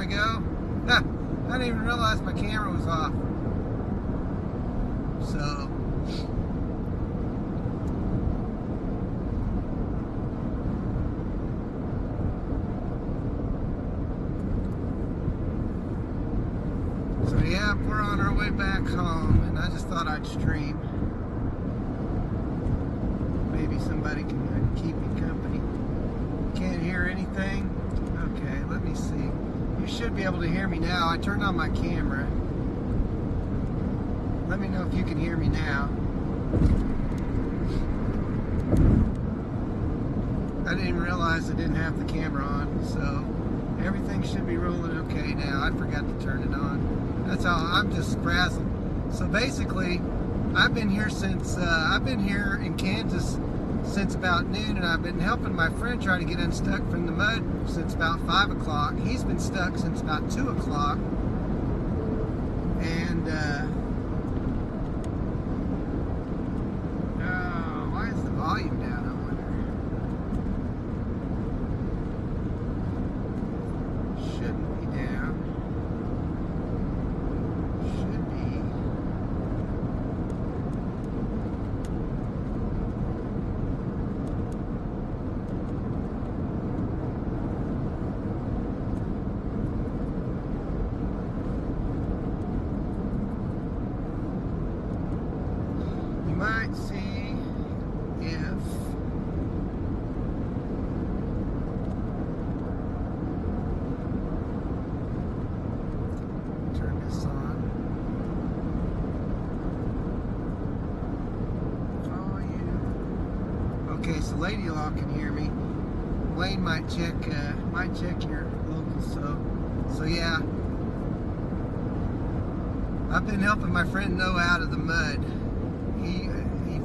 we go. I didn't even realize my camera was off. So yeah, we're on our way back home, and I just thought I'd stream. Maybe somebody can keep me company. Can't hear anything? Okay, let me see. You should be able to hear me now. I turned on my camera. Let me know if you can hear me now. I didn't even realize I didn't have the camera on, so everything should be rolling okay now. I forgot to turn it on. That's how I'm just frazzled. So basically, I've been here in Kansas since about noon, and I've been helping my friend try to get unstuck from the mud since about 5 o'clock. He's been stuck since about 2 o'clock. And, why is the volume down, I wonder? Shouldn't be down. Should be. You might see if turn this on. Okay, so Lady Law can hear me. Wayne might check your local. So yeah, I've been helping my friend Noah out of the mud. He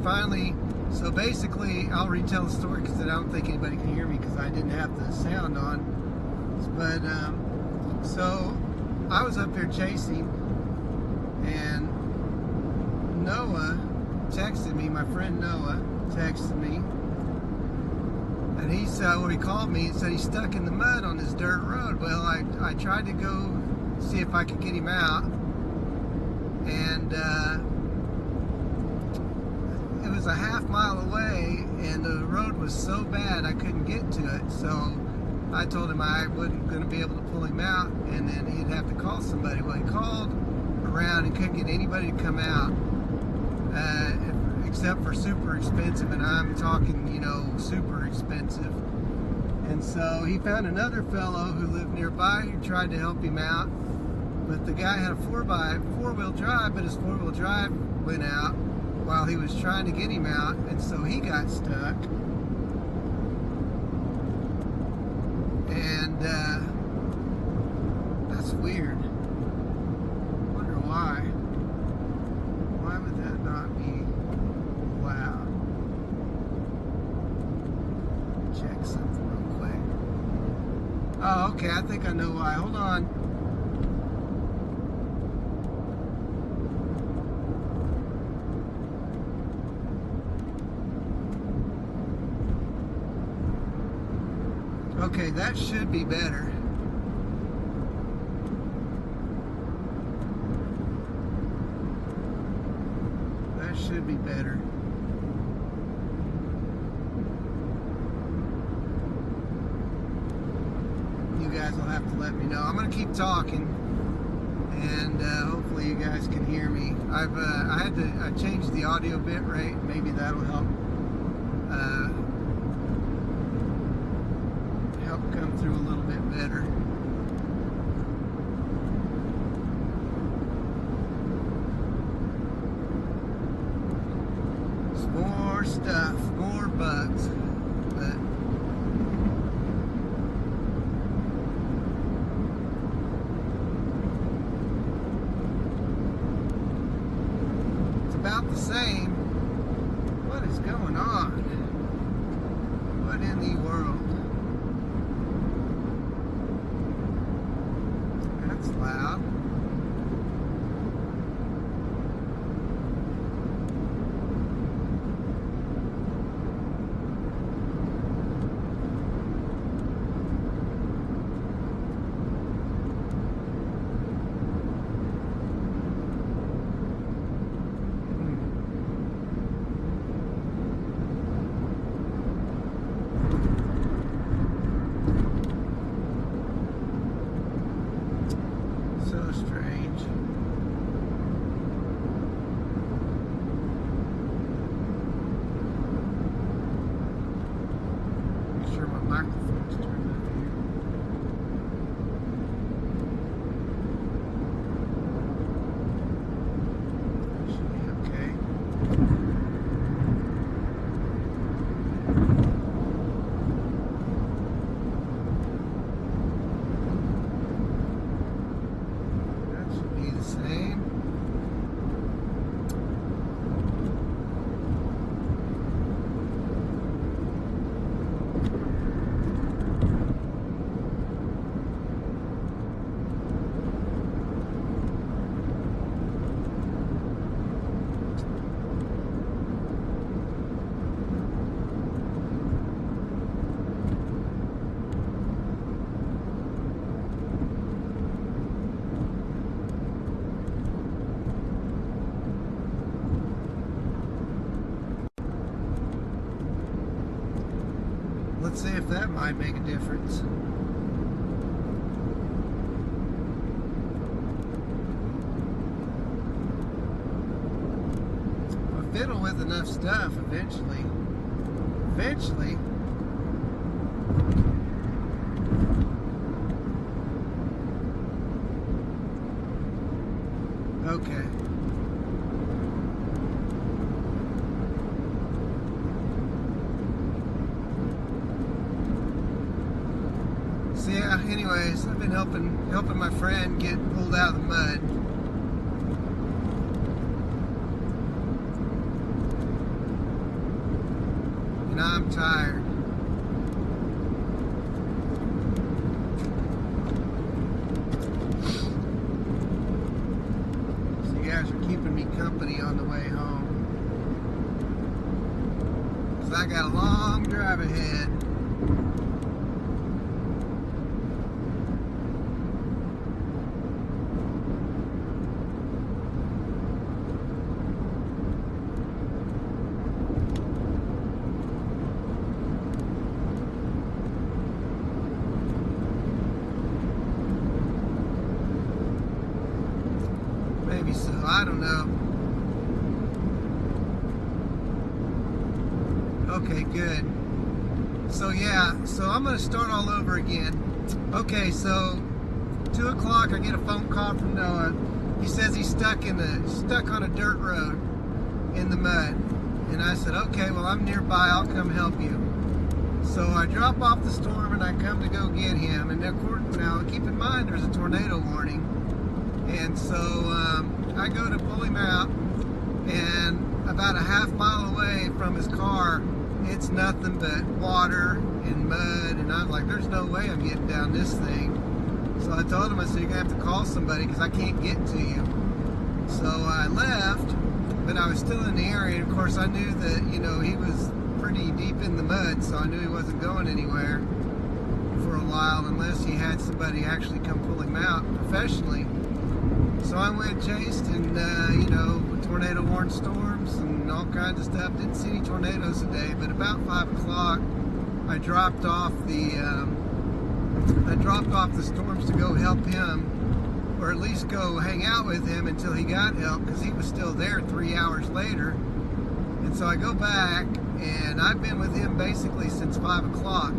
finally. So basically, I'll retell the story because I don't think anybody can hear me because I didn't have the sound on. But so I was up there chasing, and Noah texted me. My friend Noah texted me. And he called me and said he's stuck in the mud on this dirt road. Well, I tried to go see if I could get him out, and it was a half-mile away, and the road was so bad I couldn't get to it. So I told him I wasn't going to be able to pull him out, and then he'd have to call somebody. Well, he called around and couldn't get anybody to come out, except for super expensive, and I'm talking, you know, super expensive. And so he found another fellow who lived nearby who tried to help him out, but the guy had a four-wheel drive, but his four-wheel drive went out while he was trying to get him out, and so he got stuck. And that's weird. Wonder why. Why would that not be loud? Check something real quick. Oh, okay, I think I know why. Hold on. Okay, that should be better. That should be better. You guys will have to let me know. I'm going to keep talking, and hopefully you guys can hear me. I changed the audio bit rate. Maybe that'll help. Come through a little bit better. Some more stuff, more bugs, but it's about the same. What is going on? What in the world? That's loud. Let's see if that might make a difference. I'll fiddle with enough stuff eventually. Okay. So yeah, anyways, I've been helping my friend get pulled out of the mud. And I'm tired. So you guys are keeping me company on the way home. 'Cause I got a long drive ahead. Maybe so, I don't know. Okay, good. So yeah, so I'm gonna start all over again. Okay, so 2 o'clock I get a phone call from Noah. He says he's stuck on a dirt road in the mud. And I said, okay, well I'm nearby, I'll come help you. So I drop off the storm and I come to go get him. And of course, now keep in mind there's a tornado warning. And so I go to pull him out, and about a half mile away from his car, it's nothing but water and mud, and I'm like, there's no way I'm getting down this thing. So I told him, I said, you're gonna have to call somebody because I can't get to you. So I left, but I was still in the area. Of course, I knew that, you know, he was pretty deep in the mud, so I knew he wasn't going anywhere for a while unless he had somebody actually come pull him out professionally. So I went chased, and you know, tornado warned storms and all kinds of stuff. Didn't see any tornadoes today, but about 5 o'clock I dropped off the storms to go help him, or at least go hang out with him until he got help, because he was still there 3 hours later. And so I go back, and I've been with him basically since 5 o'clock.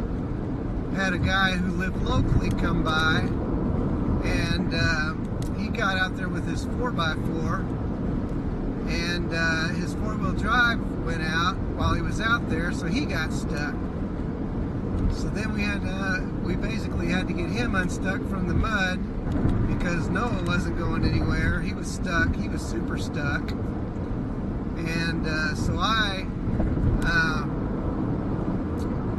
Had a guy who lived locally come by, and he got out there with his 4x4, and his 4-wheel drive went out while he was out there, so he got stuck. So then we basically had to get him unstuck from the mud, because Noah wasn't going anywhere. He was stuck. He was super stuck. And so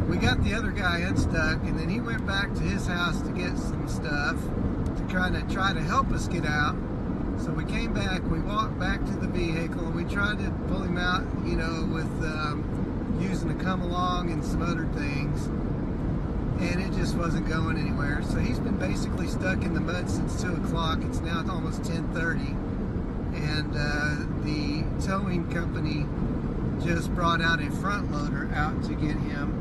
we got the other guy unstuck, and then he went back to his house to get some stuff to try to help us get out. So we came back, we walked back to the vehicle, and we tried to pull him out, you know, with using a come along and some other things, and it just wasn't going anywhere. So he's been basically stuck in the mud since 2 o'clock. It's now almost 10:30, and the towing company just brought out a front loader out to get him.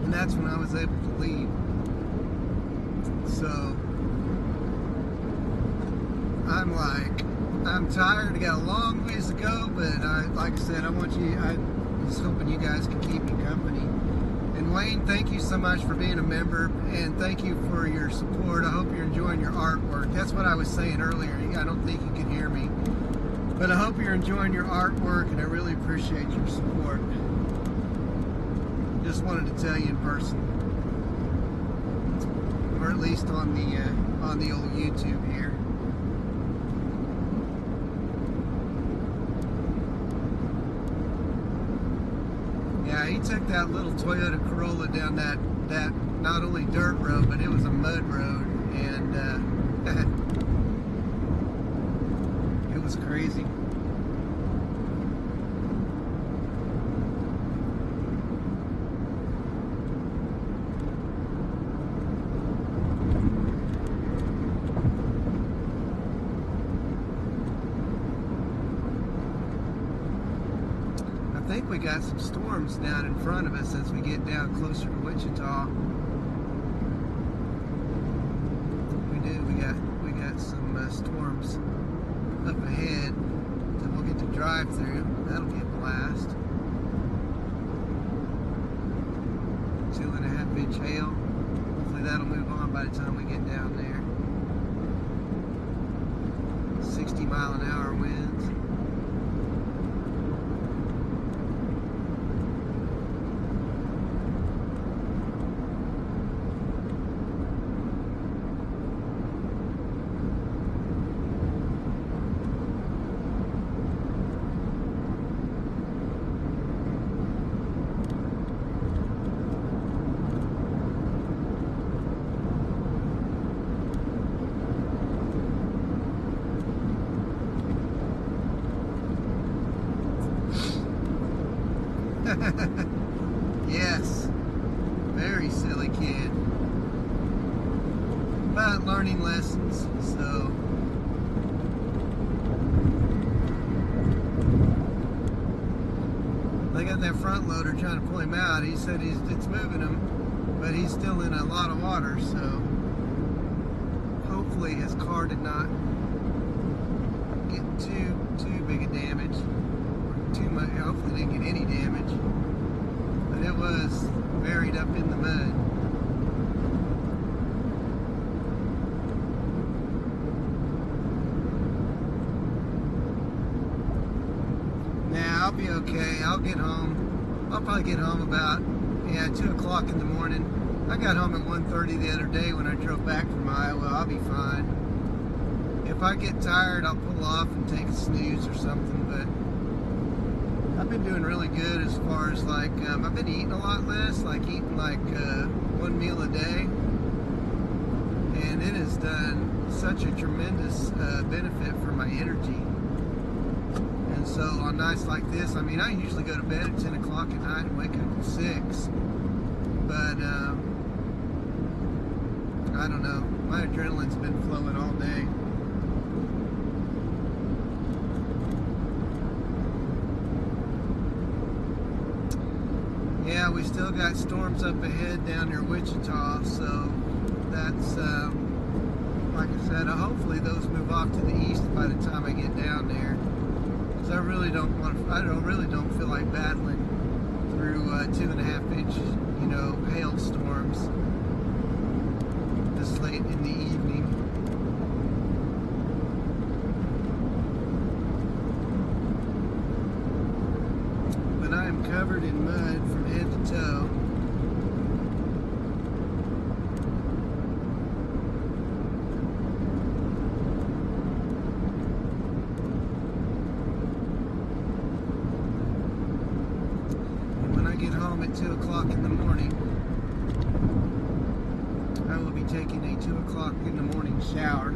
And that's when I was able to leave. So I'm tired. I got a long ways to go, but like I said, I'm just hoping you guys can keep me company. And Wayne, thank you so much for being a member, and thank you for your support. I hope you're enjoying your artwork. That's what I was saying earlier. I don't think you could hear me, but I hope you're enjoying your artwork, and I really appreciate your support. Just wanted to tell you in person, or at least on the old YouTube here. Yeah, he took that little Toyota Corolla down that not only dirt road, but it was a mud road, and it was crazy. I think we got some storms down in front of us as we get down closer to Wichita. We do. We got some storms up ahead that we'll get to drive through. That'll be a blast. 2.5-inch hail. Hopefully that'll move on by the time we get down there. 60-mile-an-hour winds. Yes, very silly kid, but learning lessons. So they got that front loader trying to pull him out. He said it's moving him, but he's still in a lot of water. So hopefully his car did not get too big a damage. Too much. Hopefully didn't get any damage, but it was buried up in the mud. Now I'll be okay. I'll get home. I'll probably get home about 2 o'clock in the morning. I got home at 1:30 the other day when I drove back from Iowa. I'll be fine. If I get tired, I'll pull off and take a snooze or something, but I've been doing really good as far as like, I've been eating a lot less, like eating like 1 meal a day, and it has done such a tremendous benefit for my energy. And so on nights like this, I mean, I usually go to bed at 10 o'clock at night and wake up at 6, but I don't know, my adrenaline's been flowing all day. Yeah, we still got storms up ahead down near Wichita, so that's, like I said, hopefully those move off to the east by the time I get down there. Because I really don't feel like battling through 2.5-inch, hailstorms this late in the evening. I am covered in mud from head to toe. And when I get home at 2 o'clock in the morning, I will be taking a 2 o'clock in the morning shower.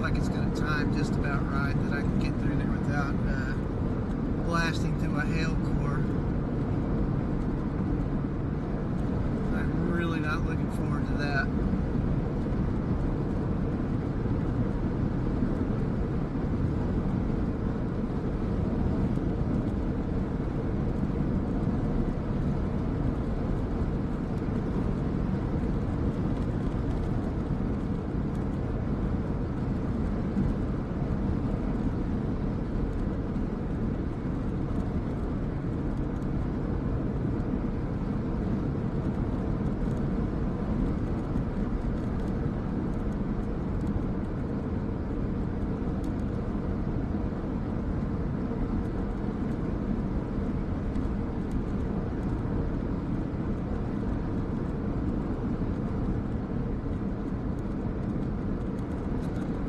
Like it's going to time just about right that I can get through there without blasting through a hail core. I'm really not looking forward to that.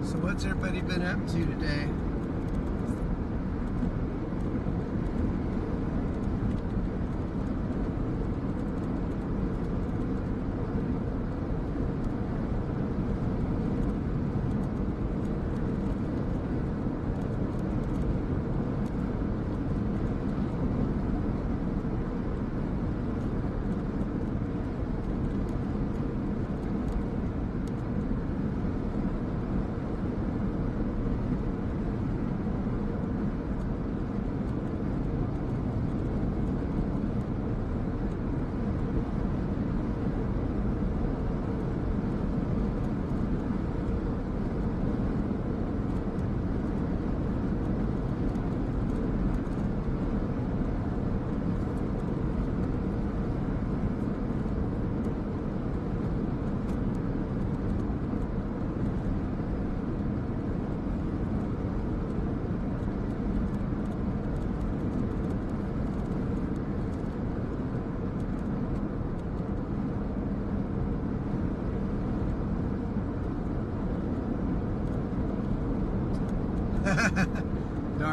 So what's everybody been up to today?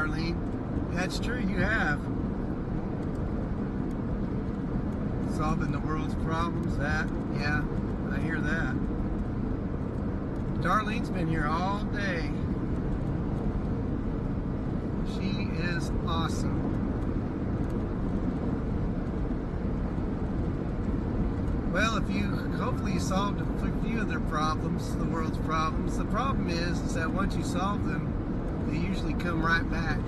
Darlene. That's true, you have. Solving the world's problems, yeah, I hear that. Darlene's been here all day. She is awesome. Well, hopefully you solved a few of their problems, the world's problems. The problem is that once you solve them, they usually come right back.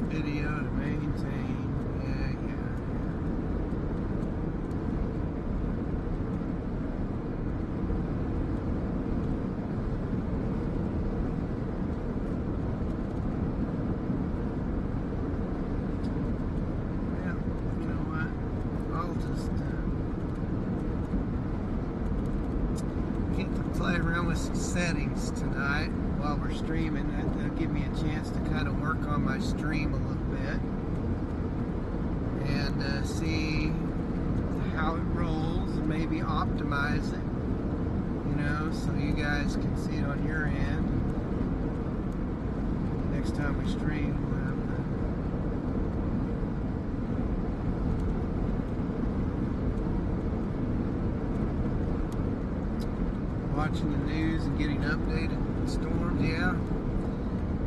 Video to maintain. Yeah. Well, you know what? I'll just get to play around with some settings tonight while we're streaming. That'll give me a chance to kind of work on my stream a little bit and see how it rolls and maybe optimize it, you know, so you guys can see it on your end. Next time we stream, we'll have watching the news and getting updated on storms.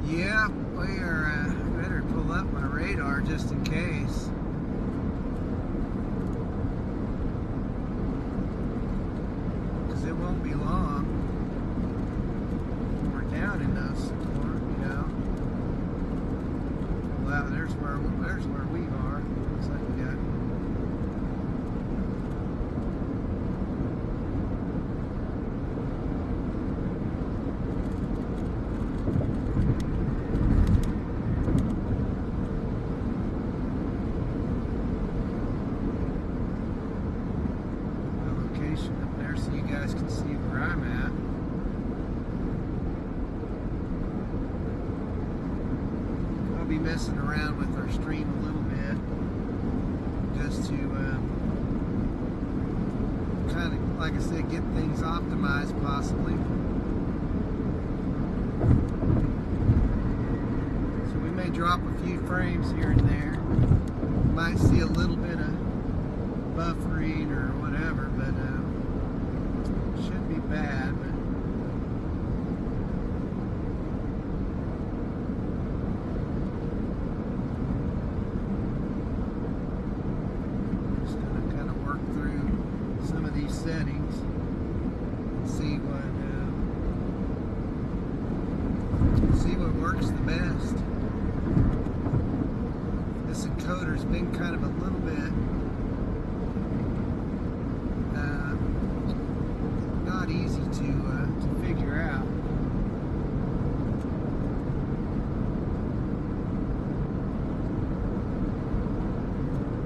Yeah, we are better pull up my radar just in case. Because it won't be long when we're down in those storms, you know. Wow, there's where we are. Looks like we got up there so you guys can see where I'm at. I'll be messing around with our stream a little bit just to kind of, like I said, get things optimized possibly. So we may drop a few frames here and there. You might see a little bit of buffering or whatever, but shouldn't be bad. But just gonna kind of work through some of these settings and see what works the best. This encoder's been kind of a little bit not easy to figure out.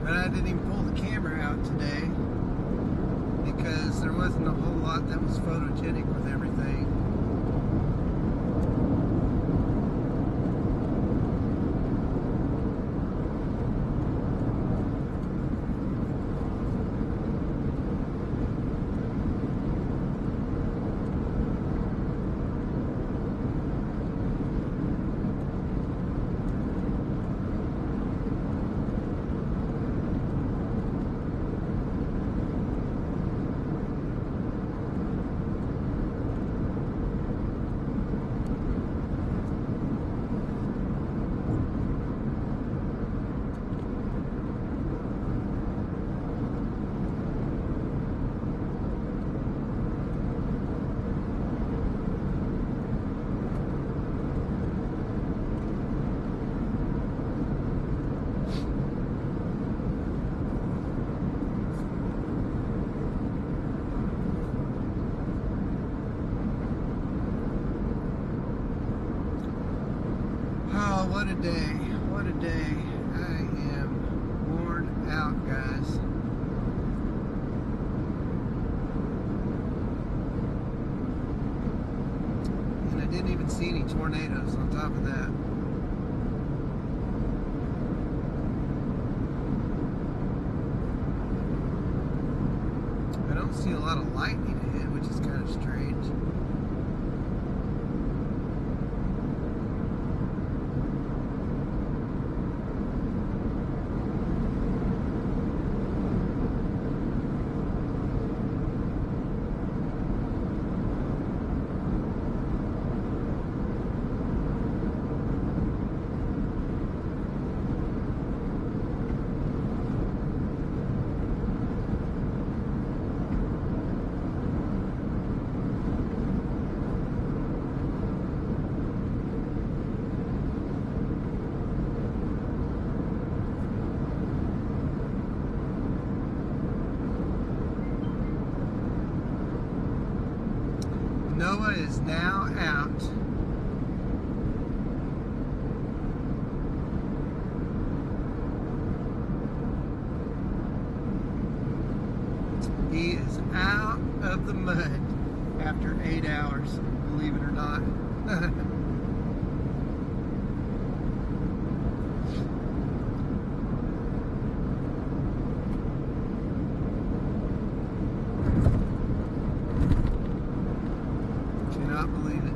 But I didn't even pull the camera out today because there wasn't a whole lot that was photogenic with everything. what a day. What a day. I am worn out, guys. And I didn't even see any tornadoes on top of that. I don't see a lot of lightning ahead, which is kind of strange. Noah is now out. He is out of the mud after 8 hours, believe it or not. Cannot believe it.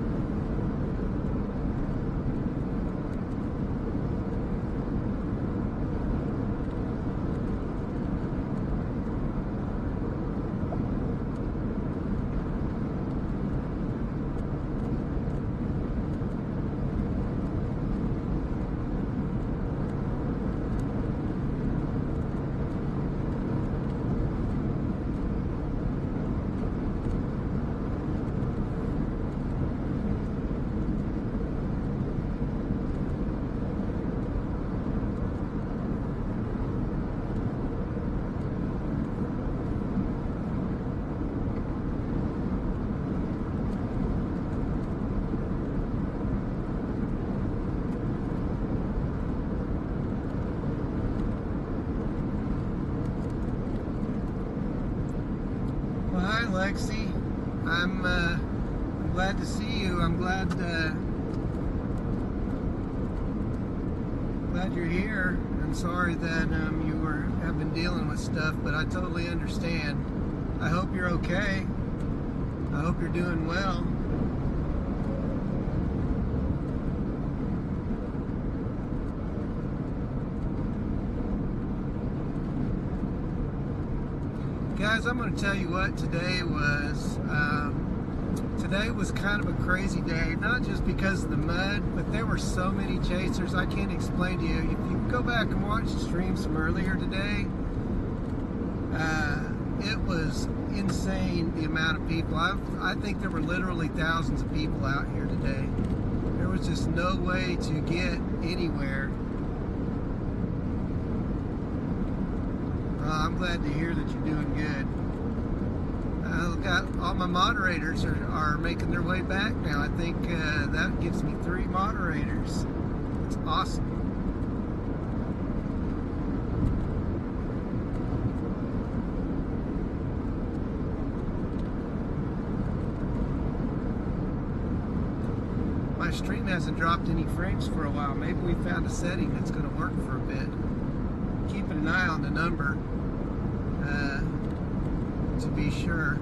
Well, hi, Lexi. I'm glad to see you. I'm glad you're here. I'm sorry that you have been dealing with stuff, but I totally understand. I hope you're okay. I hope you're doing well. Guys, I'm going to tell you what today was. Today was kind of a crazy day, not just because of the mud, but there were so many chasers. I can't explain to you. If you go back and watch the streams from earlier today, it was insane the amount of people. I think there were literally thousands of people out here today. There was just no way to get anywhere. I'm glad to hear that you're doing good. Got all my moderators are making their way back now. I think that gives me 3 moderators. It's awesome. My stream hasn't dropped any frames for a while. Maybe we found a setting that's going to work for a bit. Keeping an eye on the number to be sure.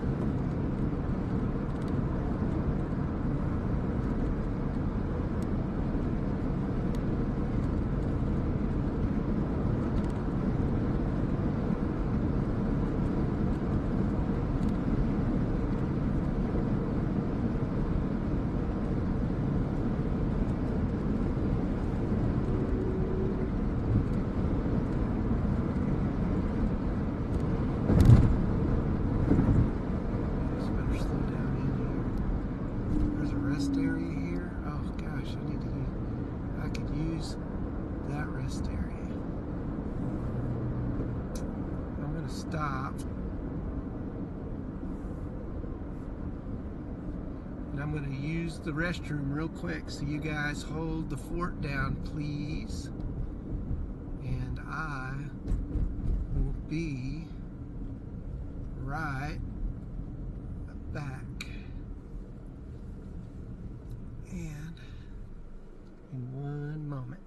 and I'm going to use the restroom real quick, so you guys hold the fort down, please. And I will be right back. And in one moment.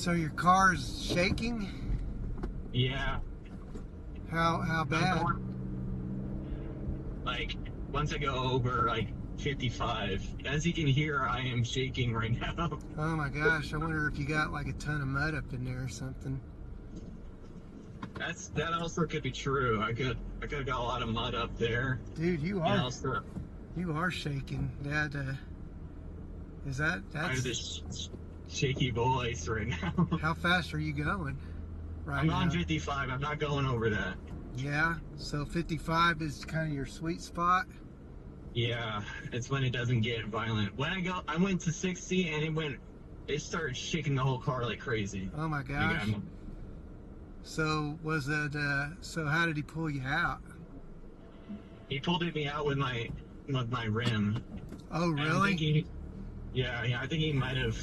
So your car's shaking? Yeah. How bad? Like, once I go over, like, 55, as you can hear, I am shaking right now. Oh my gosh, I wonder if you got like a ton of mud up in there or something. That also could be true. I could have got a lot of mud up there. Dude, you are shaking. That's I have this shaky voice right now. How fast are you going right I'm now? on 55. I'm not going over that. Yeah, so 55 is kind of your sweet spot. Yeah, it's when it doesn't get violent. When I went to 60 and it started shaking the whole car like crazy. Oh my gosh. So was it, so how did he pull you out? He pulled me out with my rim. Oh really? I think he might have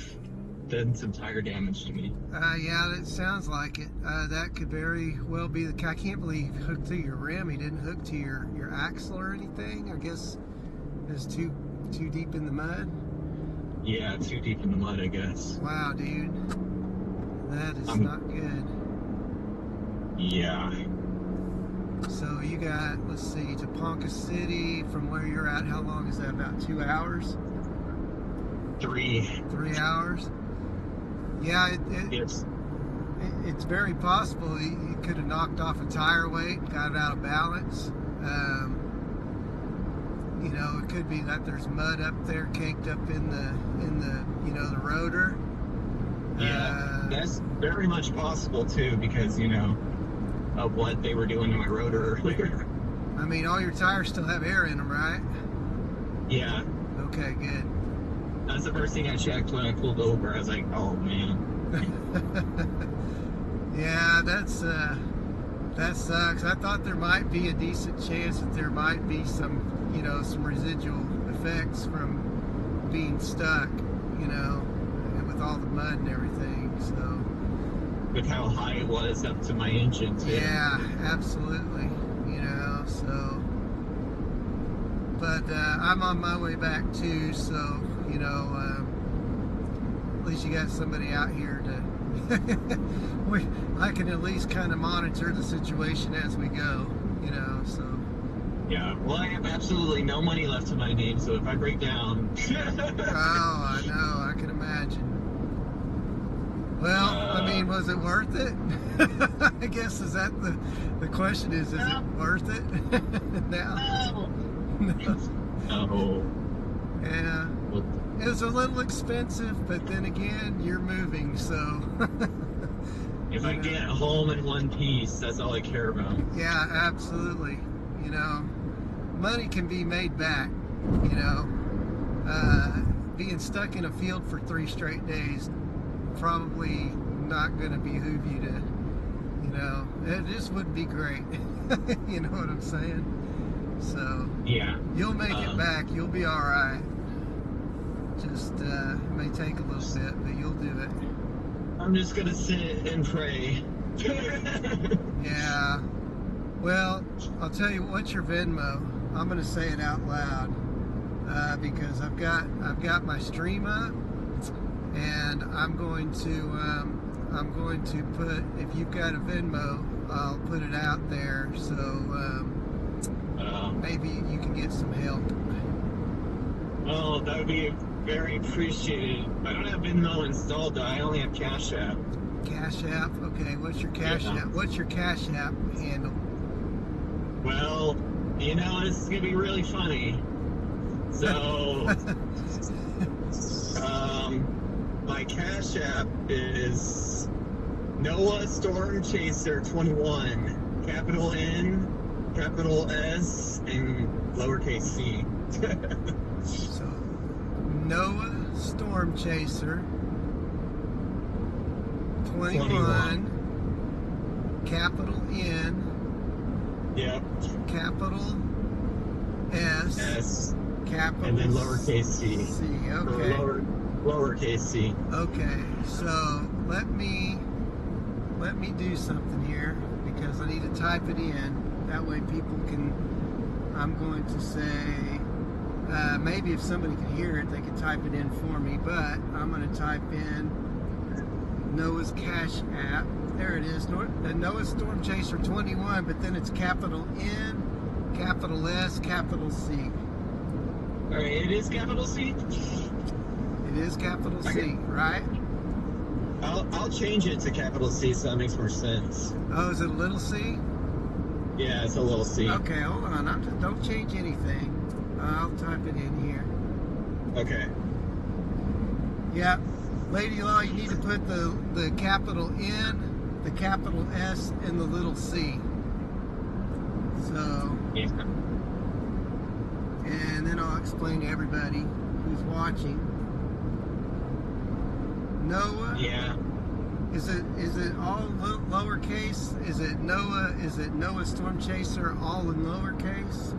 done some tire damage to me. Yeah, that sounds like it. That could very well be the. I can't believe he hooked to your rim. He didn't hook to your axle or anything. I guess it's too deep in the mud. Yeah, too deep in the mud, I guess. Wow, dude, that is not good. Yeah. So you got, let's see, to Ponca City from where you're at. How long is that? About 2 hours? 3. 3 hours. Yeah, it's very possible he could have knocked off a tire weight, got it out of balance. You know, it could be that there's mud up there caked up in the the rotor. Yeah, that's very much possible too, because of what they were doing to my rotor earlier. I mean, all your tires still have air in them, right? Yeah. Okay, good. That's the first thing I checked when I pulled over. I was like, oh man. Yeah, that sucks. I thought there might be a decent chance that there might be some residual effects from being stuck, with all the mud and everything. So with how high it was up to my engine too. Yeah, absolutely. So but I'm on my way back too, so at least you got somebody out here to I can at least kind of monitor the situation as we go, so yeah. Well, I have absolutely no money left to my name, so if I break down oh, I know, I can imagine. Well, I mean, was it worth it? I guess is that the question is it worth it? Now? No. Yeah. It was a little expensive, but then again, you're moving, so. If I get home in one piece, that's all I care about. Yeah, absolutely. Money can be made back, being stuck in a field for 3 straight days, probably not going to behoove you to, it just wouldn't be great. You know what I'm saying? So, yeah, you'll make it back. You'll be all right. Just may take a little bit, but you'll do it. I'm just gonna sit and pray. Yeah. Well, I'll tell you, what's your Venmo? I'm gonna say it out loud because I've got my stream up, and I'm going to put, if you've got a Venmo, I'll put it out there, so maybe you can get some help. Oh, that would be very appreciated. I don't have Venmo installed though. I only have Cash App. Cash App? Okay, what's your Cash App? What's your Cash App handle? Well, this is gonna be really funny. So, my Cash App is Noah Storm Chaser 21, capital N, capital S, and lowercase c. So, Noah Storm Chaser 21, capital N, yep, capital S, capital, and then lowercase c. Okay. Lowercase c. Okay, so let me do something here, because I need to type it in. That way people can, I'm going to say, maybe if somebody can hear it, they can type it in for me, but I'm going to type in Noah's Cash App. There it is. Noah's Storm Chaser 21, but then it's capital N, capital S, capital C. All right, it is capital C. It is capital C, right? I'll change it to capital C so that makes more sense. Oh, is it a little C? Yeah, it's a little C. Okay, hold on. Don't change anything. I'll type it in here. Okay. Yeah, Lady Law, you need to put the capital N, the capital S, and the little C. So, Yeah. and then I'll explain to everybody who's watching. Noah. Yeah. Is it all lowercase? Is it Noah? Is it Noah Storm Chaser all in lowercase?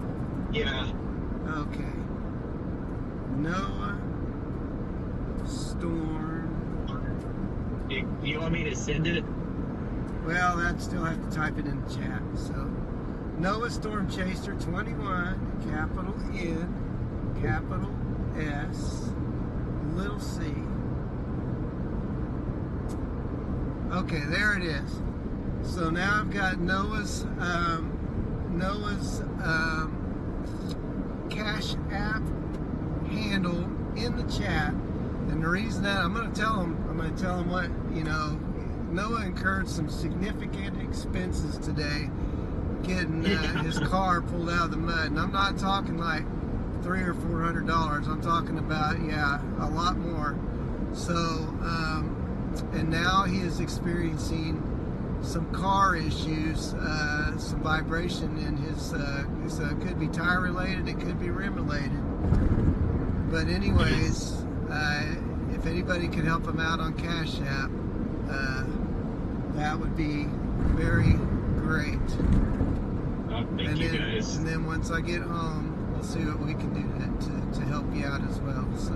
Yeah. Okay. Noah Storm. You want me to send it? Well, I'd still have to type it in the chat. So, Noah Storm Chaser 21, capital N, capital S, little c. Okay, there it is. So now I've got Noah's Cash App handle in the chat, and the reason that I'm going to tell him what, Noah incurred some significant expenses today getting his car pulled out of the mud, and I'm not talking like $300 or $400. I'm talking about a lot more. So and now he is experiencing some car issues, some vibration in his. Could be tire related, it could be rim related. But anyways, if anybody could help him out on Cash App, that would be very great. Thank you guys. And then once I get home, we'll see what we can do to help you out as well. So,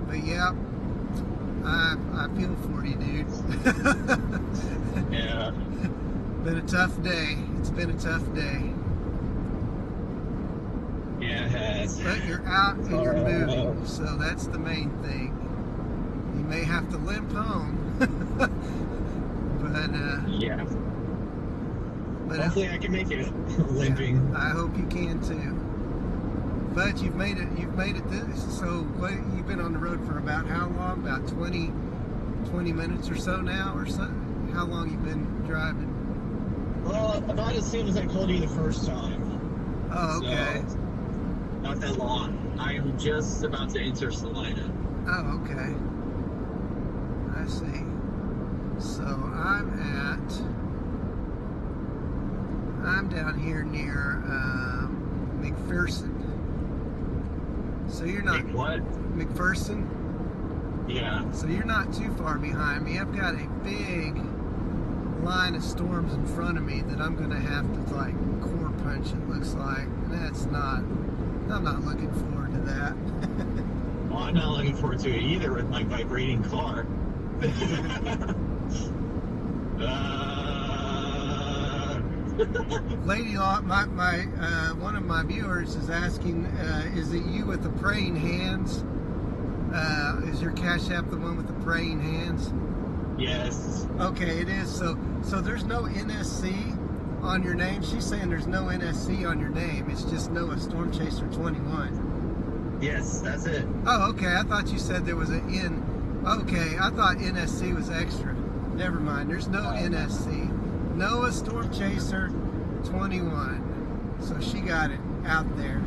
but yeah, I feel for you, dude. Yeah. Been a tough day. It's been a tough day. Yeah, it has. But you're out and you're moving, so that's the main thing. You may have to limp home, but yeah. But hopefully I can make it limping. Yeah, I hope you can too. But you've made it. You've made it this. So you've been on the road for about how long? About 20 minutes or so now, or so. How long you been driving? Well, about as soon as I told you the first time. Oh, okay. So, not that long. I am just about to enter Salina. Oh, okay. I see. So I'm down here near McPherson. So you're not what? McPherson? Yeah. So you're not too far behind me. I've got a big line of storms in front of me that I'm gonna have to like core punch, it looks like. And I'm not looking forward to that. Well, I'm not looking forward to it either with my vibrating car. Lady Law, my one of my viewers is asking, is it you with the praying hands? Is your Cash App the one with the praying hands? Yes. Okay, it is. So there's no NSC on your name. She's saying there's no NSC on your name. It's just Noah Storm Chaser 21. Yes, that's it. Oh, okay. I thought you said there was an N. Okay, I thought NSC was extra. Never mind. There's no NSC. Noah Storm Chaser 21. So she got it out there.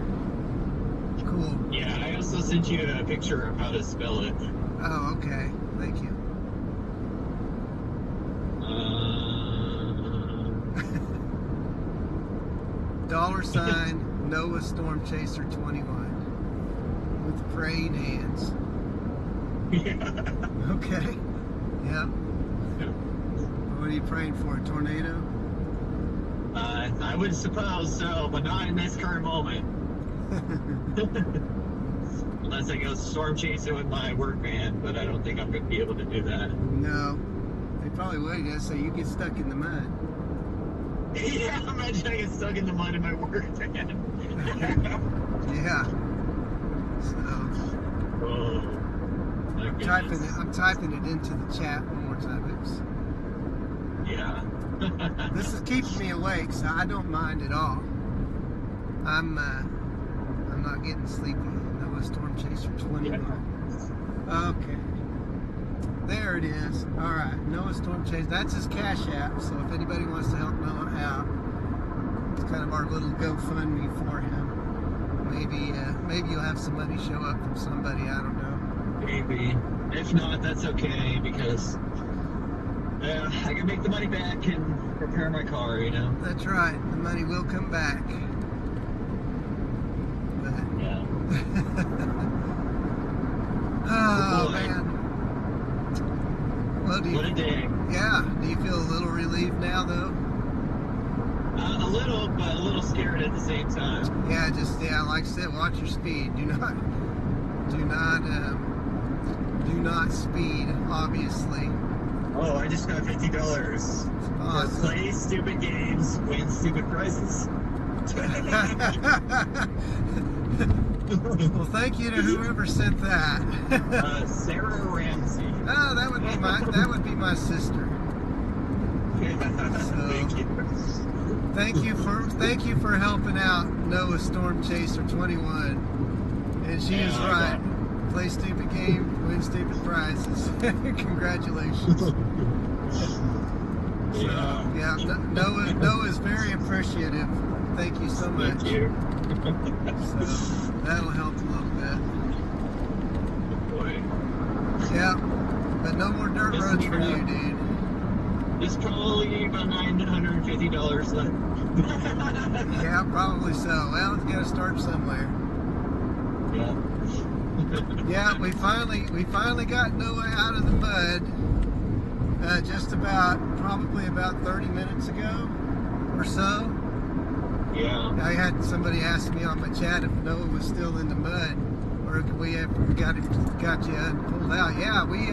Cool. Yeah, I also sent you a picture of how to spell it. Oh, okay. Thank you. $sign Noah Storm Chaser 21 with praying hands. Yeah. Okay. Yep. What are you praying for? A tornado? I would suppose so, but not in this current moment. Unless I go storm chasing with my work van, but I don't think I'm going to be able to do that. No. They probably would, so you get stuck in the mud. Yeah, imagine I get stuck in the mud in my work van. Yeah. So. Oh, my I'm typing it into the chat one more time. Oops. Yeah. This is keeping me awake, so I don't mind at all. I'm not getting sleepy. Noah Storm Chaser 21. Okay. There it is. All right. Noah Storm Chaser. That's his Cash App. So if anybody wants to help Noah out, it's kind of our little GoFundMe for him. Maybe you'll have some money show up from somebody. I don't know. Maybe. If not, that's okay, because I can make the money back and repair my car, you know? That's right. The money will come back. But, Yeah. oh, boy. man. Well, What a day. Yeah. Do you feel a little relieved now, though? A little, but a little scared at the same time. Yeah, like I said, watch your speed. Do not speed, obviously. Oh, I just got $50 Awesome. for play stupid games, win stupid prizes. Well, thank you to whoever sent that. Sarah Ramsey. Oh, that would be my sister. Thank you. Thank you for helping out Noah Storm Chaser 21. And she is right. Play stupid game, win stupid prizes. Congratulations. Yeah. Noah is very appreciative. Thank you so much. Thank you. So that'll help a little bit. Boy. Yeah. But no more dirt roads for you, dude. There's probably about $950 left. Yeah, probably so. Well, it's got to start somewhere. Yeah. Yeah, we finally got Noah out of the mud. Probably about 30 minutes ago or so. Yeah. I had somebody ask me on my chat if Noah was still in the mud, or if we got you pulled out. Yeah, we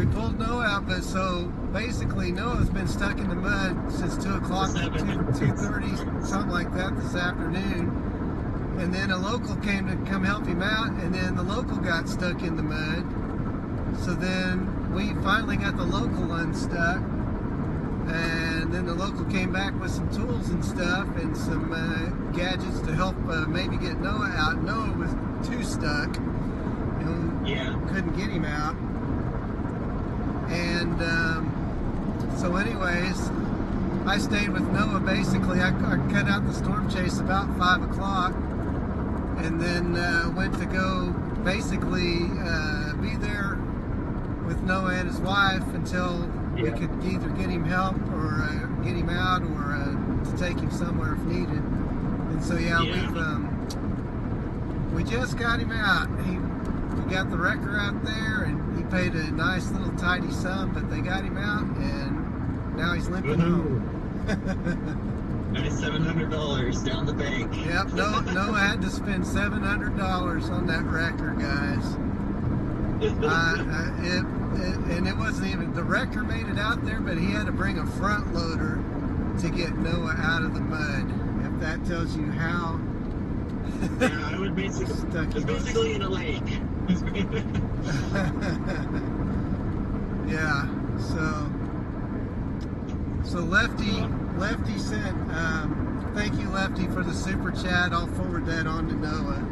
pulled Noah out, but so basically Noah's been stuck in the mud since 2 o'clock, 2:30, something like that this afternoon. And then a local came to come help him out, and then the local got stuck in the mud. So then we finally got the local unstuck, and then the local came back with some tools and stuff and some gadgets to help maybe get Noah out. Noah was too stuck, and couldn't get him out. And so anyways, I stayed with Noah. Basically, I cut out the storm chase about 5 o'clock, and then went to go basically be there with Noah and his wife until we could either get him help or get him out, or to take him somewhere if needed. And so we just got him out. We got the wrecker out there, and he paid a nice little tidy sum, but they got him out, and now he's limping home. Nice $700 down the bank. Yep, Noah had to spend $700 on that wrecker, guys. And it wasn't even, the wrecker made it out there, but he had to bring a front loader to get Noah out of the mud. If that tells you how. Yeah, I would basically in a lake. Yeah, so Lefty sent, thank you Lefty for the super chat. I'll forward that on to Noah.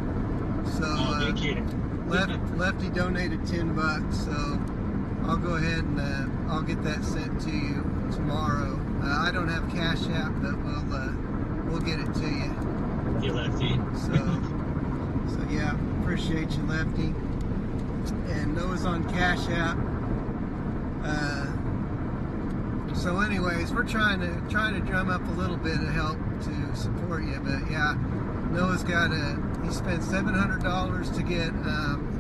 So thank you. Lefty donated $10, so I'll go ahead and I'll get that sent to you tomorrow. I don't have Cash App, but we'll get it to you. You Lefty. So yeah, appreciate you, Lefty. And Noah's on Cash App. So anyways, we're trying to drum up a little bit of help to support you, but yeah, Noah's he spent $700 to get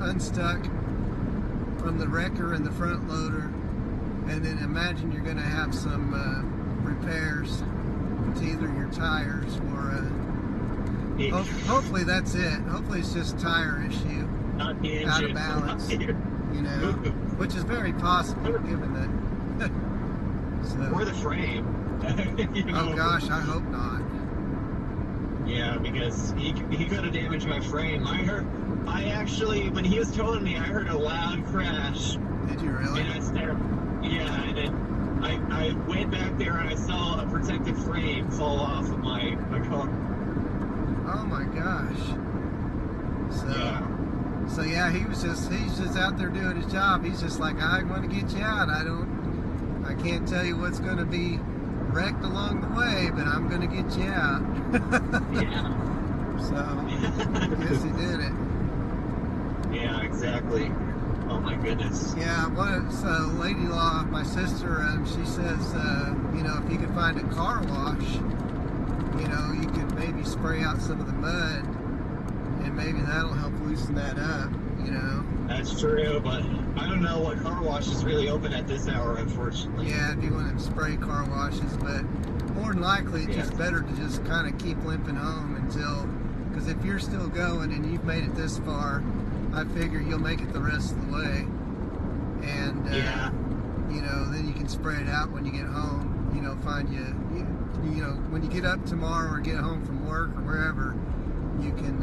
unstuck from the wrecker and the front loader, and then imagine you're going to have some repairs to either your tires or hopefully that's it. Hopefully it's just tire issue, not the engine, out of balance, you know, which is very possible given that. So, or the frame. You know? Oh gosh, I hope not. Yeah, because he could have damaged my frame. I actually, when he was towing me, I heard a loud crash. Did you really? And I stared. Yeah, and then I went back there and I saw a protective frame fall off of my car. Oh my gosh. So yeah, he's just out there doing his job. He's just like, I want to get you out. I can't tell you what's going to be wrecked along the way, but I'm going to get you out. Yeah. So, I guess he did it. Yeah, exactly. Oh my goodness. Yeah, so Lady-Law, my sister, she says, you know, if you could find a car wash, you know, you could maybe spray out some of the mud, and maybe that'll help loosen that up, you know. That's true, but I don't know what car wash is really open at this hour, unfortunately. Yeah, if you want to spray car washes, but more than likely, it's just better to just kind of keep limping home until, because if you're still going and you've made it this far, I figure you'll make it the rest of the way, and you know, then you can spray it out when you get home. You know, find you know, when you get up tomorrow or get home from work or wherever, you can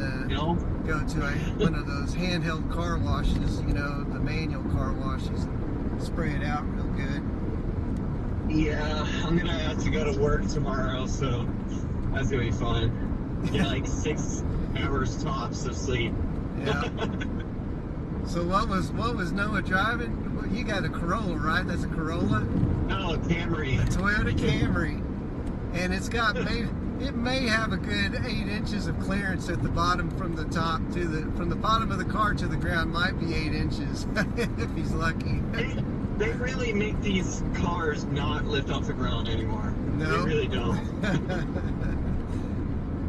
go to one of those handheld car washes. You know, the manual car washes, and spray it out real good. Yeah, I'm gonna have to go to work tomorrow, so that's gonna be fun. Get like 6 hours tops of sleep. Yeah. So what was Noah driving? Well, you got a Corolla, right? That's a Corolla? No, a Camry. A Toyota Camry. And it's got it may have a good 8 inches of clearance at the bottom from the top to from the bottom of the car to the ground. Might be 8 inches if he's lucky. They really make these cars not lift off the ground anymore. No. They really don't.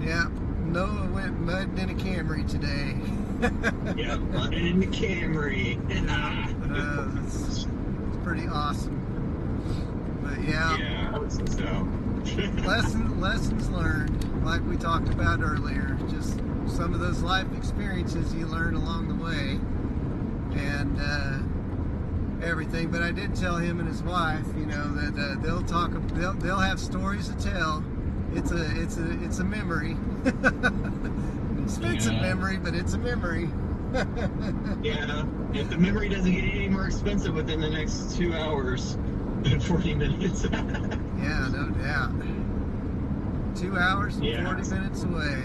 Yeah. Noah went mudding in a Camry today. Yeah, mudding in the Camry. It's pretty awesome. But yeah, I would say so. lessons learned, like we talked about earlier. Just some of those life experiences you learn along the way, and everything. But I did tell him and his wife, you know, that they'll have stories to tell. It's a memory. Expensive memory, but it's a memory. Yeah, if the memory doesn't get any more expensive within the next 2 hours and 40 minutes. Yeah, no doubt. 2 hours and 40 minutes away.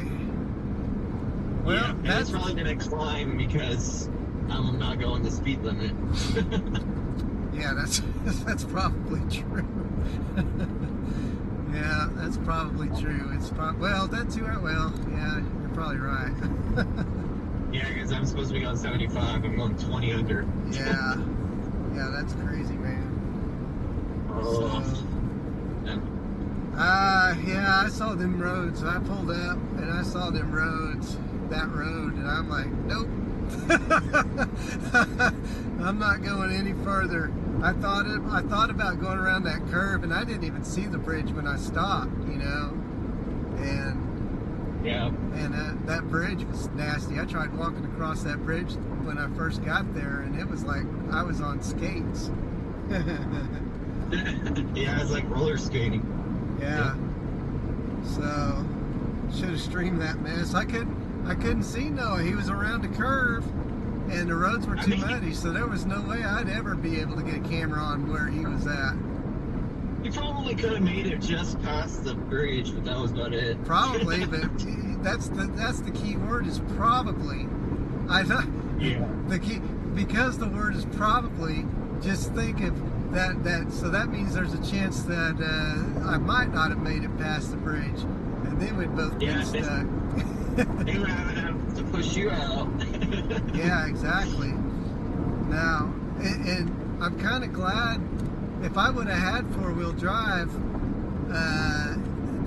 Well, yeah, that's probably going to climb because I'm not going the speed limit. Yeah, that's probably true. Yeah, that's probably true. It's well, that's well, yeah, you're probably right. Yeah, because I'm supposed to be going 75. I'm going 20 under. Yeah, that's crazy, man. Oh. Yeah, I saw them roads. I pulled up and I saw them roads, that road, and I'm like, nope. I'm not going any further. I thought about going around that curve, and I didn't even see the bridge when I stopped, you know. And that bridge was nasty. I tried walking across that bridge when I first got there, and it was like I was on skates. Yeah, it's like roller skating. Yeah. So should have streamed that mess. I couldn't see Noah. He was around a curve, and the roads were too muddy, so there was no way I'd ever be able to get a camera on where he was at. You probably could have made it just past the bridge, but that was about it. Probably, but that's the key word is probably. The key, because the word is probably. Just think of that. So that means there's a chance that I might not have made it past the bridge, and then we'd both get stuck. They would have to push you out. Yeah, exactly. Now, and I'm kind of glad. If I would have had 4-wheel drive,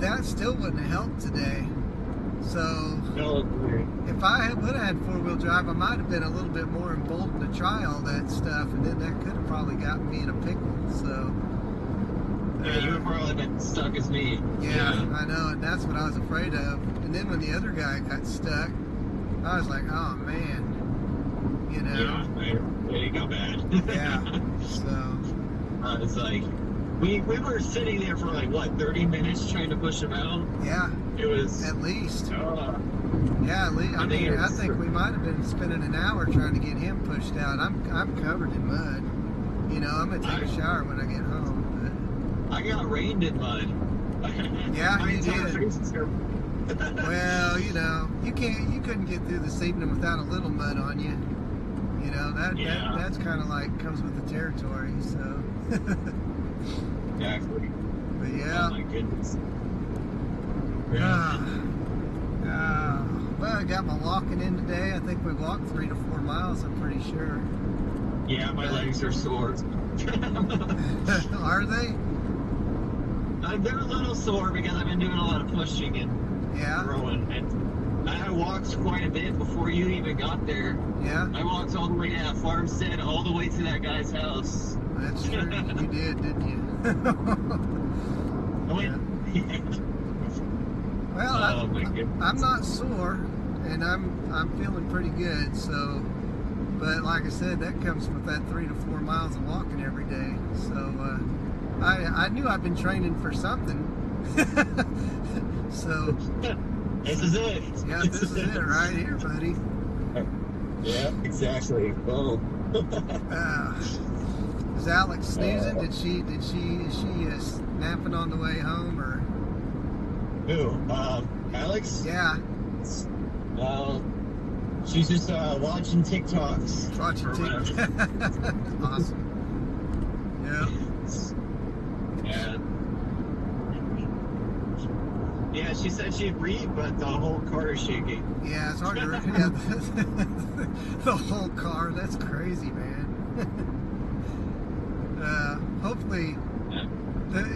that still wouldn't have helped today. So, if I would have had 4-wheel drive, I might have been a little bit more emboldened to try all that stuff, and then that could have probably gotten me in a pickle. So, yeah, you would probably been stuck as me. Yeah, I know, and that's what I was afraid of. And then when the other guy got stuck, I was like, oh man, you know. Yeah, it got bad. Yeah, so. It's like, We were sitting there for like, what, 30 minutes trying to push him out? Yeah, It was... at least. Yeah, at least. I think we might have been spending an hour trying to get him pushed out. I'm covered in mud. You know, I'm gonna take a shower when I get home. But I got rained in mud. Yeah, you did. Face is Well, you know, you couldn't get through this evening without a little mud on you. You know, that's kind of like comes with the territory. So. Exactly. But yeah. Oh my goodness. Well, I got my walking in today. I think we walked 3 to 4 miles. I'm pretty sure. Yeah, my legs are sore. Are they? They're a little sore because I've been doing a lot of pushing and throwing. And I walked quite a bit before you even got there. Yeah. I walked all the way to that farmstead, all the way to that guy's house. That's true. You did, didn't you? Well, I'm not sore, and I'm feeling pretty good. So, but like I said, that comes with that 3 to 4 miles of walking every day. So, I knew I'd been training for something. So, this is it. Yeah, this is it right here, buddy. Yeah, exactly. Oh. Is Alex sneezing? Is she napping on the way home, or? Who? Alex? Yeah. She's just watching TikToks. Watching TikToks. Awesome. Yeah. Yeah, she said she'd read, but the whole car is shaking. Yeah, it's hard to read. Yeah, the whole car. That's crazy, man. Hopefully,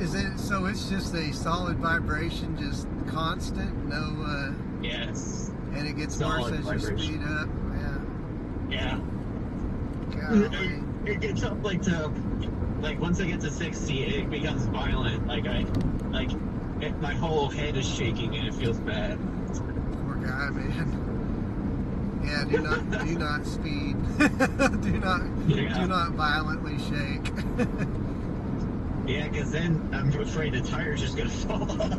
is it? So it's just a solid vibration, just constant. No. Yes. And it gets solid worse as vibration. you speed up. Yeah. Yeah. It gets up like once I get to 60, it becomes violent. My whole head is shaking and it feels bad. Poor guy, man. Yeah, do not speed. do not violently shake. Yeah, because then I'm afraid the tire's just gonna fall off.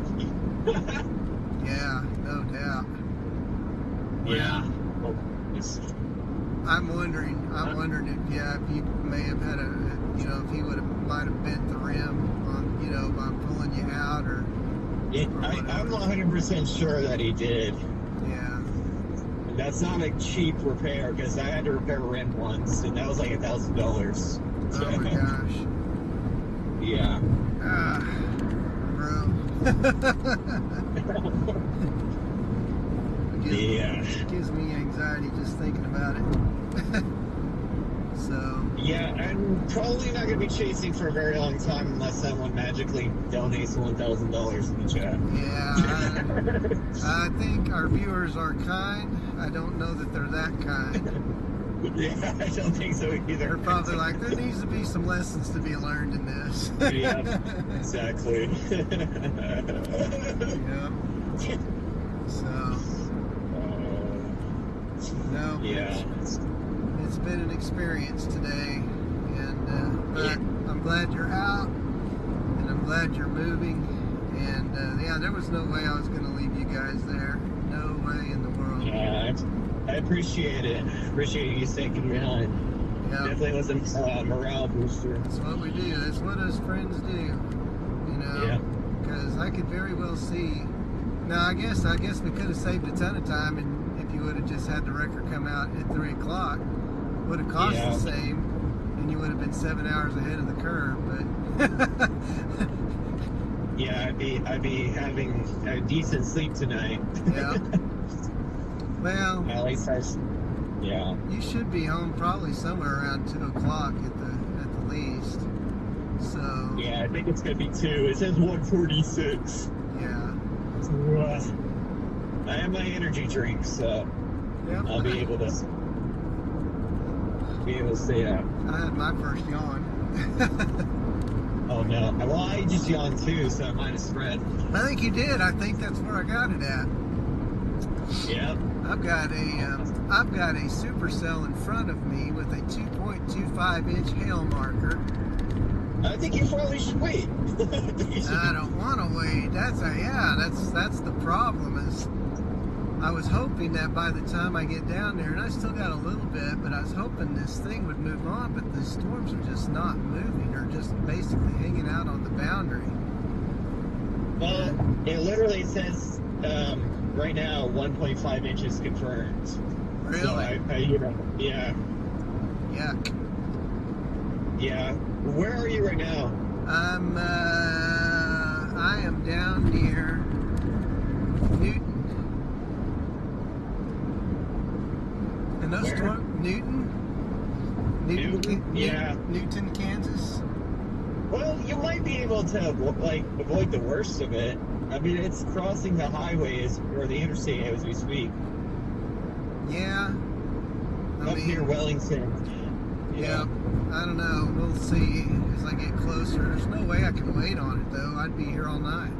Yeah, no doubt. Yeah. I'm wondering if you may have had if he might have bent the rim on, by pulling you out or I'm 100% sure that he did. Yeah. That's not a cheap repair because I had to repair a rim once and that was like $1,000. Oh my gosh. Yeah. Bro. Gives me anxiety just thinking about it. So. Yeah, I'm probably not going to be chasing for a very long time unless someone magically donates $1,000 in the chat. Yeah, I think our viewers are kind. I don't know that they're that kind. Yeah, I don't think so either. They're probably like, there needs to be some lessons to be learned in this. Yeah, exactly. Yeah. So. No. Yeah. It's been an experience today, and but I'm glad you're out, and I'm glad you're moving, and there was no way I was going to leave you guys there. No way in the world. Yeah, I appreciate it. Appreciate you sticking behind. Yeah. Definitely was a morale booster. That's what we do. That's what us friends do. Yeah. Because I could very well see. Now I guess we could have saved a ton of time, and if you would have just had the record come out at 3 o'clock, would have cost the same, and you would have been 7 hours ahead of the curve. But yeah, I'd be having a decent sleep tonight. Yeah. Well, at least yeah. You should be home probably somewhere around 2 o'clock at the least. So. Yeah, I think it's gonna be 2. It says 1:46. Yeah. I have my energy drink, so I'll be able to stay out. I had my first yawn. Oh no! Well, I just yawned too, so I might have spread. I think you did. I think that's where I got it at. Yeah. I've got a supercell in front of me with a 2.25-inch hail marker, I think you probably should wait. I don't want to wait. That's the problem. Is I was hoping that by the time I get down there, and I still got a little bit, but I was hoping this thing would move on, but the storms are just not moving. They're just basically hanging out on the boundary. Well, it literally says right now 1.5 inches confirmed. Really? So yeah. Yuck. Yeah. Where are you right now? I am down near Newton. And those Newton, yeah. Newton, Kansas. Well, you might be able to avoid the worst of it. I mean, it's crossing the highways or the interstate as we speak. Yeah. Up near Wellington. Yeah. I don't know. We'll see as I get closer. There's no way I can wait on it though. I'd be here all night.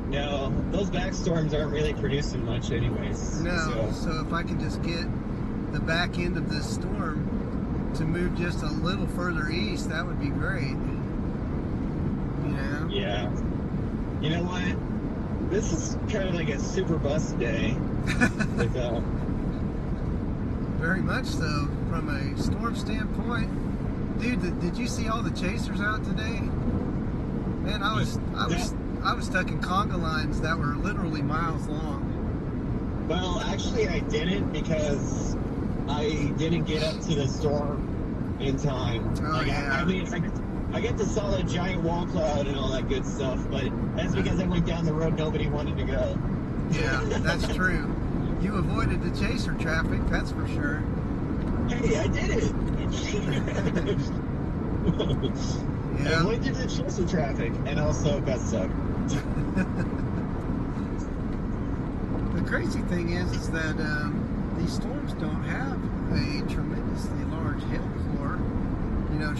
No, those back storms aren't really producing much anyways. No. So if I can just get the back end of this storm to move just a little further east, that would be great. You know? Yeah. You know what? This is kind of like a super bus day. Very much so. From a storm standpoint, dude, did you see all the chasers out today? Man, I was stuck in conga lines that were literally miles long. Well, actually, I didn't because I didn't get up to the storm in time. Oh, yeah. I mean, I get the solid giant wall cloud and all that good stuff, but that's because I went down the road nobody wanted to go. Yeah, that's true. You avoided the chaser traffic, that's for sure. Hey, I did it! Yeah. I avoided the chaser traffic and also got stuck. The crazy thing is that these storms don't have a tremendously large hail core,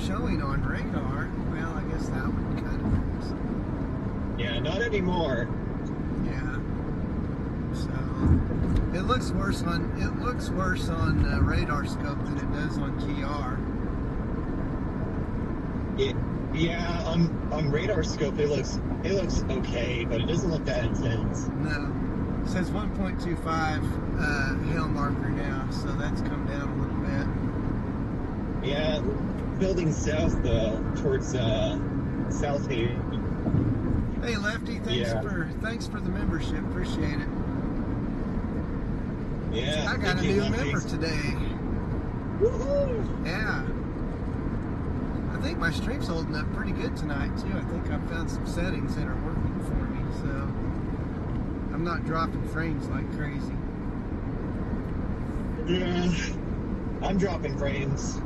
showing on radar. Well, I guess that one kind of is. Yeah, not anymore. Yeah. So it looks worse on radar scope than it does on KR. Yeah, on radar scope it looks okay, but it doesn't look that intense. No. It says 1.25 hail marker now, so that's come down a little bit. Yeah, building south towards South Haven. Hey Lefty, thanks for the membership. Appreciate it. Yeah. I got a new member today. Woohoo! Yeah. I think my stream's holding up pretty good tonight too. I think I've found some settings that are working for me, so I'm not dropping frames like crazy. Yeah, I'm dropping frames.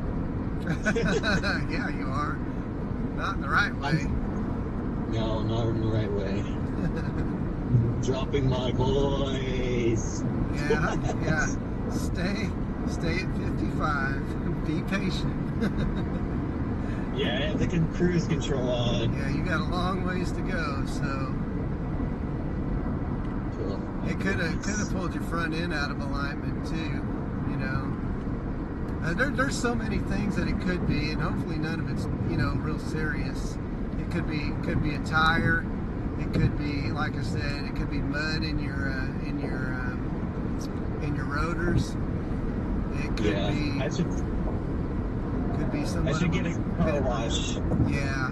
Yeah, you are. Not in the right way. No, not in the right way. Dropping my voice. Yeah. Stay at 55. Be patient. Yeah, the cruise control on. Yeah, you got a long ways to go, so Cool. it could have pulled your front end out of alignment too. There's so many things that it could be, and hopefully none of it's real serious. It could be a tire. It could be, like I said, it could be mud in your rotors. It could be. Could be some. I should get a car wash. Yeah.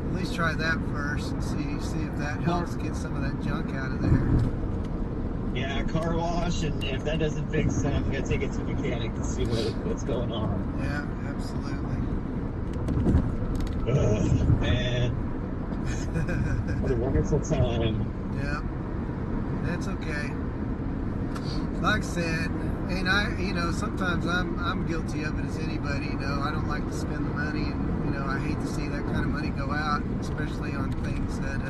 At least try that first and see if that helps get some of that junk out of there. Yeah, car wash, and if that doesn't fix it, I'm gonna take it to the mechanic to see what's going on. Yeah, absolutely. Ugh, man. What a wonderful time. Yeah. That's okay. Like I said, and sometimes I'm guilty of it as anybody. I don't like to spend the money, and I hate to see that kind of money go out, especially on things that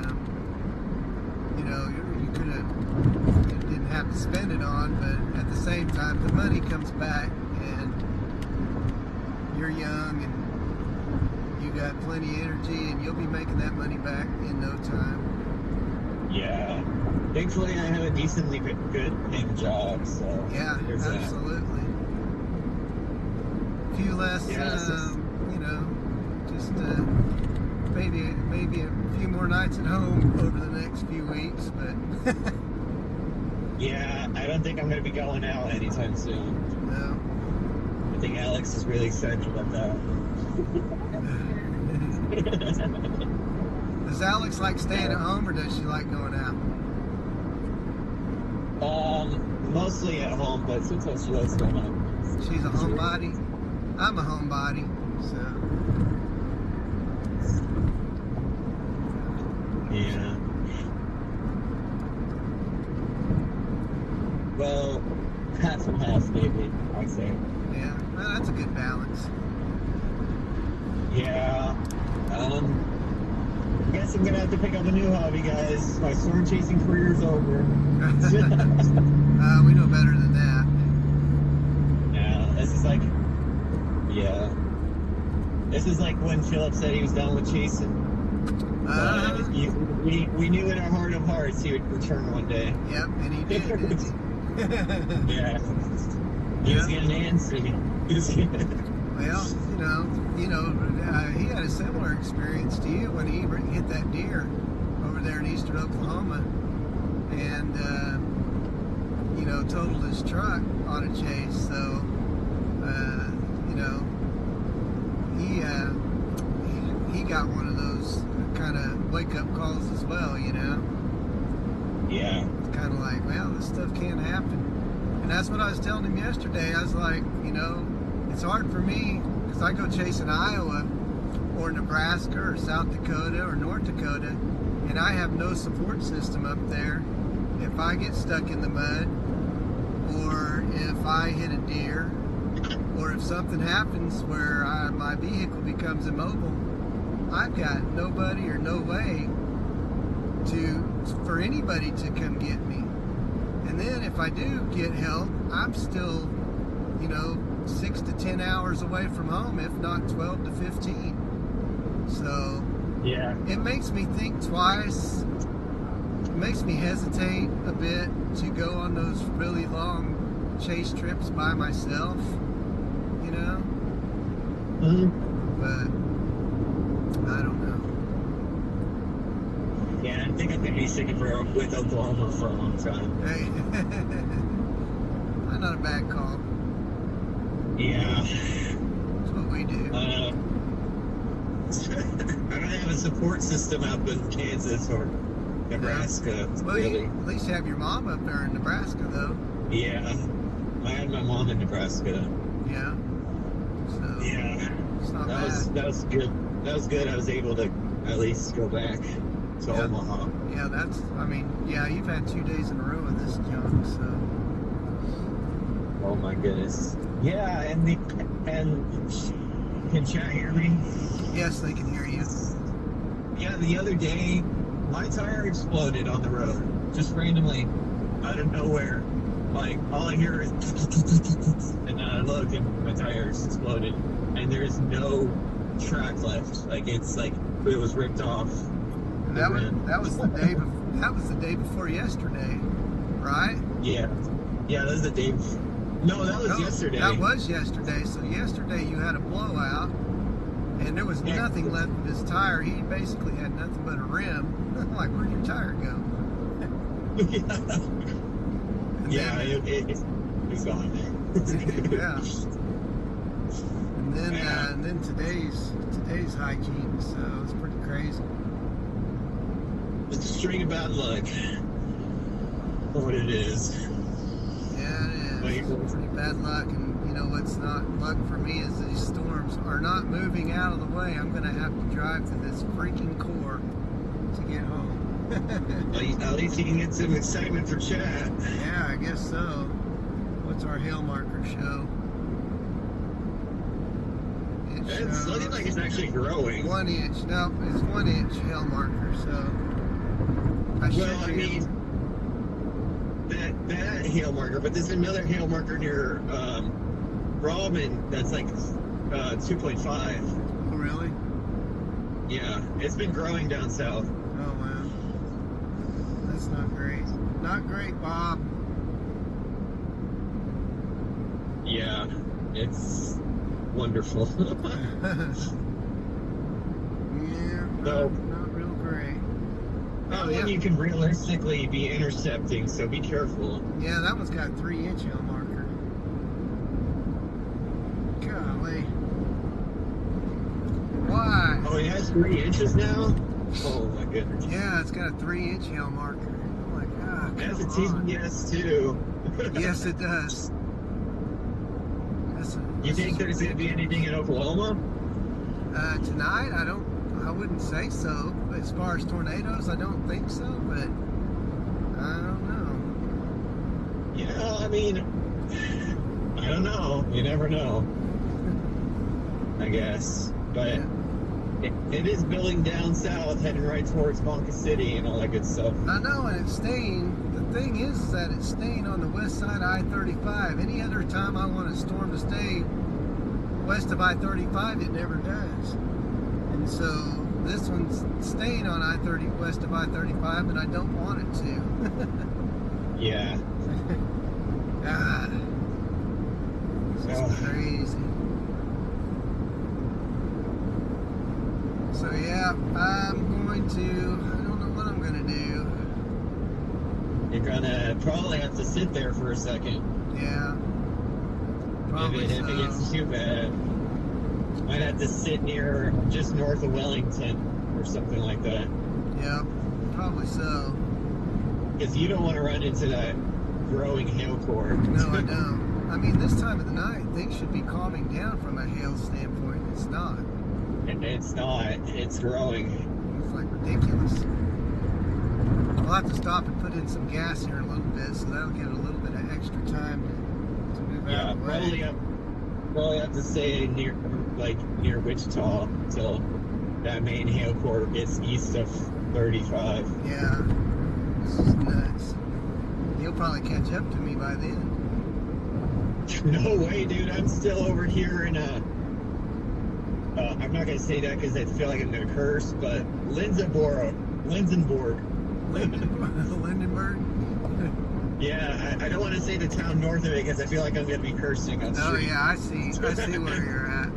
you could have didn't have to spend it on. But at the same time, the money comes back, and you're young, and you got plenty of energy, and you'll be making that money back in no time. Yeah. Thankfully, I have a decently good paying job, so yeah, absolutely. A few less, just last maybe a few more nights at home over the next few weeks, but Yeah, I don't think I'm going to be going out anytime soon. no. I think Alex is really excited about that. Does Alex like staying at home, or does she like going out? Mostly at home, but sometimes she likes going out. She's a homebody. I'm a homebody, so Yeah. Well, half and half, maybe, I'd say. yeah, well, that's a good balance. Yeah. I guess I'm gonna have to pick up a new hobby, guys. My storm chasing career's over. We know better than that. Yeah, this is like, yeah. This is like when Philip said he was done with chasing. We knew in our heart of hearts he would return one day. Yep, and he did, didn't he? Yeah. He was getting antsy. Well, he had a similar experience to you when he hit that deer over there in eastern Oklahoma, and totaled his truck on a chase. So, he got one of those kind of wake-up calls as well. Yeah. It's kind of like, well, this stuff can't happen. And that's what I was telling him yesterday. I was like, it's hard for me because I go chasing Iowa or Nebraska or South Dakota or North Dakota, and I have no support system up there. If I get stuck in the mud, or if I hit a deer, or if something happens where my vehicle becomes immobile, I've got nobody or no way for anybody to come get me. And then if I do get help, I'm still 6 to 10 hours away from home, if not 12 to 15. So Yeah. it makes me think twice. It makes me hesitate a bit to go on those really long chase trips by myself, but I don't know. Yeah, I think I'm going to be sticking with Oklahoma for a long time. Hey, not a bad call. Yeah. That's what we do. I don't have a support system up in Kansas or Nebraska, Well, really. you at least have your mom up there in Nebraska, though. Yeah. I had my mom in Nebraska. Yeah. So Yeah. it's not That was good. That was good. I was able to at least go back to Omaha. Yeah, you've had 2 days in a row of this junk, so. Oh my goodness. Yeah, and can chat hear me? Yes, they can hear you. Yeah, the other day my tire exploded on the road. Just randomly out of nowhere. Like all I hear is and then I look and my tire's exploded and there's no track left. Like it's like it was ripped off. And that was the day before yesterday, right? Yeah. Yeah, that was the day before. No, that was yesterday. That was yesterday. So yesterday you had a blowout, and there was nothing left of his tire. He basically had nothing but a rim. I'm like, where'd your tire go? Yeah, it's gone. Yeah. And then today's hiking, so it's pretty crazy. It's a string of bad luck. What it is. Yeah, it is. It's pretty bad luck, and what's not luck for me is these storms are not moving out of the way. I'm gonna have to drive to this freaking core to get home. At least you can get some excitement for chat. Yeah, I guess so. What's our hail marker show? It's looking like it's actually growing. 1 inch. No, it's 1 inch hail marker. So that hail marker, but there's another hail marker near Robin that's like 2.5. Oh, really? Yeah, it's been growing down south. Oh, wow. That's not great. Not great, Bob. Yeah, it's wonderful. Yeah, So not real great. that one you can realistically be intercepting, so be careful. Yeah, that one's got a 3-inch hail marker. Golly. Why? Oh, it has 3 inches now? Oh my goodness. Yeah, it's got a 3-inch hail marker. I'm like, It has a come on. TBS too. Yes, it does. You think there's going to be anything in Oklahoma? Tonight, I wouldn't say so. As far as tornadoes, I don't think so, but I don't know. Yeah, I mean, I don't know. You never know. I guess. But it is building down south, heading right towards Ponca City and all that good stuff. I know, and it's staying. The thing is that it's staying on the west side of I-35. Any other time I want a storm to stay west of I-35, it never does. And so this one's staying on I-30 west of I-35, and I don't want it to. Yeah. God, it's just crazy. So yeah, I'm going to. I don't know what I'm going to do. You're gonna probably have to sit there for a second. Yeah. Probably If it gets too bad. Might have to sit near just north of Wellington or something like that. Yeah, probably so. Because you don't want to run into that growing hail core. No, I don't. I mean, this time of the night, things should be calming down from a hail standpoint. It's not. And it's not. It's growing. It's like ridiculous. We'll have to stop and put in some gas here in a little bit, so that'll give it a little bit of extra time to move out of the way. Probably have to stay near Wichita until that main hail core gets east of 35. Yeah, this is nuts. You'll probably catch up to me by then. No way, dude. I'm still over here in I'm not gonna say that because I feel like I'm gonna curse, but Lindenburg. Lindenburg? Yeah, I don't want to say the town north of it because I feel like I'm gonna be cursing on Oh stream. yeah, I see where you're at.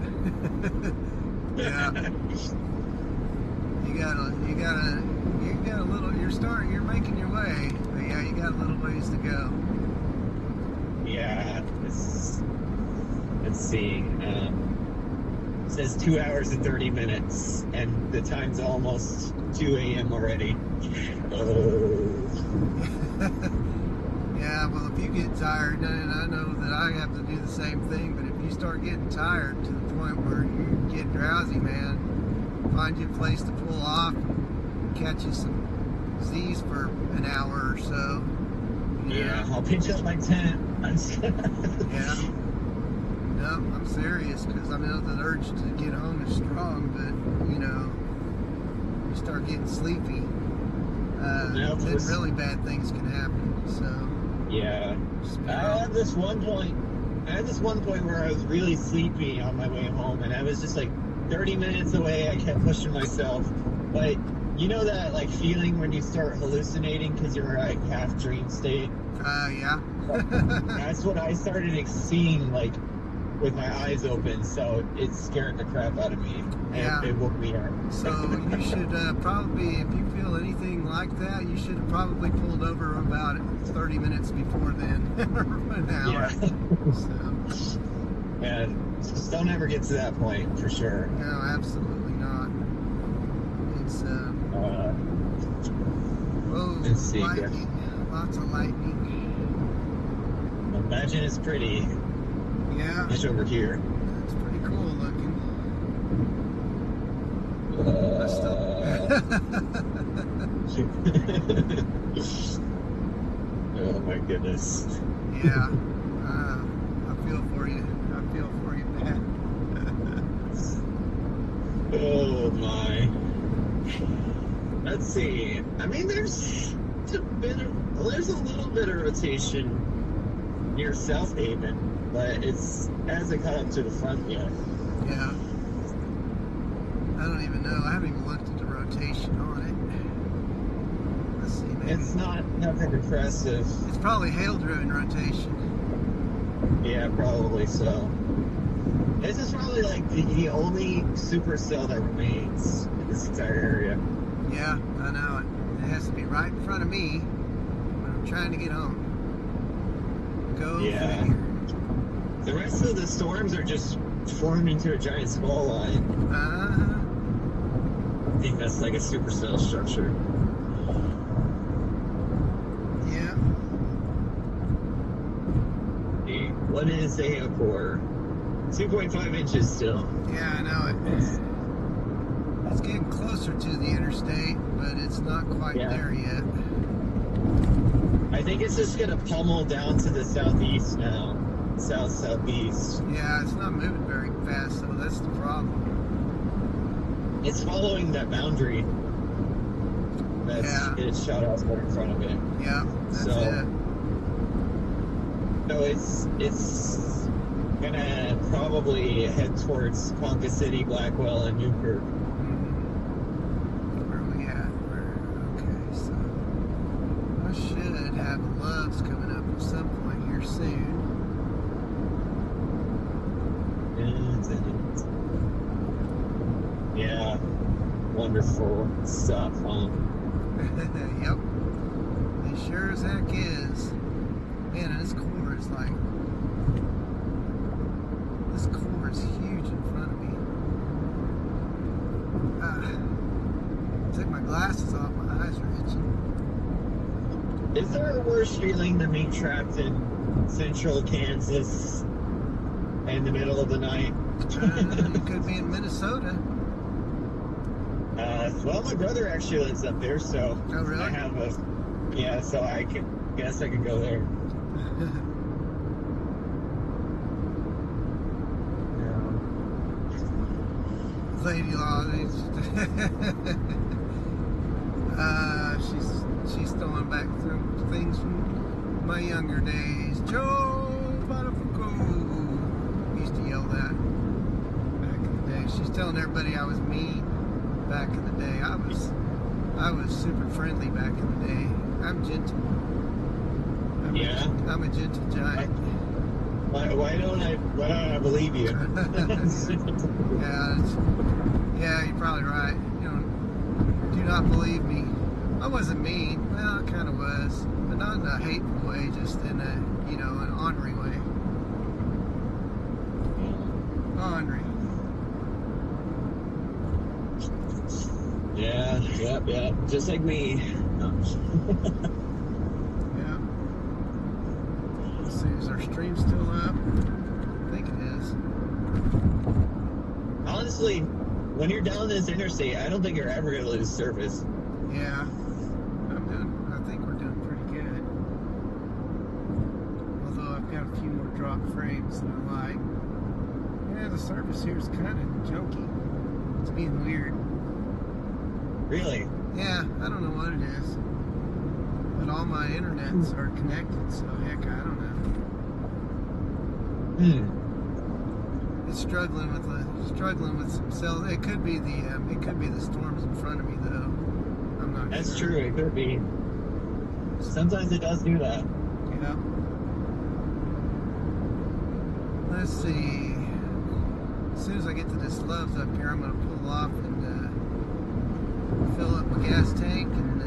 Yeah. You got a little. You're making your way, but yeah, you got a little ways to go. Yeah. Let's see. It says 2 hours and 30 minutes, and the time's almost 2 a.m. already. Yeah, well, if you get tired, and I know that I have to do the same thing, but if you start getting tired to the point where you get drowsy, man, find you a place to pull off and catch you some Z's for an hour or so. Yeah, I'll pitch up my tent. Yeah. No, I'm serious, because I know the urge to get home is strong, but, you know, you start getting sleepy, then really bad things can happen, so. Yeah. I had this one point where I was really sleepy on my way home, and I was just like 30 minutes away. I kept pushing myself. But you know that like feeling when you start hallucinating because you're like half dream state? Yeah. That's what I started seeing, like, with my eyes open, so it scared the crap out of me. And Yeah. it woke me up. So you should probably, if you feel anything like that, you should have probably pulled over about 30 minutes before then, or an hour. Yeah. So, And just don't ever get to that point, for sure. no, absolutely not. It's, whoa, Let's see, lightning. Lots of lightning. Imagine it's pretty. Yeah. It's over here. It's pretty cool looking. Oh my goodness. Yeah. I feel for you. I feel for you, man. Oh my. Let's see. I mean, there's a little bit of rotation near South Haven, but it hasn't caught up to the front yet. Yeah. I don't even know. I haven't even looked at the rotation on it. Let's see, maybe. It's nothing impressive. It's probably hail-driven rotation. Yeah, probably so. This is probably like the only supercell that remains in this entire area. Yeah, I know it. It has to be right in front of me when I'm trying to get home. Go Yeah. figure. The rest of the storms are just formed into a giant squall line. I think that's like a supercell structure. Yeah. What is a core? 2.5 inches still. Yeah, I know it. It's getting closer to the interstate, but it's not quite there yet. I think it's just gonna pummel down to the southeast now. Southeast. Yeah, it's not moving very fast, so that's the problem. It's following that boundary. It's shot out right in front of it. Yeah, that's it. So it's gonna probably head towards Ponca City, Blackwell, and Newkirk. Where are we at? Okay, so I should have loves coming up at some point here soon. Yeah, wonderful stuff, huh? Yep, it sure as heck is. Man, and this core is like, this core is huge in front of me. Take my glasses off, my eyes are itching. Is there a worse feeling than being trapped in central Kansas in the middle of the night? You could be in Minnesota. Well, my brother actually lives up there, so oh, really? I have so I guess I could go there. Lady Law, she's throwing back some things from my younger days. Joe Bonafuco used to yell that back in the day. She's telling everybody I was mean back in the day. I was super friendly back in the day. I'm gentle. I'm a gentle giant. Why don't I believe you? Yeah, you're probably right. You know, do not believe me. I wasn't mean. Well, I kind of was, but not in a hateful way, just in a, an ornery way. Ornery. Yeah. Just like me. No. Yeah. Let's see, is our stream still up? I think it is. Honestly, when you're down this interstate, I don't think you're ever going to lose service. Yeah. I think we're doing pretty good. Although I've got a few more drop frames that I like. Yeah, the service here is kind of junky. It's being weird. Really? Yeah, I don't know what it is. But all my internets are connected, so heck, I don't know. It's struggling with some cells. It could be the storms in front of me though. I'm not That's sure. true, it could be. Sometimes it does do that. Yeah. Let's see. As soon as I get to this Love's up here, I'm gonna pull off and fill up my gas tank and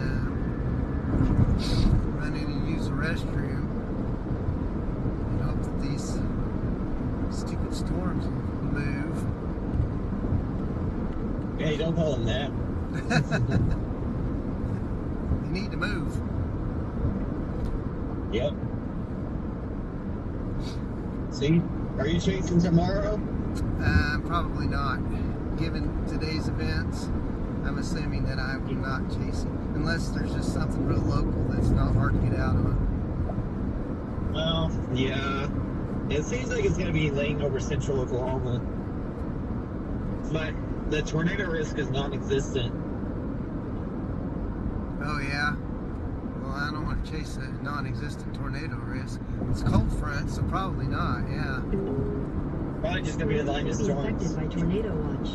run in and use the restroom and hope that these stupid storms will move. Hey, don't call them that. They need to move. Yep. See? Are you chasing tomorrow? Probably not. Given today's events, I'm assuming that I will not chase it. Unless there's just something real local that's not hard to get out on. Well, yeah. It seems like it's going to be laying over central Oklahoma. But the tornado risk is non-existent. Oh, yeah? Well, I don't want to chase a non-existent tornado risk. It's cold front, so probably not, yeah. Probably just going to be the line of storms. Affected by tornado watch.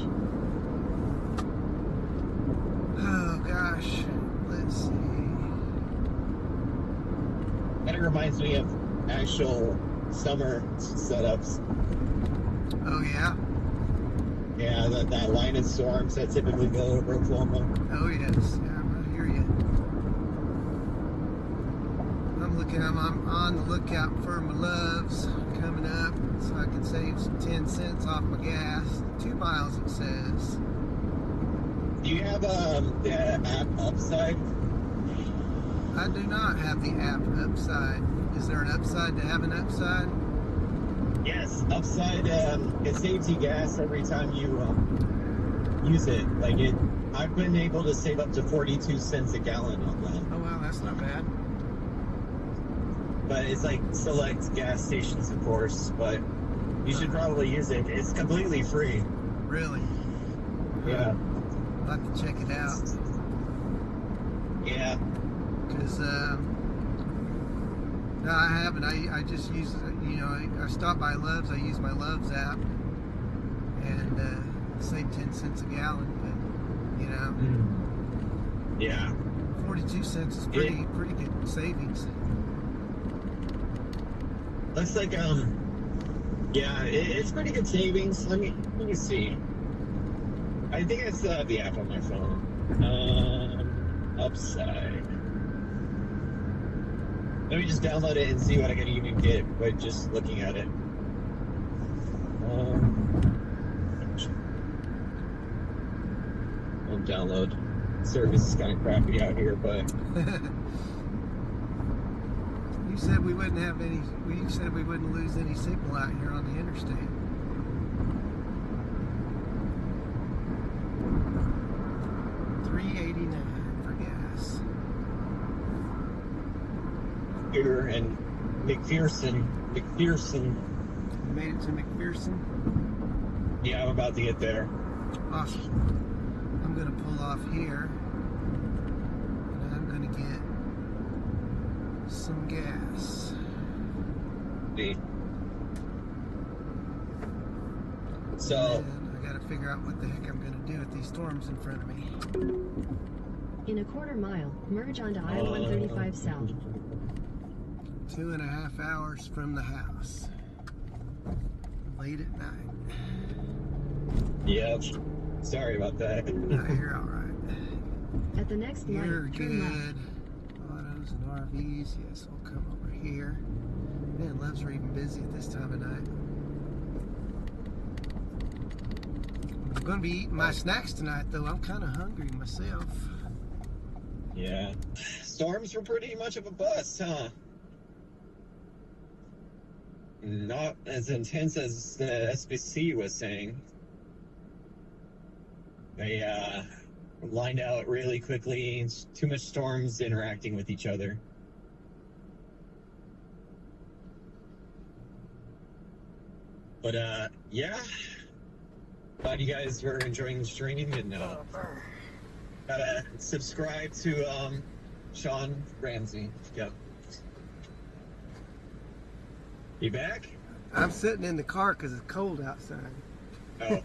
Oh, gosh. Let's see. Kind of reminds me of actual summer setups. Oh, yeah? Yeah, that line of storms that typically go over Oklahoma. Oh, yes. Yeah, I hear you. I'm on the lookout for my loves coming up so I can save some 10 cents off my gas. 2 miles, it says. Do you have the app Upside? I do not have the app Upside. Is there an upside to have an upside? Yes, Upside. It saves you gas every time you use it. Like it, I've been able to save up to 42 cents a gallon on that. Oh, wow, that's not bad. But it's like select gas stations, of course. But you should probably use it. It's completely free. Really? Yeah. I'll have to check it out. Yeah. Because, no, I haven't. I just use, I stop by Love's. I use my Love's app and save 10 cents a gallon. But, Yeah. 42 cents is pretty good savings. Looks like, yeah, it's pretty good savings. Let me see. I think I still have the app on my phone. Upside. Let me just download it and see what I can even get by just looking at it. I'll download. Service is kind of crappy out here, but You said we wouldn't have any. You said we wouldn't lose any signal out here on the interstate. $3.89 for gas. here in McPherson. You made it to McPherson? Yeah, I'm about to get there. Awesome. I'm going to pull off here and I'm going to get some gas. See. So I got to figure out what the heck I'm going to do with these storms in front of me. In a quarter mile, merge onto I-135 South. 2.5 hours from the house. Late at night. yep. Sorry about that. No, you're all right. At the next You're light, turn left. good. Autos and RVs. Yes, we'll come over here. Man, Loves are even busy at this time of night. I'm going to be eating my snacks tonight, though. I'm kind of hungry myself. Yeah. Storms were pretty much of a bust, huh? Not as intense as the SBC was saying. They lined out really quickly. It's too much storms interacting with each other. But yeah. Glad you guys were enjoying the stream, and gotta subscribe to Sean Ramsey. Yep. You back? I'm sitting in the car because it's cold outside. Oh.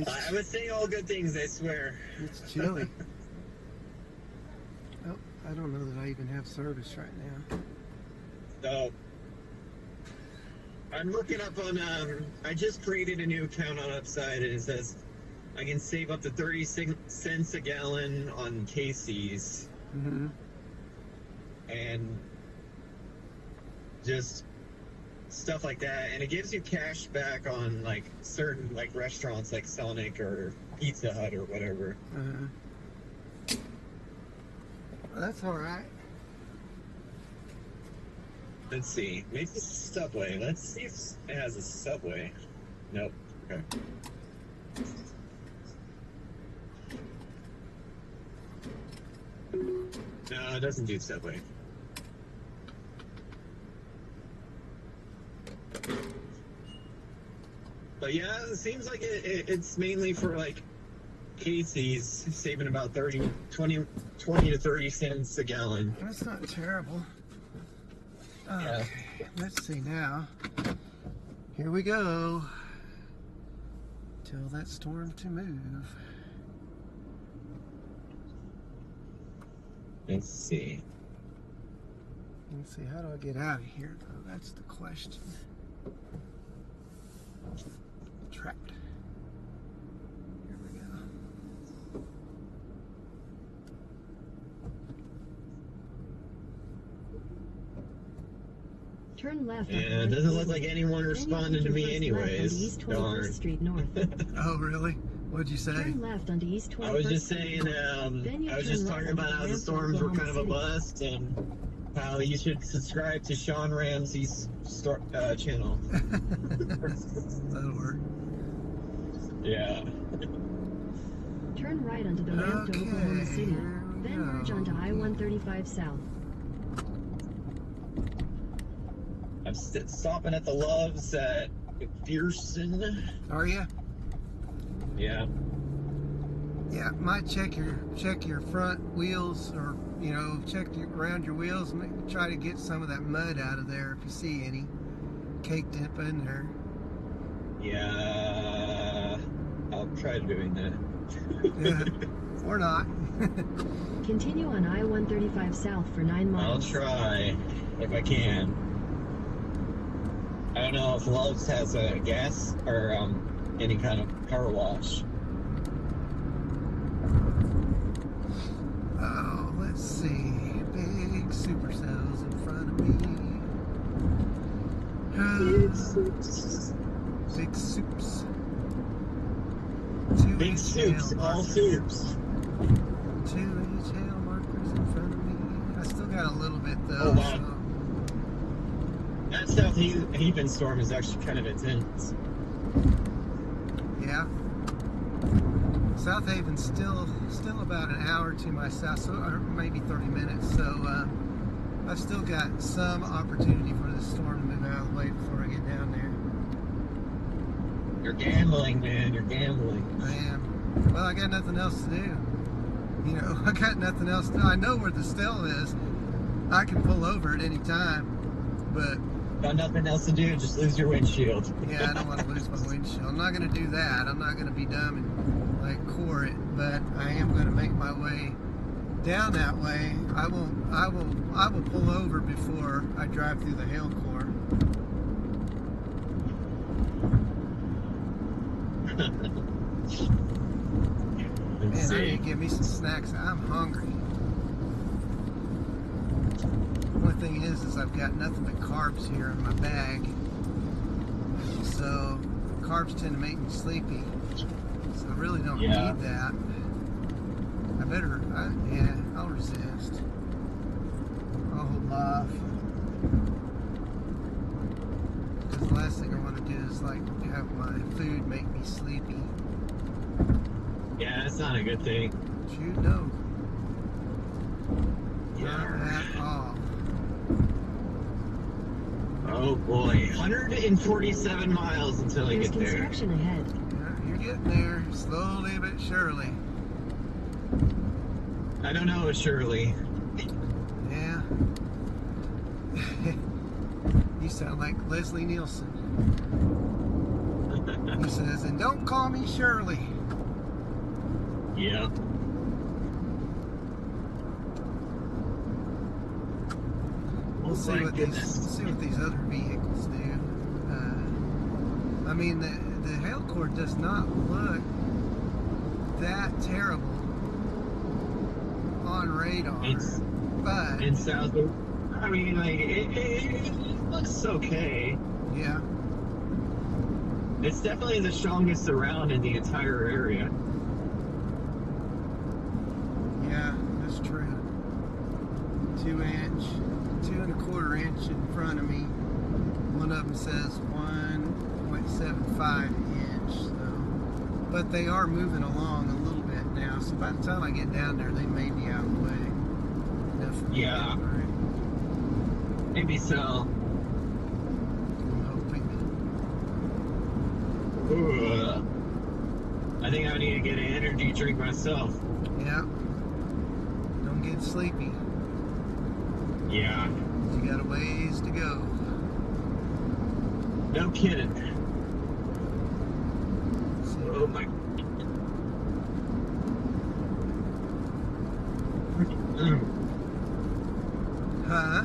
I was saying all good things, I swear. It's chilly. Oh, I don't know that I even have service right now. So, I'm looking up on, I just created a new account on Upside, and it says I can save up to 30 cents a gallon on Casey's. Mm-hmm. And just stuff like that, and it gives you cash back on like certain like restaurants like Sonic or Pizza Hut or whatever. Well, that's all right. Let's see, maybe it's a Subway. Let's see if it has a Subway. Nope. Okay. No, it doesn't do Subway. But yeah, it seems like it's mainly for like Casey's, saving about 20 to 30 cents a gallon. That's not terrible. Okay, Yeah. let's see now. Here we go. Tell that storm to move. Let's see. Let's see, how do I get out of here though? That's the question. trapped. Here we go. Turn left. Yeah, it doesn't look like anyone responded to me anyways. East 21st Darn. Street North. Oh, really? What'd you say? Turn left onto East 21st. I was just saying, I was just talking about how the storms were kind of a bust and how you should subscribe to Sean Ramsey's channel. That'll work. Yeah. Turn right onto the ramp to Oklahoma City. here we Then go. merge onto I-135 South. I'm stopping at the Loves at McPherson. Are you? Yeah. Yeah, might check your front wheels, or check around your wheels. And try to get some of that mud out of there if you see any caked up in there. Yeah. I'll try doing that. Yeah, or not. Continue on I-135 South for 9 I'll miles. try if I can. I don't know if Love's has a gas or any kind of car wash. Oh, let's see. Big supercells in front of me. Big soups. Two Big soups, all soups. 2 HL markers in front of me. I still got a little bit though. Oh, wow. That South Haven storm is actually kind of intense. Yeah. South Haven's still about an hour to my south, so or maybe 30 minutes. So I've still got some opportunity for the storm to move out of the way before I get down there. You're gambling, man. You're gambling. I am. Well, I got nothing else to do. I got nothing else to do. I know where the stell is. I can pull over at any time, but Got nothing else to do. Just lose your windshield. yeah, I don't want to lose my windshield. I'm not going to do that. I'm not going to be dumb and core it, but I am going to make my way down that way. I will pull over before I drive through the hail core. Man, I need to get me some snacks. I'm hungry. The only thing is I've got nothing but carbs here in my bag. So carbs tend to make me sleepy. So I really don't need that. I'll resist. I'll hold off. Because the last thing I want to do is have my food make me sleepy. Yeah, that's not a good thing. Shoot, no. Yeah. Not at all. Oh boy, 147 miles until I There's get there. construction ahead. Yeah, you're getting there, slowly but surely. I don't know, Shirley. Yeah. You sound like Leslie Nielsen. He says, and don't call me Shirley. Yeah. We'll see what these other vehicles do. I mean, the hail core does not look that terrible on radar, but in South, I mean, it looks okay. Yeah, It's definitely the strongest around in the entire area. yeah, that's true. 2 inch, 2 1/4 inch in front of me. One of them says 1.75 inch. So, but they are moving along a little bit now. So by the time I get down there, they may be out of the way. Enough for me to Yeah. get through. Maybe so. I'm hoping. Ooh. I think I need to get an energy drink myself. Yeah. Don't get sleepy. Yeah. You got a ways to go. No kidding. Let's see. Oh my. Huh?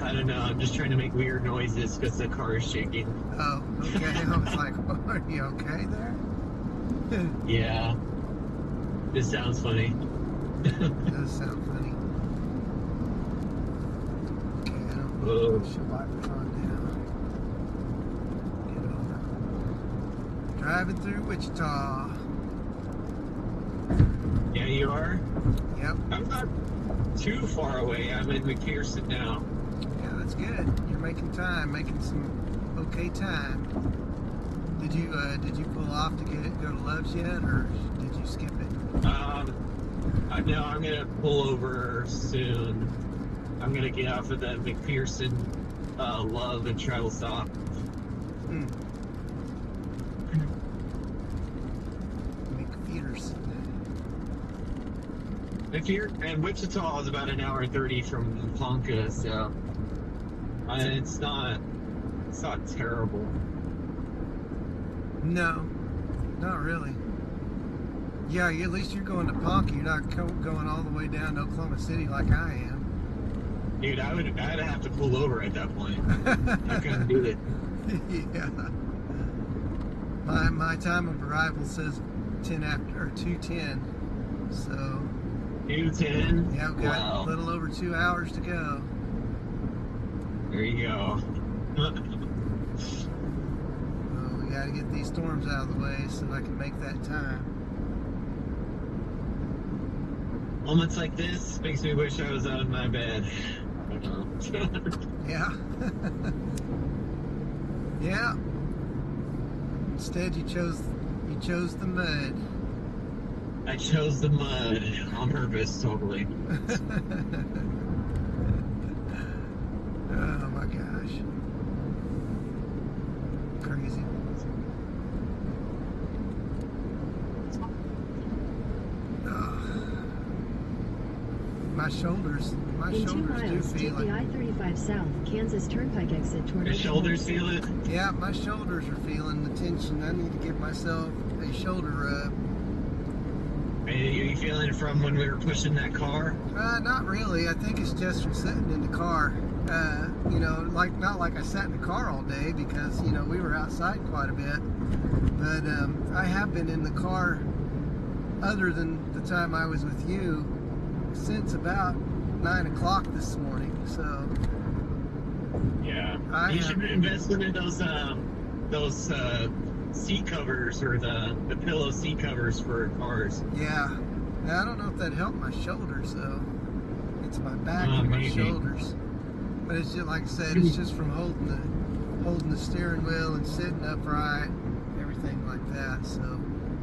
I don't no, I'm just trying to make weird noises because the car is shaking. Oh, okay. I was like, are you okay there? Yeah. This sounds funny. It does sound funny. Okay, I don't Whoa. should wipe it on down. Get over. Driving through Wichita. Yeah, you are? Yep. I'm not too far away. I'm in McPherson now. Yeah, that's good. You're making time, making some okay time. Did you pull off to go to Love's yet, or did you skip it? No, I'm gonna pull over soon. I'm gonna get off of the McPherson Love and travel stop. McPherson. And Wichita is about an hour and 30 from Ponca, so it's not terrible. No, not really. Yeah, at least you're going to Ponca. You're not going all the way down to Oklahoma City like I am. Dude, I'd have to pull over at that point. I couldn't do it. Yeah. My time of arrival says 2:10. So 2:10. yeah, we've got a little over 2 hours to go. There you go. We got to get these storms out of the way so I can make that time. Moments like this makes me wish I was out of my bed. Yeah. Yeah. Instead, you chose the mud. I chose the mud on purpose, totally. Oh my gosh. Crazy. My shoulders In 2 do miles, feel take the it. I-35 South, Kansas Turnpike exit toward Your shoulders feel it? Yeah, my shoulders are feeling the tension. I need to give myself a shoulder rub. Are you feeling it from when we were pushing that car? Not really. I think it's just from sitting in the car. Not like I sat in the car all day because, we were outside quite a bit. But I have been in the car other than the time I was with you since about 9 o'clock this morning. So yeah, you should be investing in those seat covers or the pillow seat covers for cars. Yeah. Now, I don't know if that helped my shoulders though. It's my back and my shoulders. But it's just like I said, it's just from holding the steering wheel and sitting upright, everything like that. So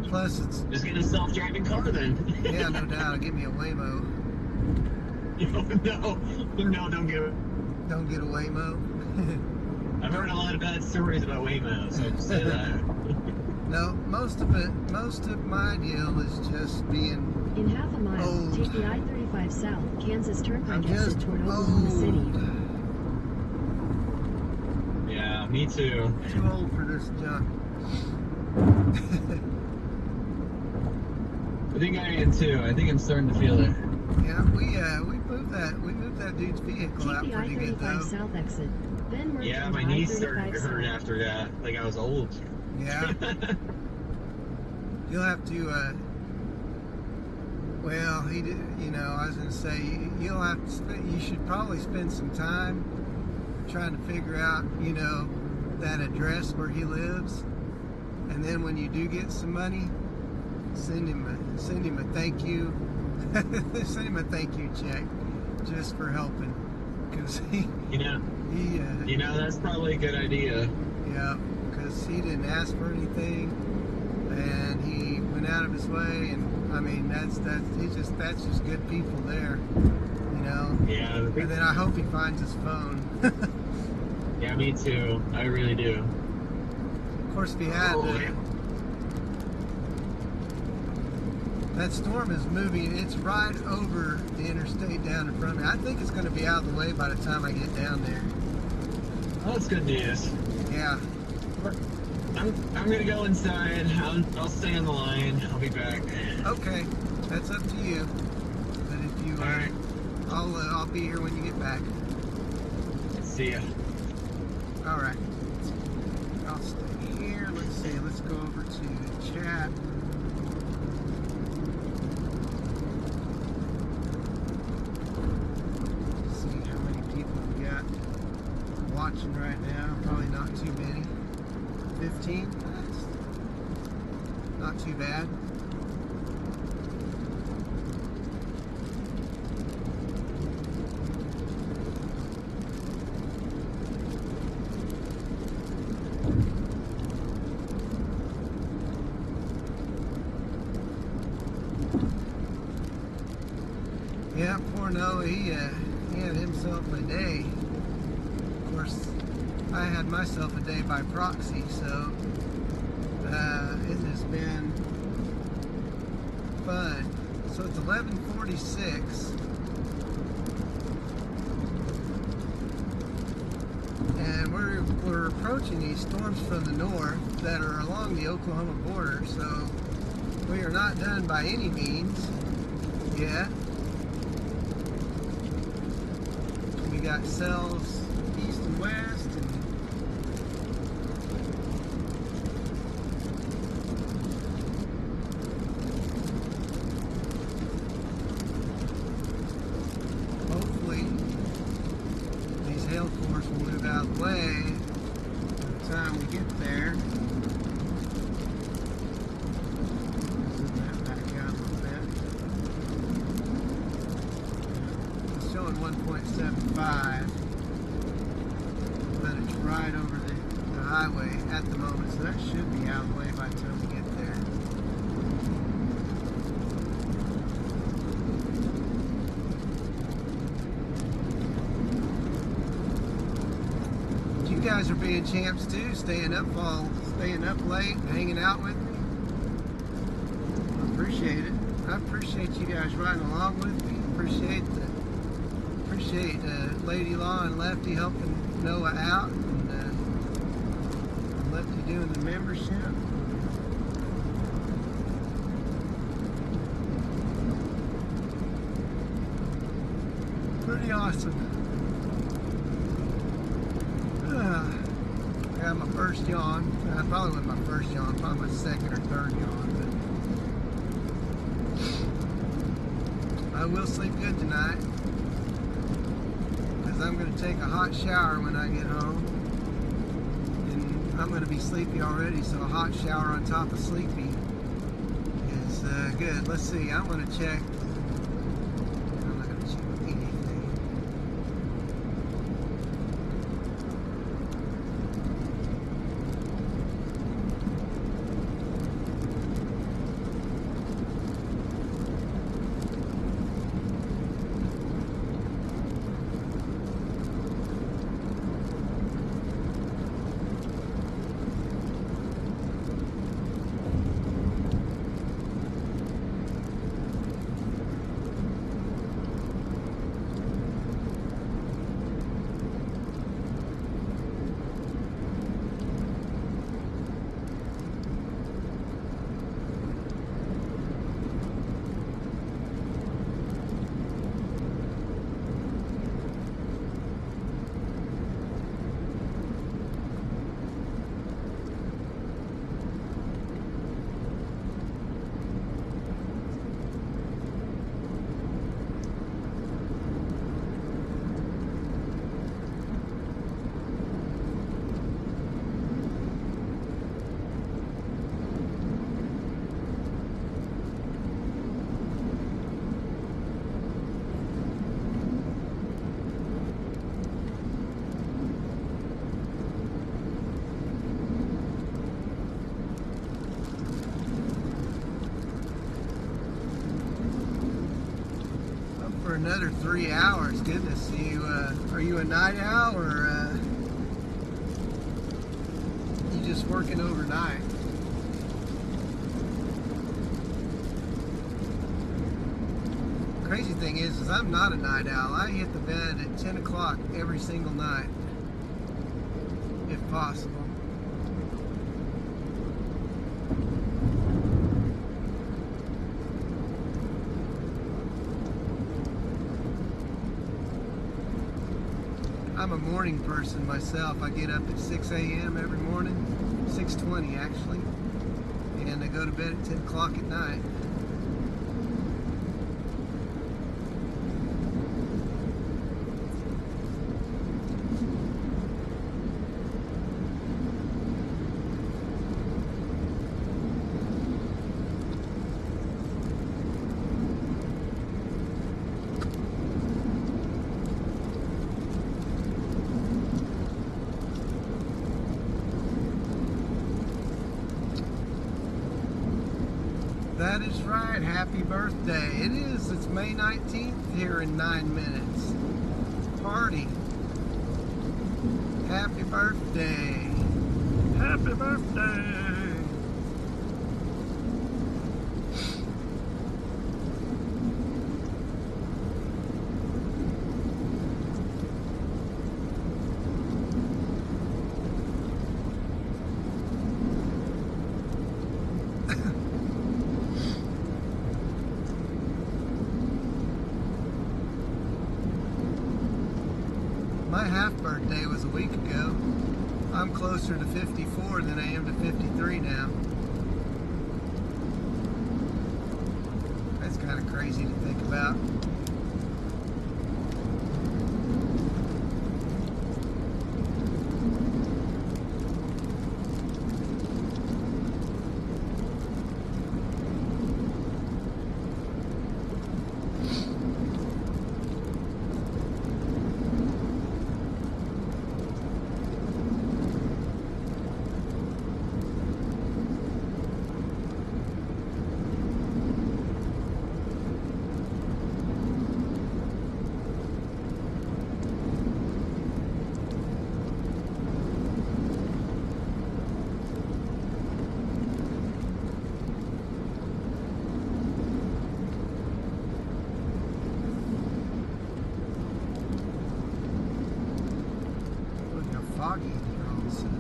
plus it's just get a self-driving car then. Yeah, no doubt. Give me a Waymo. No, don't get it. Don't get a Waymo. I've heard a lot of bad stories about Waymo, so just say that. No, most of my deal is just being In half a mile, old. take the I-35 South, Kansas Turnpike I'm exit just toward Oklahoma City. old. Yeah, me too. Too old for this junk. I think I am too. I think I'm starting to feel it. Yeah, we moved that dude's vehicle out Take the pretty good I-35 though. South exit, then merge Yeah, into my knees started I-35 to hurt South. after that. Like I was old. Yeah. You'll have to well, he did, I was gonna say you'll have to you should probably spend some time trying to figure out, that address where he lives, and then when you do get some money, send him a thank you, send him a thank you check just for helping, because that's probably a good idea. Yeah, because he didn't ask for anything, and he went out of his way, and I mean that's just good people there, Yeah. And then I hope he finds his phone. Yeah, me too. I really do. Of course, if he had that storm is moving. It's right over the interstate down in front of me. I think it's going to be out of the way by the time I get down there. Oh, that's good news. Yeah. I'm gonna go inside. I'll stay on the line. I'll be back. Okay, that's up to you. But if you, All right. I'll be here when you get back. See ya. All right. I'll stay here. Let's see. Let's go over to chat. See how many people we got watching right now. Probably not too many. 15. That's not too bad. Yeah, poor Noah, he had himself a day. Of course, I had myself a day by proxy, so it has been fun. So it's 11:46, and we're approaching these storms from the north that are along the Oklahoma border, so we are not done by any means yet. We got cells east and west, and hopefully these hail cores will move out of the way by the time we get there. Zoom that back out a little bit. It's showing 1.75, but it's right over the highway at the moment, so that should be out of the way by the time we get there. You guys are being champs too, staying up late, hanging out with me. I appreciate it. I appreciate you guys riding along with me. Appreciate Lady Law and Lefty helping Noah out, and Lefty doing the membership. Pretty awesome. I got my first yawn. Probably wasn't my first yawn, probably my second or third yawn. But I will sleep good tonight, because I'm going to take a hot shower when I get home. And I'm going to be sleepy already, so a hot shower on top of sleepy is good. Let's see, I'm going to check. I'm not going to check anything. For another 3 hours. Goodness, are you a night owl, or you just working overnight? Crazy thing is I'm not a night owl. I hit the bed at 10 o'clock every single night, if possible. I'm a morning person myself. I get up at 6 a.m. every morning, 6:20 actually, and I go to bed at 10 o'clock at night. That is right. Happy birthday. It is. It's May 19th here in 9 minutes. Party. Happy birthday. Happy birthday. My half birthday was a week ago. I'm closer to 54 than I am to 53 now. That's kind of crazy to think about. Foggy here all of a sudden.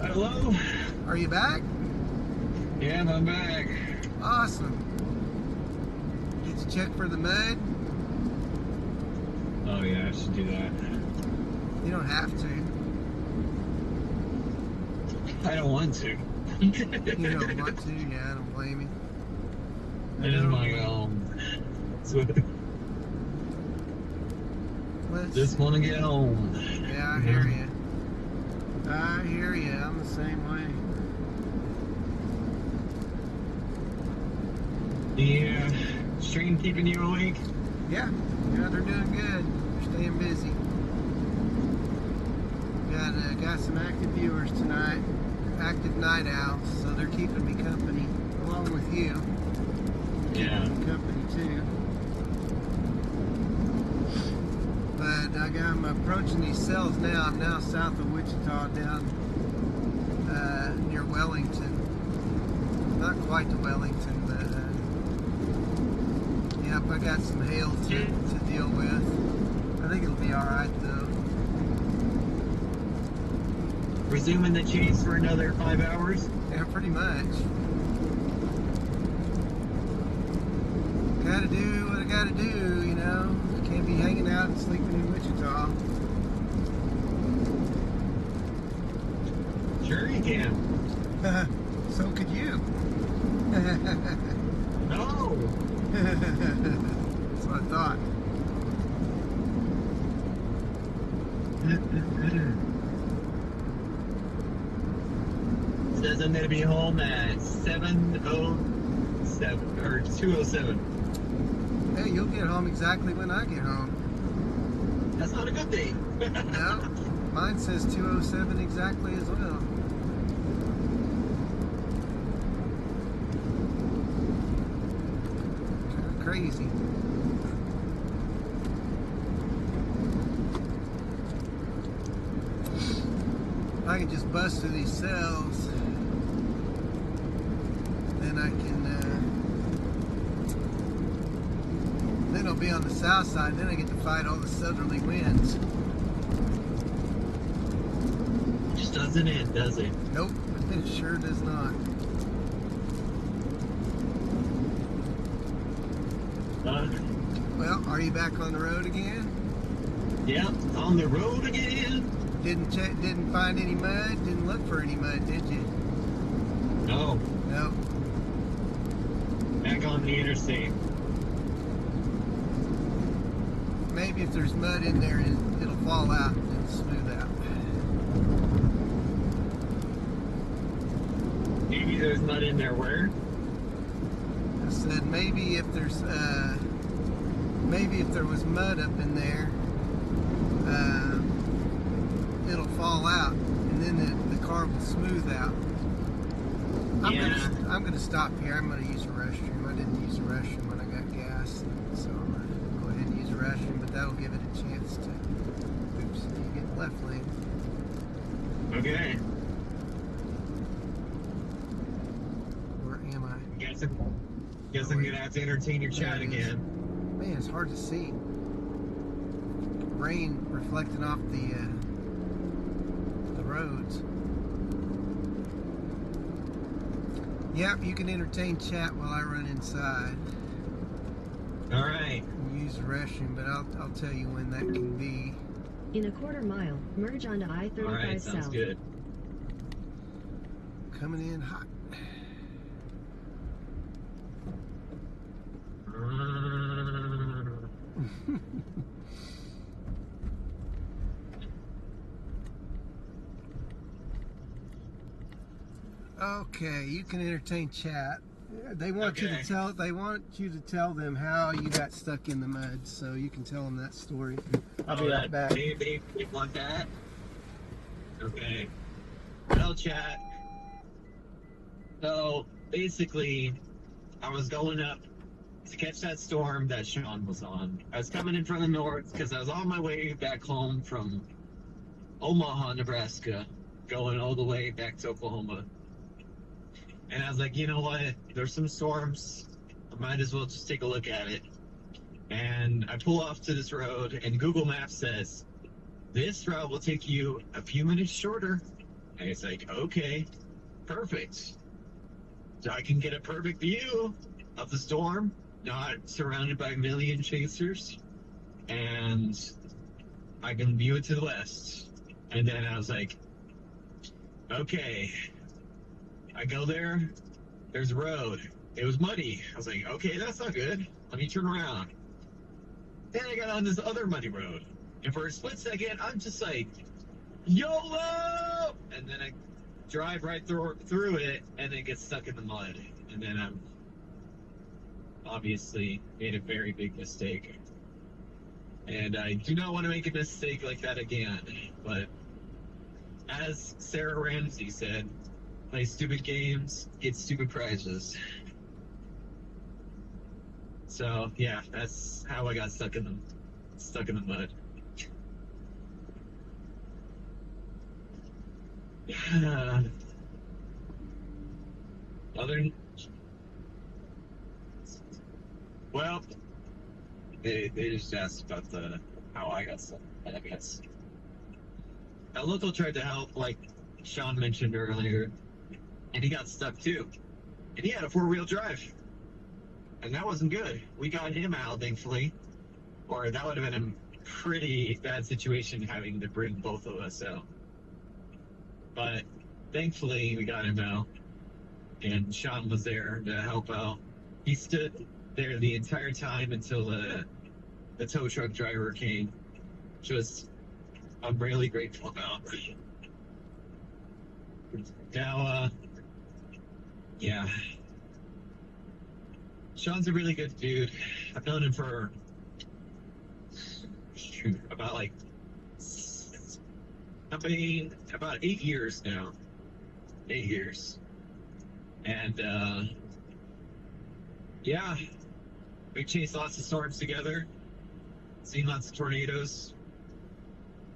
Hello? Are you back? Yeah, I'm back. Awesome. Did you check for the mud? Oh yeah, I should do that. You don't have to. I don't want to. You don't want to? Yeah, I don't blame you. I just want to go home. Just want to get home. Yeah, I hear you. I hear you. I'm the same way. Yeah, stream keeping you awake? Yeah, they're doing good. They're staying busy. Got some active viewers tonight, active night owls, so they're keeping me company, along with you. Yeah. Keeping me company too. But I'm approaching these cells now. I'm now south of Wichita, down near Wellington. Not quite to Wellington, but yep, I got some hail to deal with. I think it'll be alright though. Resuming the chase for another 5 hours? Yeah, pretty much. Gotta do what I gotta do, you know. Can't be hanging out and sleeping in Wichita. Sure you can. So could you. No! That's what I thought. Says I'm gonna be home at 7:07 or 2:07. Hey, you'll get home exactly when I get home. That's not a good thing. No, mine says 207 exactly as well. Kind of crazy. I can just bust through these cells, then I can, then I'll be on the south side, then I get to fight all the southerly winds. Just doesn't end, does it? Nope, it sure does not. Well, are you back on the road again? Yeah, on the road again. Didn't find any mud, didn't look for any mud, did you? No, No. back on the interstate. Maybe if there's mud in there, it'll fall out and smooth out. Maybe there's mud in there where? I said maybe if there was mud up in there, it'll fall out, and then the car will smooth out. I'm gonna stop here. I'm gonna use the restroom. I didn't use the restroom when I got gas, so I'm gonna go ahead and use the restroom. But that'll give it a chance to. Oops, you get left lane. Okay. Where am I? Guess I'm gonna have to entertain your chat again. Man, it's hard to see. Rain reflecting off the roads. Yep, you can entertain chat while I run inside. All right. And use the restroom, but I'll tell you when that can be. In a quarter mile, merge onto I-35 All right, sounds South. good. Coming in hot. Okay, you can entertain chat. They want you to tell. They want you to tell them how you got stuck in the mud, so you can tell them that story. I'll be right back. They want that. Okay. Well, chat. So basically, I was going up to catch that storm that Sean was on. I was coming in from the north because I was on my way back home from Omaha, Nebraska, going all the way back to Oklahoma. And I was like, you know what? There's some storms. I might as well just take a look at it. And I pull off to this road, and Google Maps says, this route will take you a few minutes shorter. And it's like, okay, perfect. So I can get a perfect view of the storm, not surrounded by a million chasers. And I can view it to the west. And then I was like, okay. I go there, there's a road. It was muddy. I was like, okay, that's not good. Let me turn around. Then I got on this other muddy road. And for a split second, I'm just like, YOLO! And then I drive right through it and then get stuck in the mud. And then I'm obviously made a very big mistake. And I do not want to make a mistake like that again. But as Sarah Ramsey said, play stupid games, get stupid prizes. So yeah, that's how I got stuck in the mud. Yeah. Well, they just asked about how I got stuck, I guess. A local tried to help, like Sean mentioned earlier, and he got stuck too. And he had a 4-wheel drive. And that wasn't good. We got him out, thankfully. Or that would have been a pretty bad situation having to bring both of us out. But thankfully, we got him out. And Sean was there to help out. He stood there the entire time until the tow truck driver came. Which was, I'm really grateful about. Now, yeah. Sean's a really good dude. I've known him for shoot, about like, about 8 years now. 8 years. And, yeah, we chased lots of storms together, seen lots of tornadoes,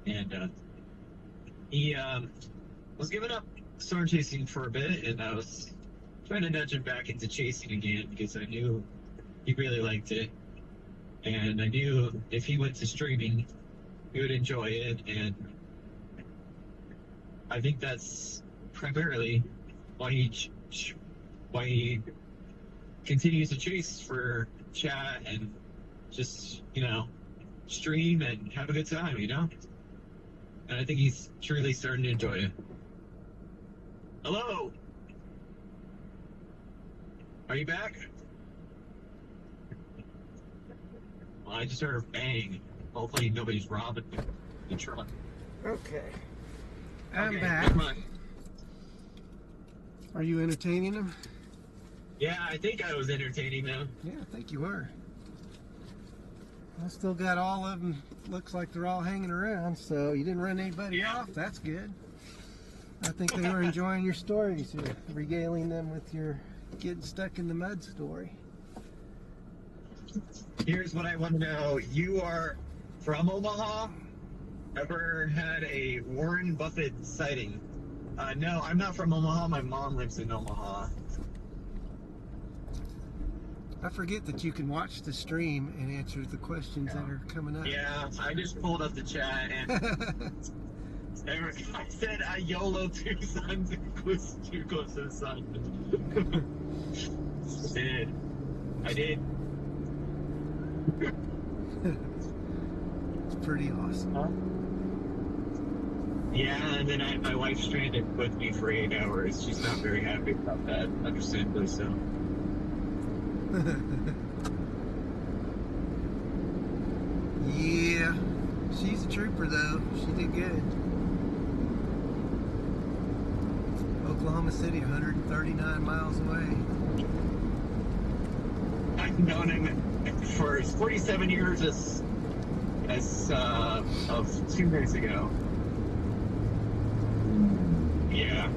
and, he, was giving up storm chasing for a bit, and I was trying to nudge him back into chasing again because I knew he really liked it. And I knew if he went to streaming, he would enjoy it, and I think that's primarily why he continues to chase for chat and just, stream and have a good time, And I think he's truly starting to enjoy it. Hello? Are you back? Well, I just heard a bang. Hopefully nobody's robbing the truck. Okay. I'm Okay, back. never mind. Are you entertaining them? Yeah, I think I was entertaining them. Yeah, I think you were. I still got all of them. Looks like they're all hanging around, so you didn't run anybody off. That's good. I think they were enjoying your stories. You're regaling them with your getting stuck in the mud story. Here's what I want to know. You are from Omaha? Ever had a Warren Buffett sighting? No, I'm not from Omaha. My mom lives in Omaha. I forget that you can watch the stream and answer the questions that are coming up. Yeah, I just pulled up the chat and I said I YOLO 2 suns equals 2 close to the sun. I did. It's pretty awesome. Huh? Yeah, and then I had my wife stranded with me for 8 hours. She's not very happy about that, understandably so. Yeah, she's a trooper though. She did good. Oklahoma City, 139 miles away. I've known him for 47 years as of 2 days ago. Yeah.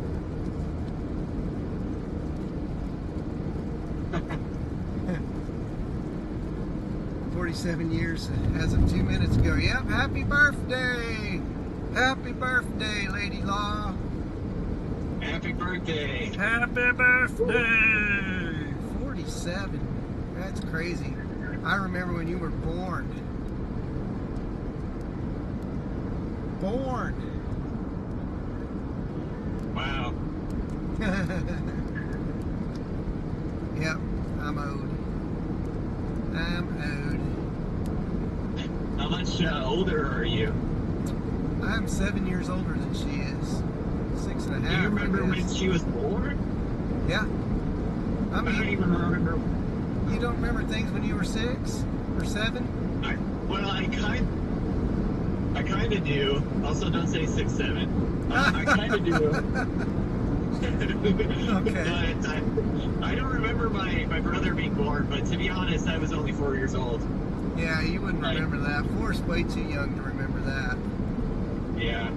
47 years as of 2 minutes ago. Yep, happy birthday! Happy birthday, Lady Law! Happy birthday! Happy birthday! 47. That's crazy. I remember when you were born. Born! Wow. Yep, I'm owed. How much older are you? I'm 7 years older than she is. 6.5. Do you remember I guess. when she was born? Yeah. I I don't mean, even remember. you don't remember things when you were 6 or 7? I kind of do. Also, don't say 6, 7. I kind of do. Okay. But I don't remember my brother being born, but to be honest, I was only 4 years old. Yeah, you wouldn't Right. remember that. 4's way too young to remember that. Yeah.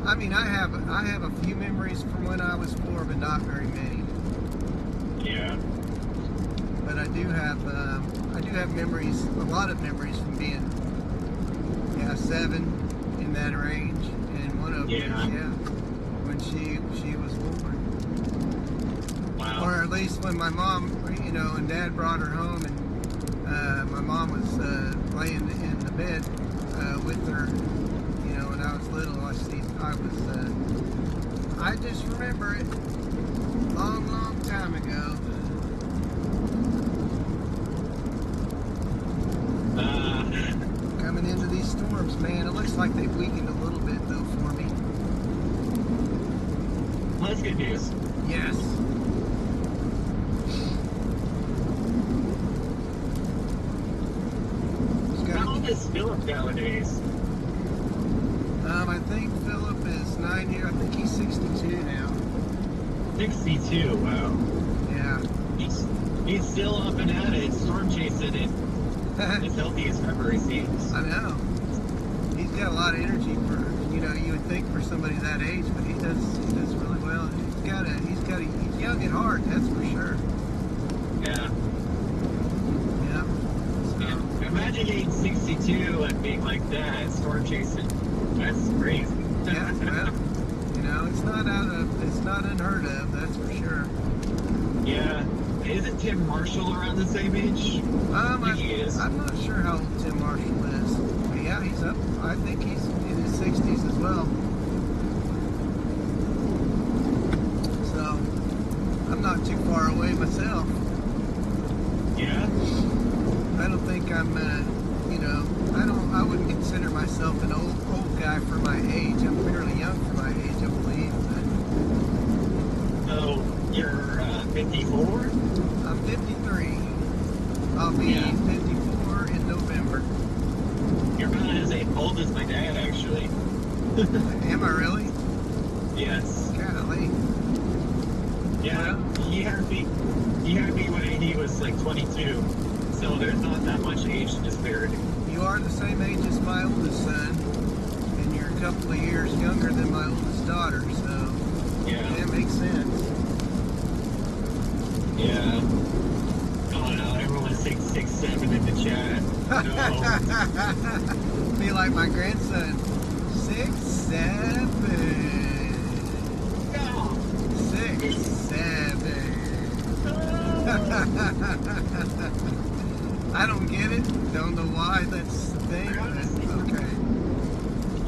I mean, I have a few memories from when I was 4, but not very many. Yeah. But I do have memories, a lot of memories from being 7 in that range, and one of them Yeah. when she was born. Wow. Or at least when my mom, and Dad brought her home, and my mom was laying in the bed with her, when I was little. I just remember it long, long time ago. Coming into these storms, man, it looks like they've weakened a little bit though for me. Well, that's good news. Yes. How old is Philip nowadays? I think Philip is 9 years. I think he's 62 now. 62. Wow. Yeah. He's still up and at it, storm chasing it. as healthy as ever, he seems. I know. He's got a lot of energy for, you would think for somebody that age, but he does really well. He's young at heart, that's for sure. Yeah. Yeah. So, Yeah. Imagine getting 62 and being like that, storm chasing. That's crazy. yeah, well, it's not unheard of, that's for sure. Yeah. Isn't Tim Marshall around the same age? I think he is. I'm not sure how old Tim Marshall is. But yeah, he's up. I think he's in his 60s as well. So, I'm not too far away myself. Yeah. I don't think I'm, I wouldn't consider myself an old guy for my age. I'm fairly young for my age, I believe. But So, you're 54? I'm 53. I'll be 54 in November. You're about as old as my dad, actually. Am I really? Yes. Golly. Yeah, he had me when he was like 22, so there's not that much age disparity. You are the same age as my oldest son, and you're a couple of years younger than my oldest daughter, so Yeah. that makes sense. Yeah. Oh no, everyone's 6'7" in the chat. No. Be like my grandson, 6'7". No. 6'7". I don't get it. Don't know why that's the thing, but okay.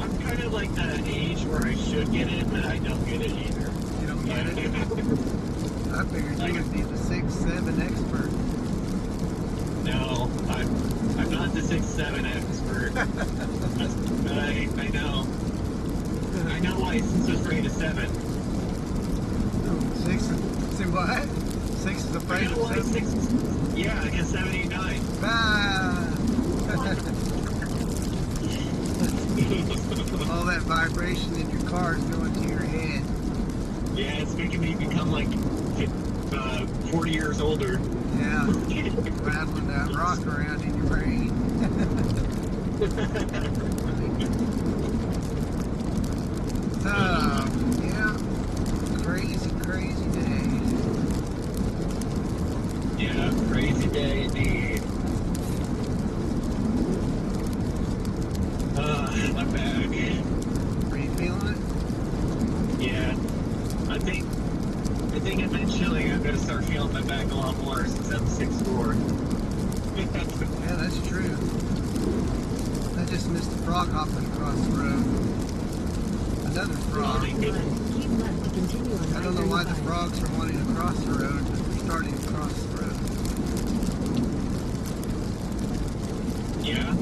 I'm kind of like that age where I should get it, but I don't get it either. You don't get it? I figured you would be the 6'7" expert. No, I'm not the 6'7" expert. But I know. I know why since I was afraid of 7. Say what? 6 is afraid of 7? Yeah, I guess 7, 8, 9. Ah! All that vibration in your car is going to your head. Yeah, it's making me become like 40 years older. Yeah, rattling that rock around in your brain. Yeah, crazy day. Yeah, crazy day indeed. My back. Are you feeling it? Yeah, I think eventually I'm gonna start feeling my back a lot more since I'm 6'4". Yeah, that's true. I just missed a frog hopping across the road. Another frog. Keep left to continue on I don't know why the I-35. frogs are wanting to cross the road, but they're starting to cross the road. Yeah.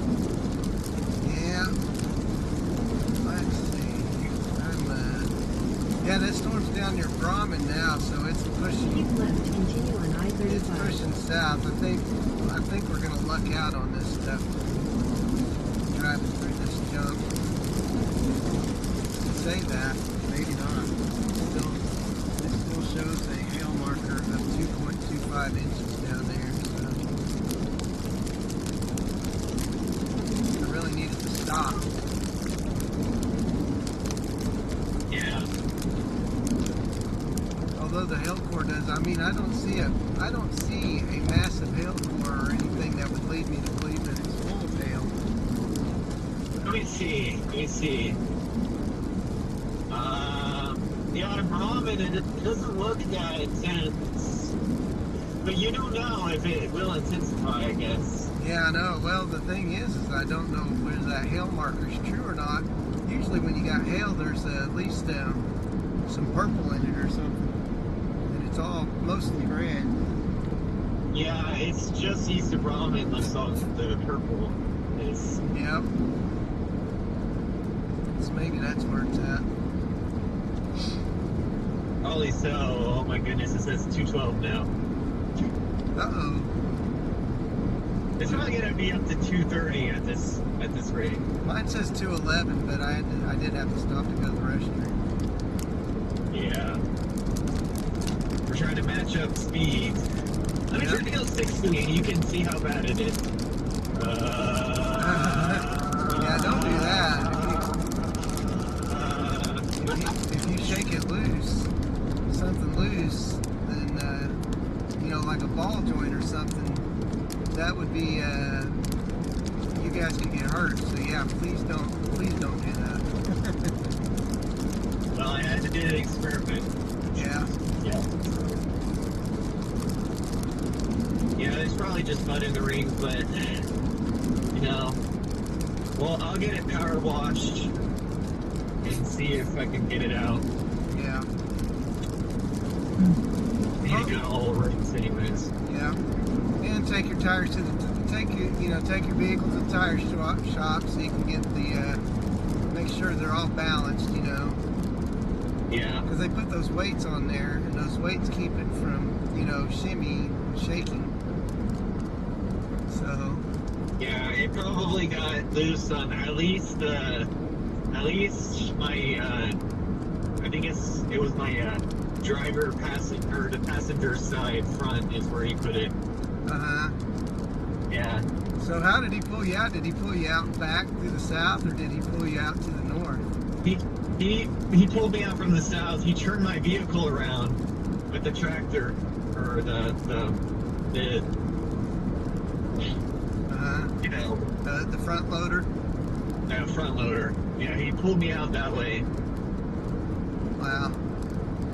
Yeah. Let's see. Yeah, that storm's down near Brahman now, so it's pushing. Keep left to continue on It's I-35. pushing south. I think we're gonna luck out on this stuff. Driving through this junk. To say that, maybe not. It still shows a hail marker of 2.25 inches down there. So I really needed to stop. Yeah. Although the hail core does, I don't see a massive hail core or anything that would lead me to believe that it's full of hail. Let me see. Yeah, on Brahman, it doesn't look that intense. But you don't know if it will intensify, I guess. Yeah, I know. Well, the thing is I don't know whether that hail marker is true or not. Usually when you got hail, there's at least some purple in it or something. And it's all mostly red. Yeah, it's just east of Brahman, I saw the purple. It's, Yep. So maybe that's where it's at. probably so. Oh my goodness, it says 212 now. Uh-oh. It's probably gonna be up to 230 at this rate. Mine says 211, but I did have to stop to go to the restroom. Yeah. We're trying to match up speed. Let me try to go 60 and you can see how bad it is. Yeah, don't do that. If you shake it loose, something loose, then you know, like a ball joint or something, that would be you guys could get hurt. So yeah, please don't do that. Well, I had to do the experiment. Yeah. Yeah. Yeah, there's probably just mud in the ring, but you know, well, I'll get it power washed and see if I can get it out. Yeah. Need to get all rings anyways. Yeah. And take your tires to take your vehicle to the tire shop so you can get the make sure they're all balanced, you know. Yeah. Because they put those weights on there, and those weights keep it from, you know, shaking. So. Yeah, it probably got loose on at least my I think it was my the passenger side front is where he put it. Uh-huh. Yeah. So how did he pull you out? Did he pull you out back to the south, or did he pull you out to the north? He pulled me out from the south. He turned my vehicle around with the tractor or the you know, the front loader. No, front loader. Yeah, he pulled me out that way. Wow.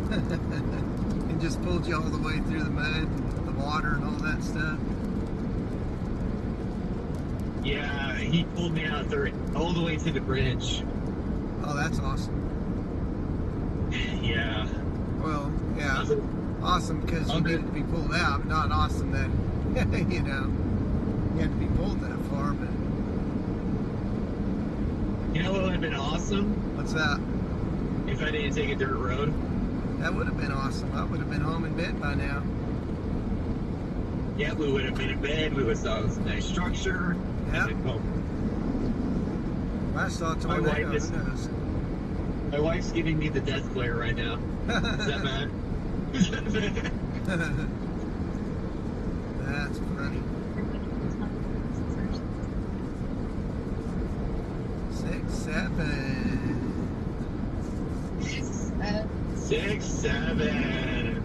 And just pulled you all the way through the mud, and the water, and all that stuff. Yeah, he pulled me out there all the way to the bridge. Oh, that's awesome. Yeah. Well, yeah, awesome because you needed to be pulled out, but not awesome that you know you had to be pulled that far. But you know what would have been awesome? What's that? If I didn't take a dirt road. That would have been awesome. I would have been home in bed by now. Yeah, we would have been in bed. We would have saw a nice structure. Yeah. Well, I saw a tornado. Who knows? My wife's giving me the death glare right now. Is that bad? Is that bad? That's funny. 6, 7. 6, 7.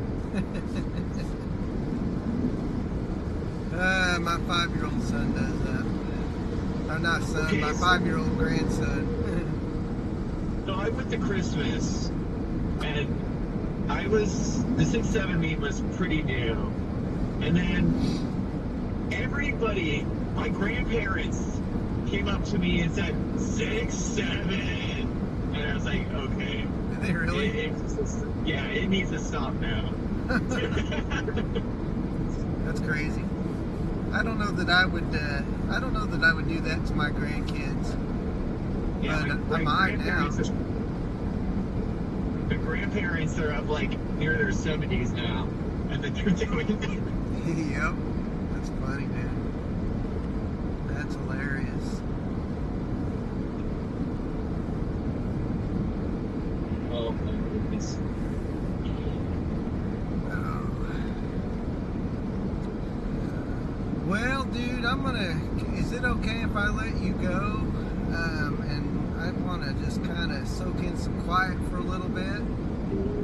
My 5-year-old son does that. Or not son, Okay, my 5-year-old grandson. So I went to Christmas, and the 6-7 meme was pretty new. And then everybody, my grandparents, came up to me and said, 6-7. And I was like, okay. Did they really? Yeah, it needs to stop now. That's crazy. I don't know that I would do that to my grandkids. Yeah, But I might now. The grandparents are up like near their 70s now, and then they're doing it. Yep. That's funny, man. That's hilarious. Oh my goodness. Well, dude, is it okay if I let you go? And I want to just kind of soak in some quiet for a little bit.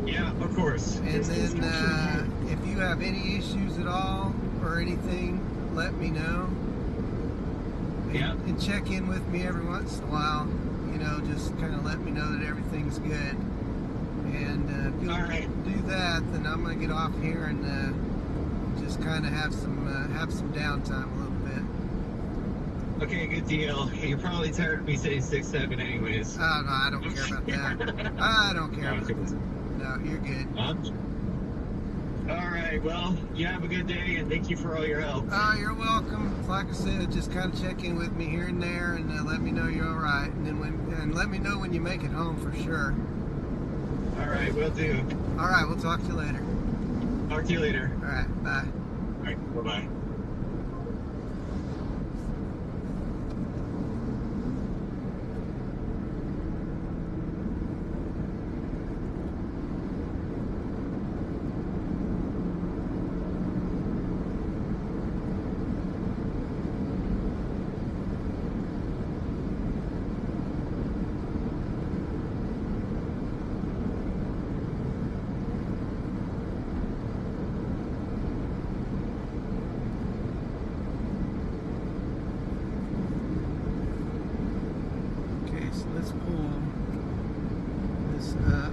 Yeah, of course. And then if you have any issues at all or anything, let me know. Yeah. And check in with me every once in a while. You know, just kind of let me know that everything's good. And if you'll All right. do that, then I'm going to get off here and just kind of have some downtime a little bit. Okay, good deal. You're probably tired of me saying 6-7 anyways. Oh, no, I don't care about that. I don't care about that. No, you're good. All right, well, you have a good day, and thank you for all your help. Oh, you're welcome. Like I said, just kind of check in with me here and there, and let me know you're all right. And then let me know when you make it home for sure. All right, will do. All right, we'll talk to you later. Talk to you later. All right, bye. All right, bye-bye. Let's pull this up.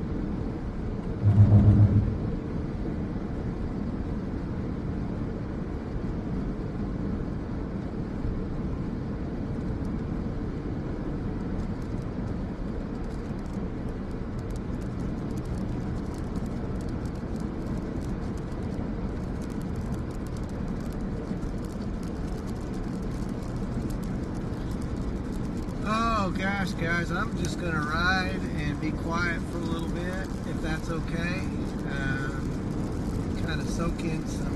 Oh gosh, guys, I'm just gonna ride and be quiet for a little bit, if that's okay. Kind of soak in some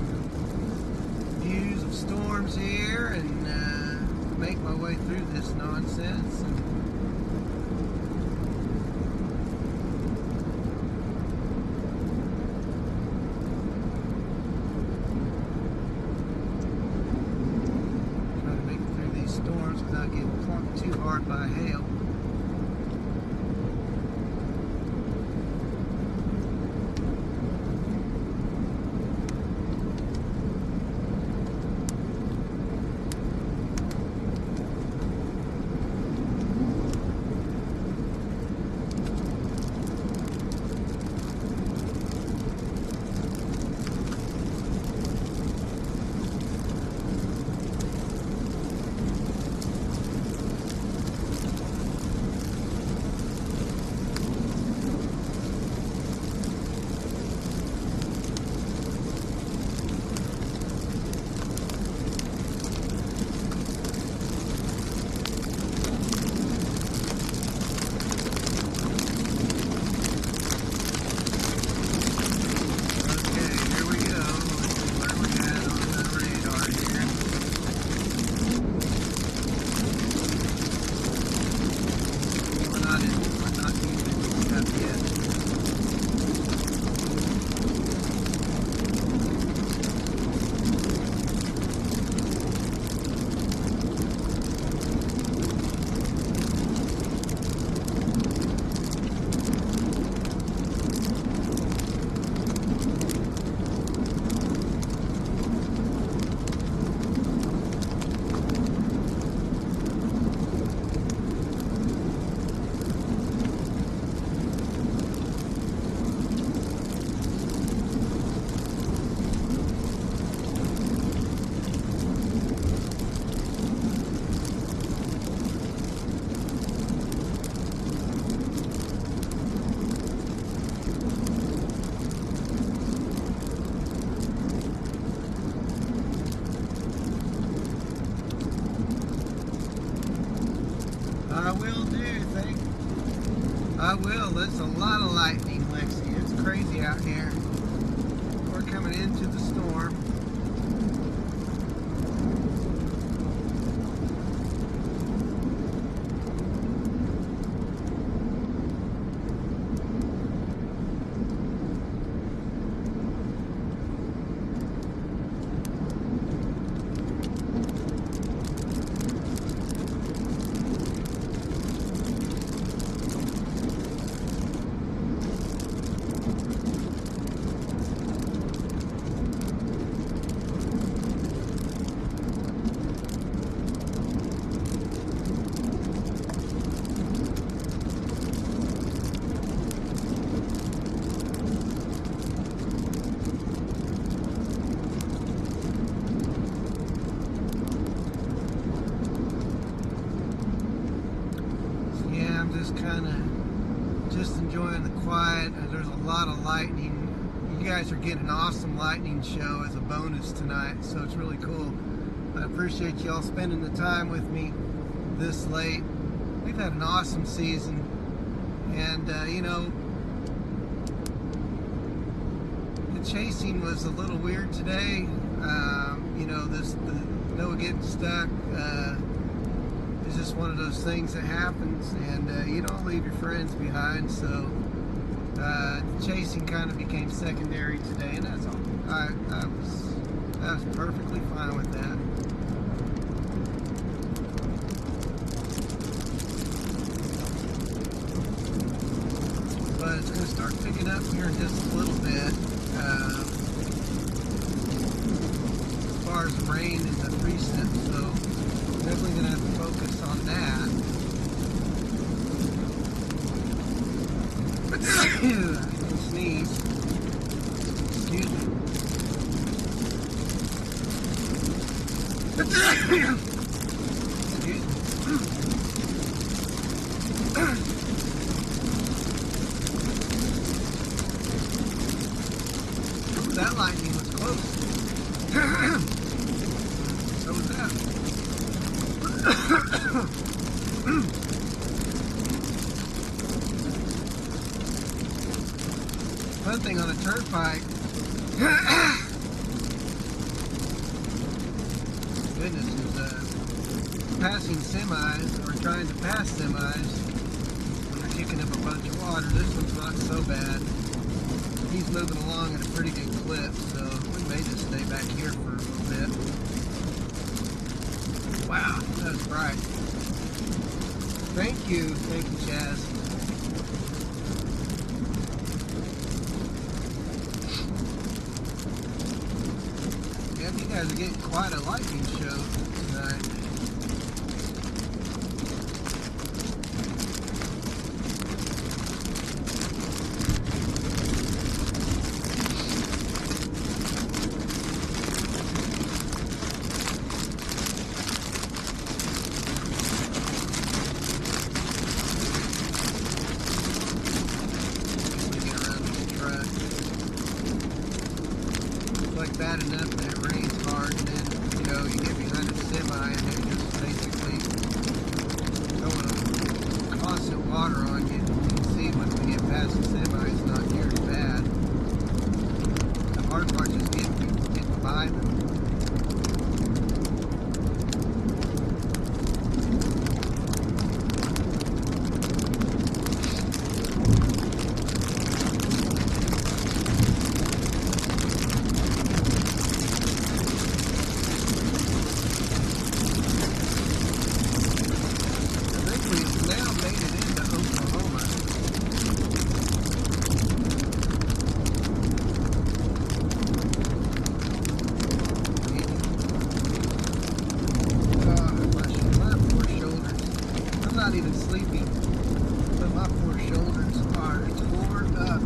views of storms here and make my way through this nonsense. Try to make it through these storms without getting clunked too hard by hail. I will do, thank you. I will. There's a lot of lightning, Lexi. It's crazy out here. We're coming into the storm. Just enjoying the quiet. There's a lot of lightning. You guys are getting an awesome lightning show as a bonus tonight, so it's really cool. I appreciate y'all spending the time with me this late. We've had an awesome season, and you know, the chasing was a little weird today. You know, the Noah getting stuck. It's just one of those things that happens, and you don't leave your friends behind, so chasing kind of became secondary today, and that's all. I was perfectly fine with that. But it's going to start picking up here in just a little bit. As far as rain in the precip, so definitely going to have to focus on that. Sneeze. Excuse me. Excuse me. That lightning was close. So was that. One thing on the turnpike. Goodness, is passing semis or trying to pass semis. They're kicking up a bunch of water. This one's not so bad. He's moving along at a pretty good clip, so we may just stay back here for a little bit. Wow, that was bright. Thank you, Chaz. Yeah, you guys are getting quite a lightning show tonight. Bad enough that it rains hard, and then you get behind a semi and they're just basically throwing a constant water on you. You can see once we get past the semi, it's not near as bad. The hard part is getting by them. Even sleeping, but my poor shoulders are torn up.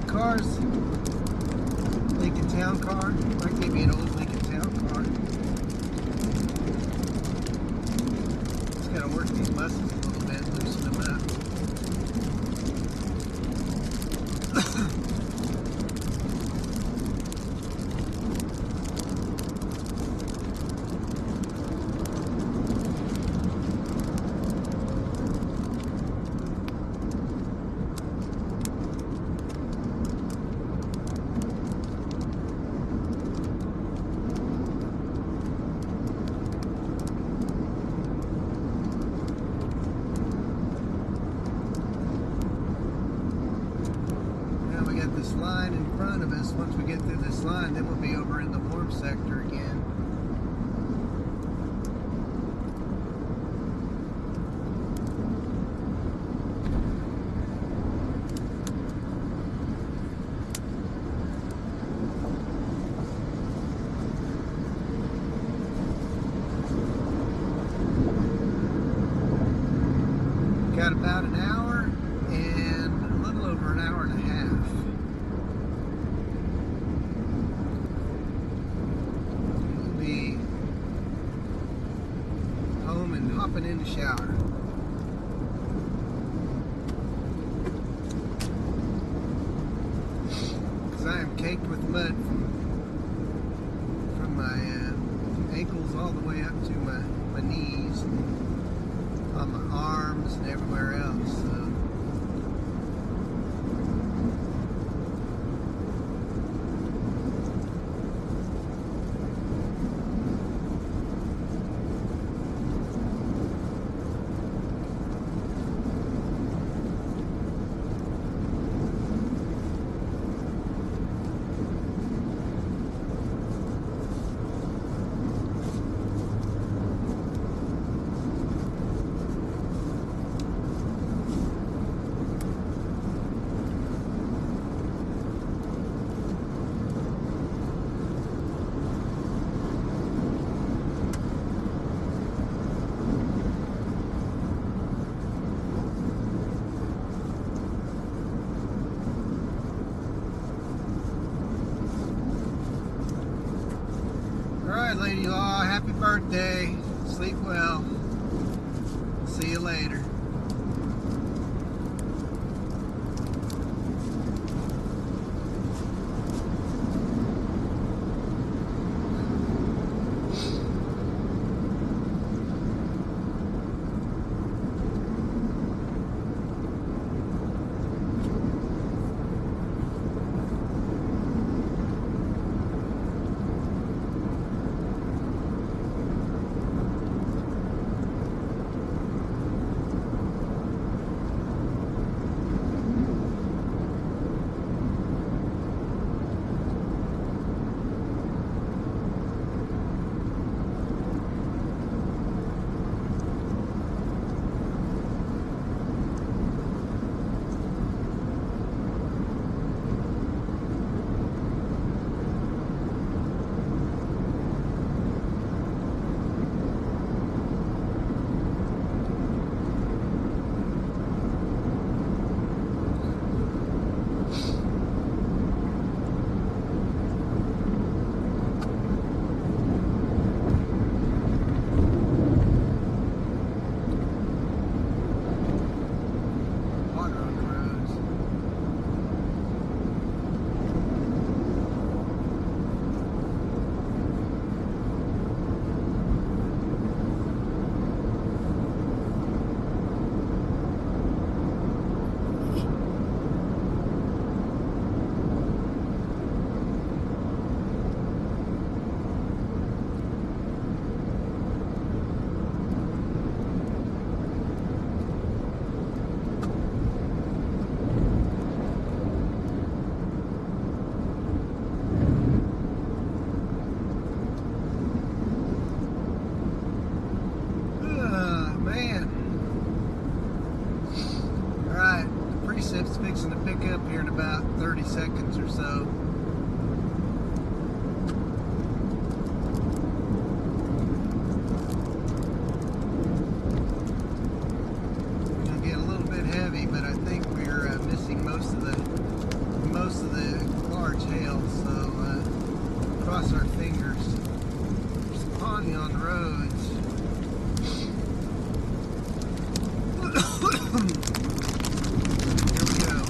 car's Lincoln Town car. Might give me an old Lincoln Town car. Just gotta work these muscles a little bit, loosen them up. This line in front of us. Once we get through this line, then we'll be over in the warm sector again. Got about an hour and a little over an hour and a half. Hopping in the shower. Because I am caked with mud from my ankles all the way up to my knees, and on my arms and everywhere else. So. Alright, Lady Law, happy birthday. Sleep well. See you later. Precip's fixing to pick up here in about 30 seconds or so. It'll get a little bit heavy, but I think we're missing most of the cross our fingers. There's some ponding on the roads. Here we go.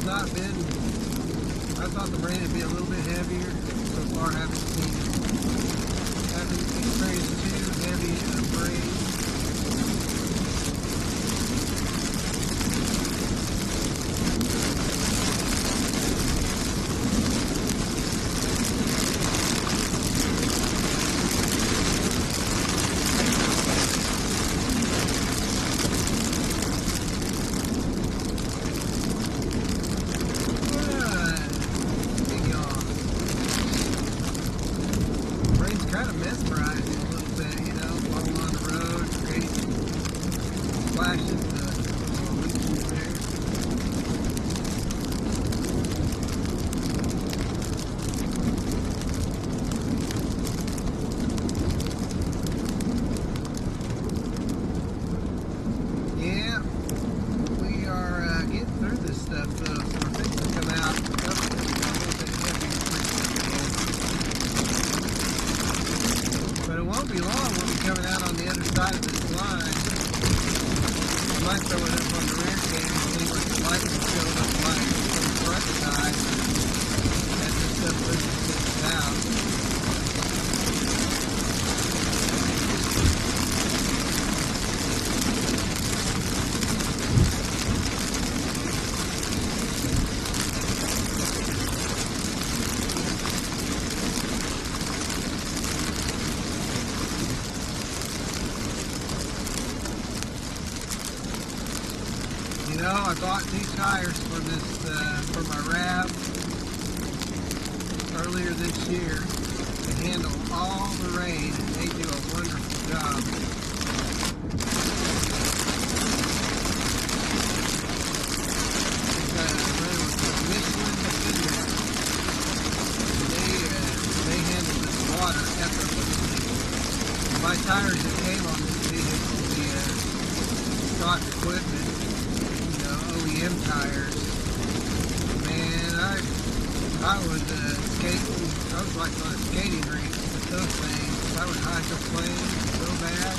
not been, I thought the rain would be a little bit heavier. So far haven't experienced too heavy rain. throw it up on the rear cam and see what the light will show up like on the front side as this stuff pushes out. You know, I bought these tires for this for my RAV earlier this year to handle all the rain, and they do a wonderful job. Run with the Michelin Defender. They handle this water effortlessly. My tires that came on this vehicle, the stock equipment, OEM tires. Man, I was skating. I was like on a skating rink with those things. I would hydroplane so bad.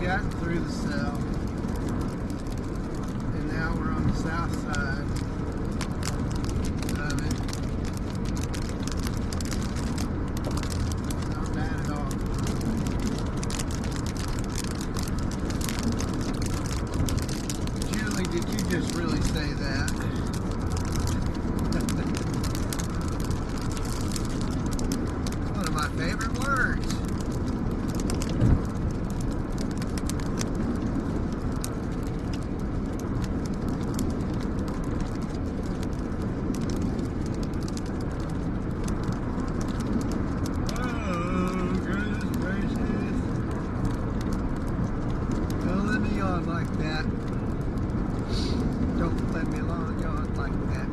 Gotten through the cell, and now we're on the south side of it. Not bad at all. Julie, did you just really say that? One of my favorite words. Like that. Don't let me alone, yawn like that.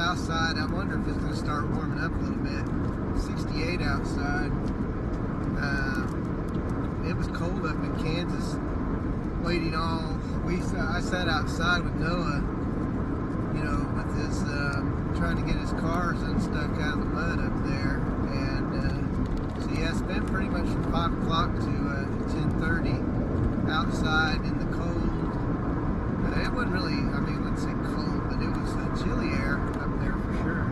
south side. I wonder if it's going to start warming up a little bit. 68 outside. It was cold up in Kansas. Waiting I sat outside with Noah, you know, with his, trying to get his cars unstuck out of the mud up there. And so yeah, I spent pretty much from 5 o'clock to 10:30 outside in the cold. It wasn't really, I mean, I wouldn't say cold, but it was chilly air up there for sure.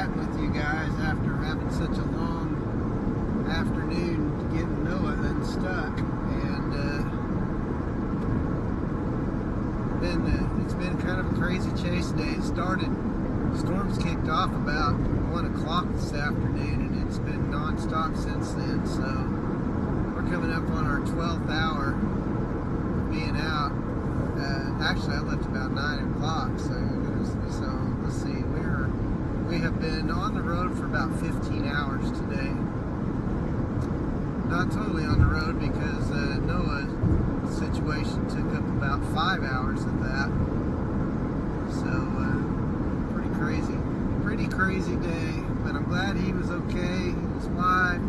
chatting with you guys after having such a long afternoon getting Noah unstuck. And it's been kind of a crazy chase today. Storms kicked off about 1 o'clock this afternoon, and it's been non-stop since then. So we're coming up on our 12th hour of being out. Actually, I left about 9 o'clock, so let's see. We have been on the road for about 15 hours today. Not totally on the road because Noah's situation took up about 5 hours of that. So pretty crazy day. But I'm glad he was okay. He and his wife.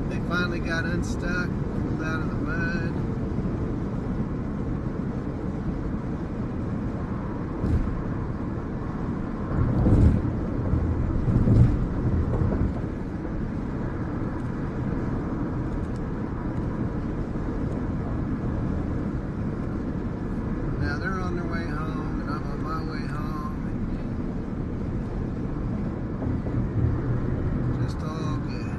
They finally got unstuck, pulled out of the mud. Now they're on their way home, and I'm on my way home, and just all good.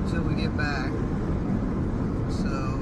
until we get back. So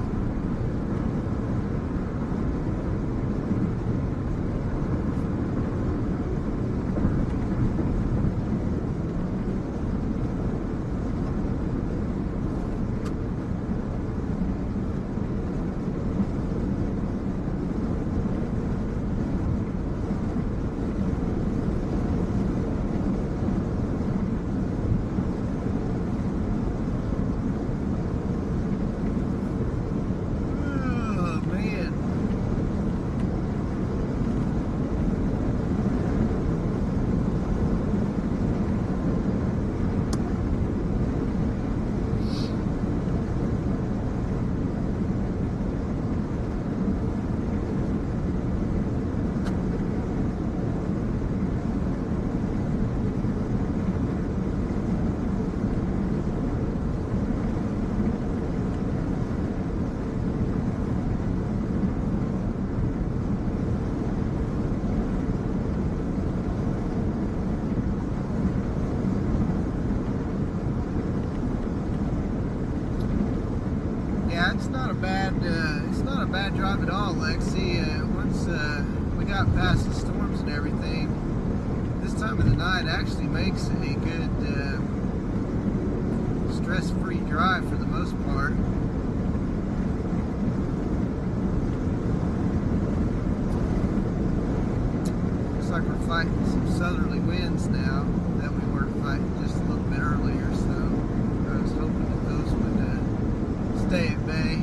it's not a bad drive at all, Lexi. Once we got past the storms and everything, this time of the night actually makes a good stress-free drive for the most part. Looks like we're fighting some southerly winds now that we weren't fighting just a little bit earlier, so I was hoping that those would stay at bay.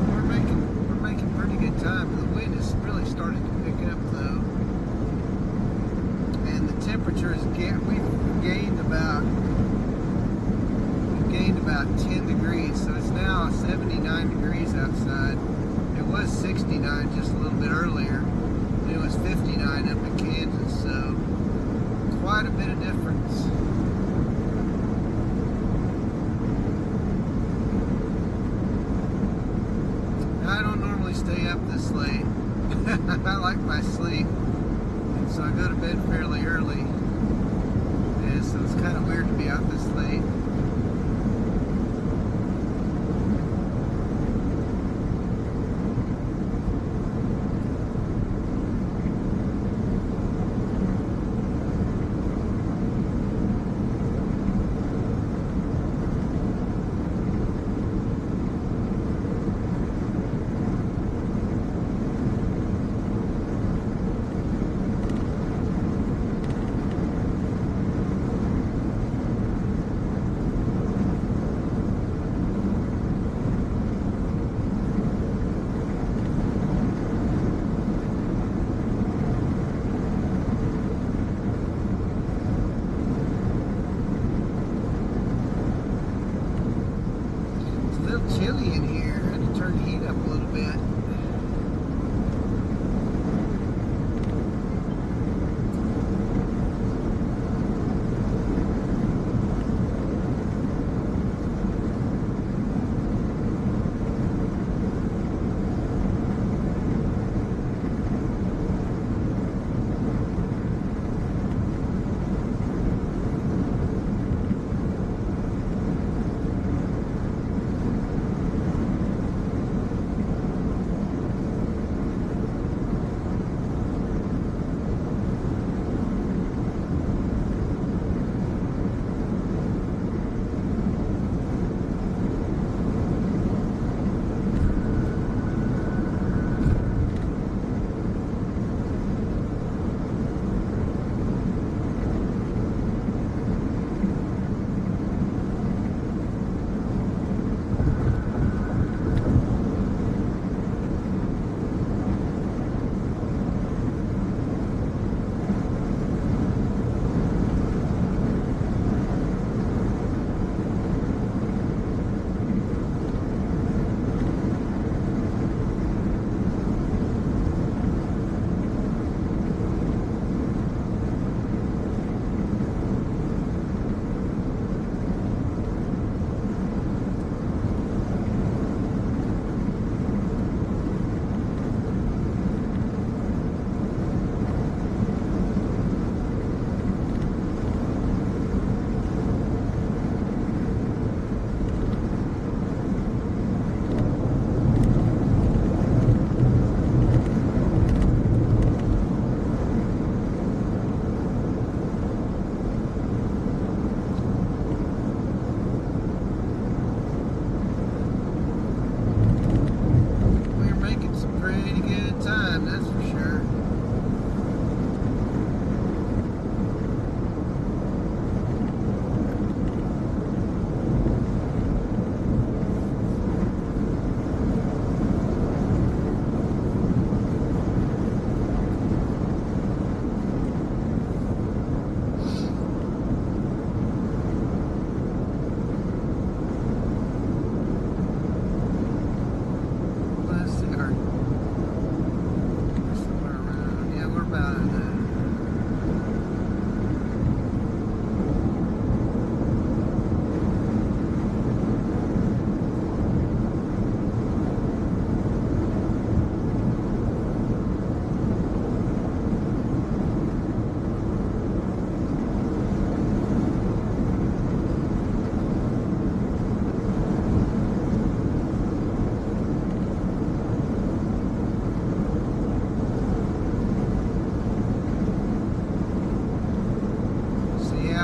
We're making pretty good time. The wind is really starting to pick up though, and the temperature is we've gained about 10 degrees, so it's now 79 degrees outside. It was 69 just a little bit earlier, and it was 59 up in Kansas, so quite a bit of difference. I don't normally stay up this late. I like my sleep, and so I go to bed fairly early, and so it's kind of weird to be out this late.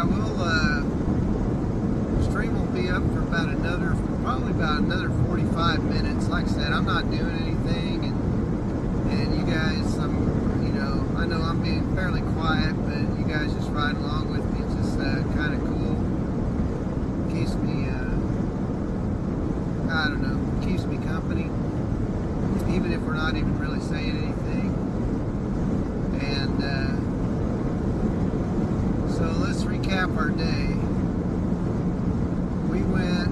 yeah, stream will be up for probably about another 45 minutes. Like I said, I'm not doing anything, and you guys, I know I'm being fairly quiet, but you guys just ride along with me. It's just kind of cool. Keeps me, I don't know, keeps me company, even if we're not even really saying anything. And so let's recap our day. We went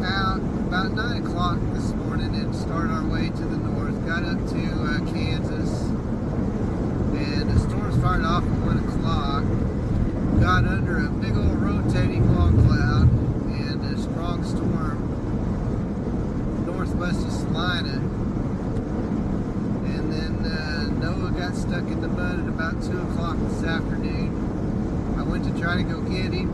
out about 9 o'clock this morning and started our way to the north. Got up to Kansas, and the storm started off at 1 o'clock. Got under a big old rotating log cloud and a strong storm northwest of Salina. And then Noah got stuck in the mud at about 2 o'clock this afternoon. I went to try to go get him,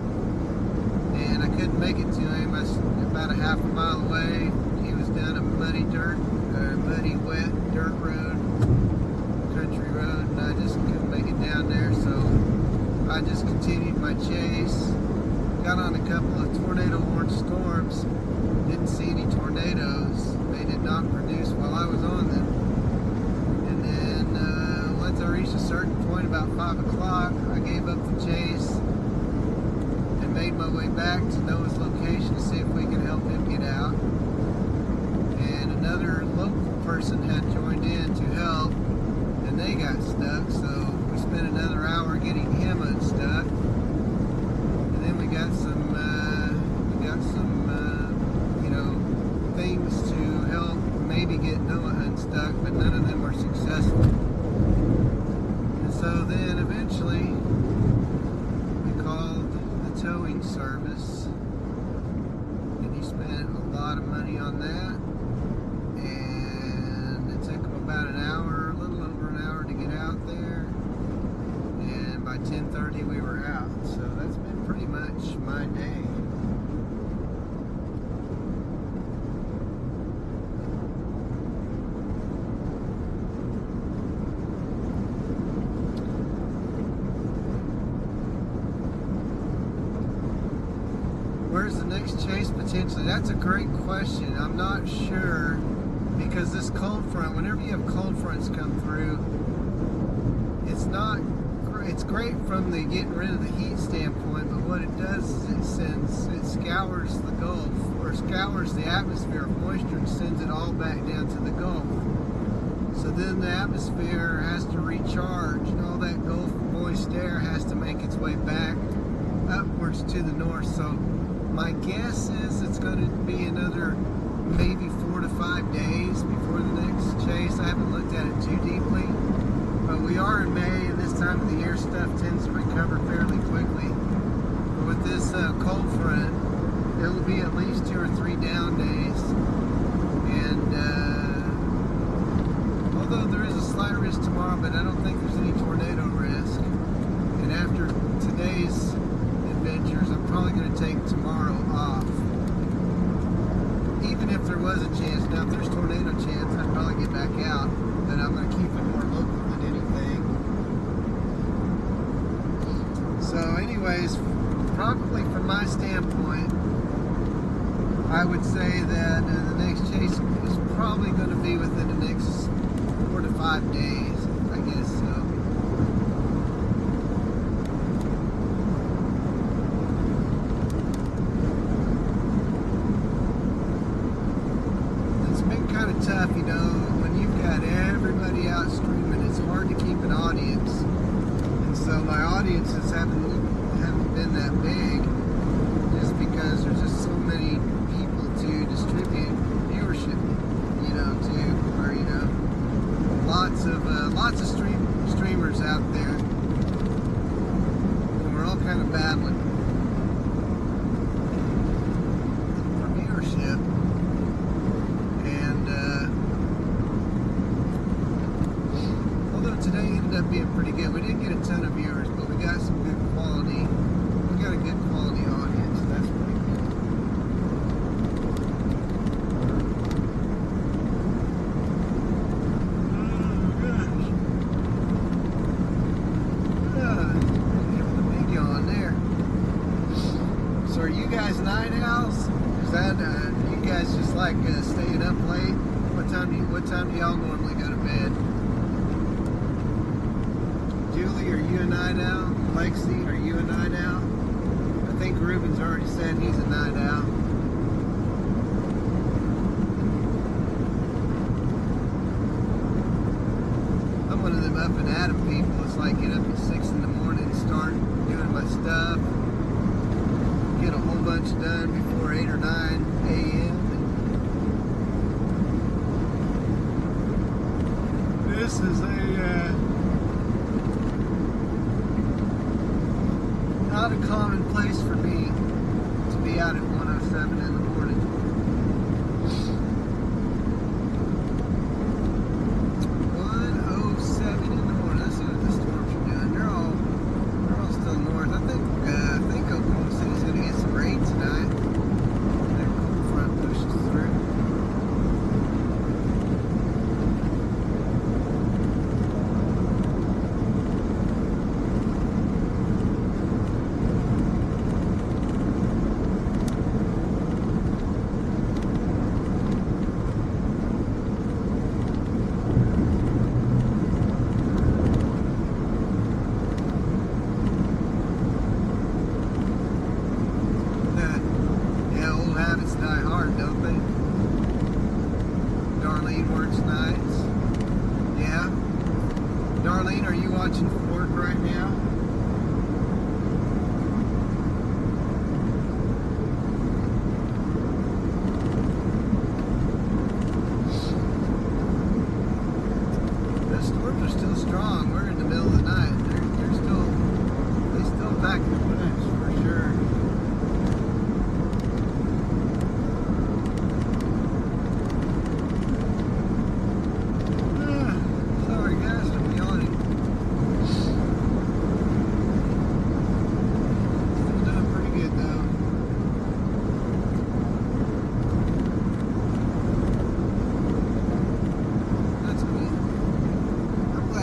and I couldn't make it to him. I was about a half a mile away. He was down a muddy, wet dirt road, country road, and I just couldn't make it down there. So I just continued my chase. Got on a couple of tornado-warned storms. Didn't see any tornadoes. They did not produce while I was on them. And then once I reached a certain point, about 5 o'clock, I gave up the chase and made my way back to Noah's location to see if we could help him get out. And another local person had joined in to help, and they got stuck, so we spent another hour getting him unstuck. And then we got some things to help maybe get Noah unstuck, but none of them were successful. And so then eventually we called the towing service, and he spent a lot of money on that, and it took him about an hour, a little over an hour to get out there, and by 10:30 we were out. So that's been pretty much my day. Where's the next chase potentially? That's a great question. I'm not sure, because this cold front, whenever you have cold fronts come through, it's great from the getting rid of the heat standpoint, but what it does is it scours the Gulf, or scours the atmosphere of moisture and sends it all back down to the Gulf. So then the atmosphere has to recharge, and all that Gulf moist air has to make its way back upwards to the north. So my guess is it's going to be another maybe 4 to 5 days before the next chase. I haven't looked at it too deeply, but we are in May, and this time of the year stuff tends to recover fairly quickly. But with this cold front, it'll be at least 2 or 3 down days. And although there is a slight risk tomorrow, but I don't think there's any tornado risk. And after today's adventures, I'm probably going to take tomorrow off. Even if there was a chance, now if there's tornado chance, I'd probably get back out, but I'm going to keep it more local than anything. So anyways, probably from my standpoint, I would say that the next chase is probably going to be within the next 4 to 5 days, I guess so. Tough, when you've got everybody out streaming, it's hard to keep an audience, and so my audiences haven't been that big, just because there's just so many people to distribute viewership, to, or lots of streamers out there, and we're all kind of battling for viewership. Today ended up being pretty good. We didn't get a ton of viewers, but we got some good quality. We got a good quality audience. That's pretty good. Oh gosh. Give it a big yawn there. So are you guys night owls? Is that you guys just like staying up late? What time do y'all normally go to bed? Julie, are you a night owl? Lexi, are you a night owl? I think Ruben's already said he's a night owl. I'm one of them up and at 'em people. It's like get up at 6 in the morning and start doing my stuff. Get a whole bunch done before 8 or 9 a.m. This is not a common place for me to be out at 1:07 in the morning. 1:07 in the morning. Let's see what the storms are doing. They're all still north. I think Oklahoma City's going to get some rain tonight. That cold front pushes through. Die hard, don't they? Darlene works nights. Yeah. Darlene, are you watching Fork right now? The storms are still strong. We're in the middle of the night. They still pack the punch for sure.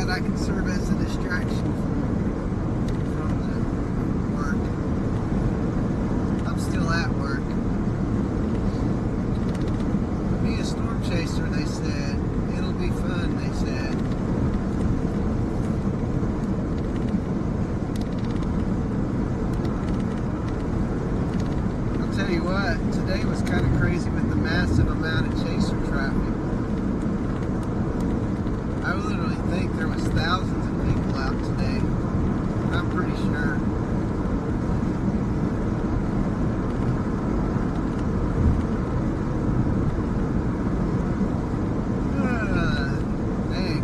I can serve as a distraction from the work. I'm still at work. Be a storm chaser, they said. It'll be fun, they said. I'll tell you what, today was kind of crazy with the massive amount of chaser traffic. I literally think there was thousands of people out today. I'm pretty sure. Dang.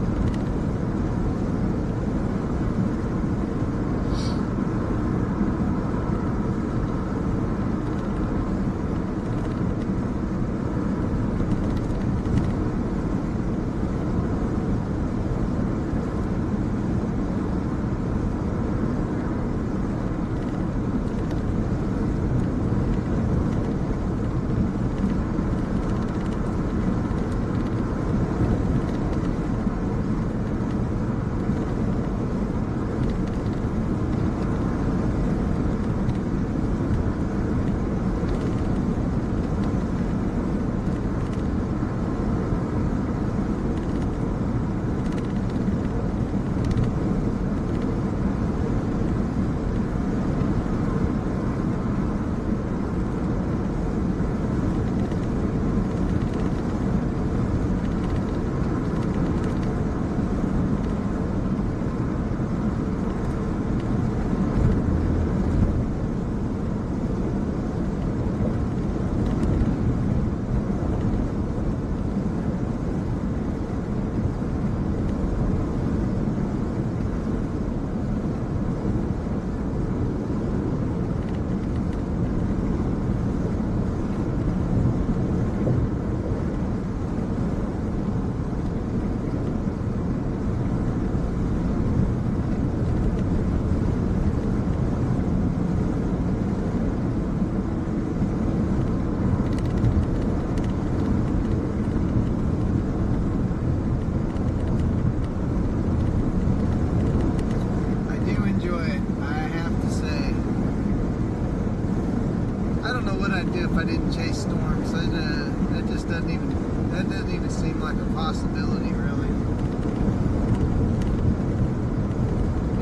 know what I'd do if I didn't chase storms. That just doesn't even seem like a possibility, really.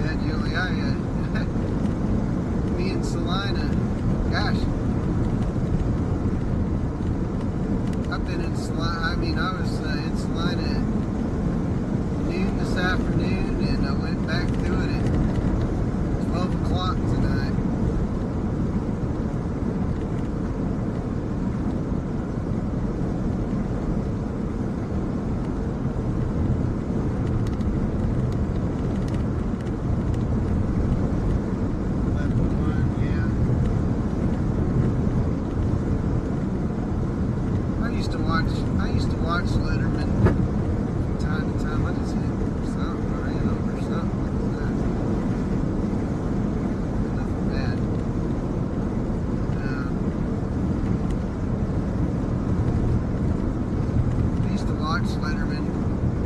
Yeah, Julie, me and Salina, gosh, I've been in Salina. I mean, I was in Salina at noon this afternoon, and I went back to it at 12 o'clock tonight. I used to watch Letterman from time to time. I just hit something or ran over something like that. Nothing bad. I used to watch Letterman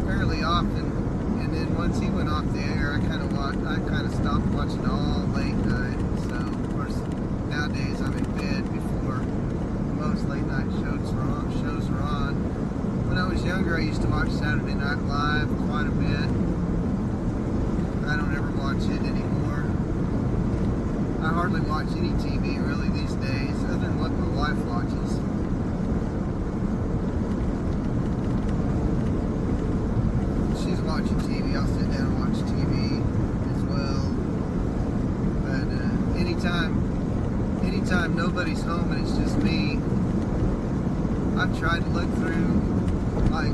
fairly often, and then once he went off the air, I kind of stopped watching all late night. So of course nowadays I'm in bed before most late night shows are on. When I was younger, I used to watch Saturday Night Live quite a bit. I don't ever watch it anymore. I hardly watch any TV really these days, other than what my wife watches. She's watching TV. I'll sit down and watch TV as well. But anytime nobody's home and it's just me, I've tried to look through like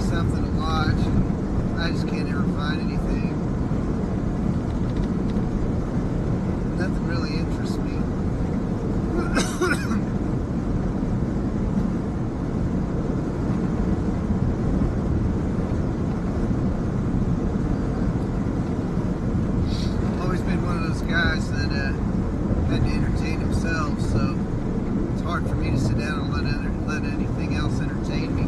something to watch, and I just can't ever find anything. Nothing really interests me. Always been one of those guys that had to entertain himself, so it's hard for me to sit down and let anything else entertain me.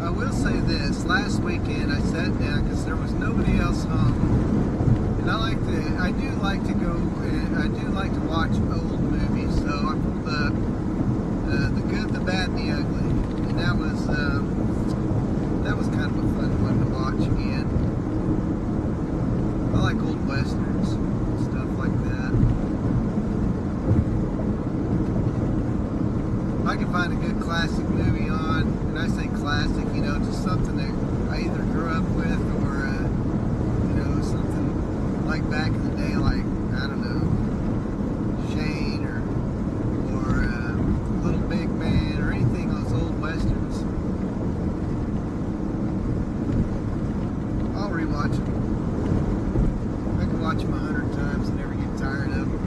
I will say this, last weekend I sat down because there was nobody else home, and I do like to watch old movies, so I pulled up The Good, the Bad, and the Ugly, and that was kind of a fun one to watch again. I like old westerns, stuff like that. If I can find a good classic movie on, and I say classic, just something that I either grew up with or, something like back in the day, like, I don't know, Shane or Little Big Man or anything, those old westerns. I'll rewatch them. I can watch them 100 times and never get tired of them.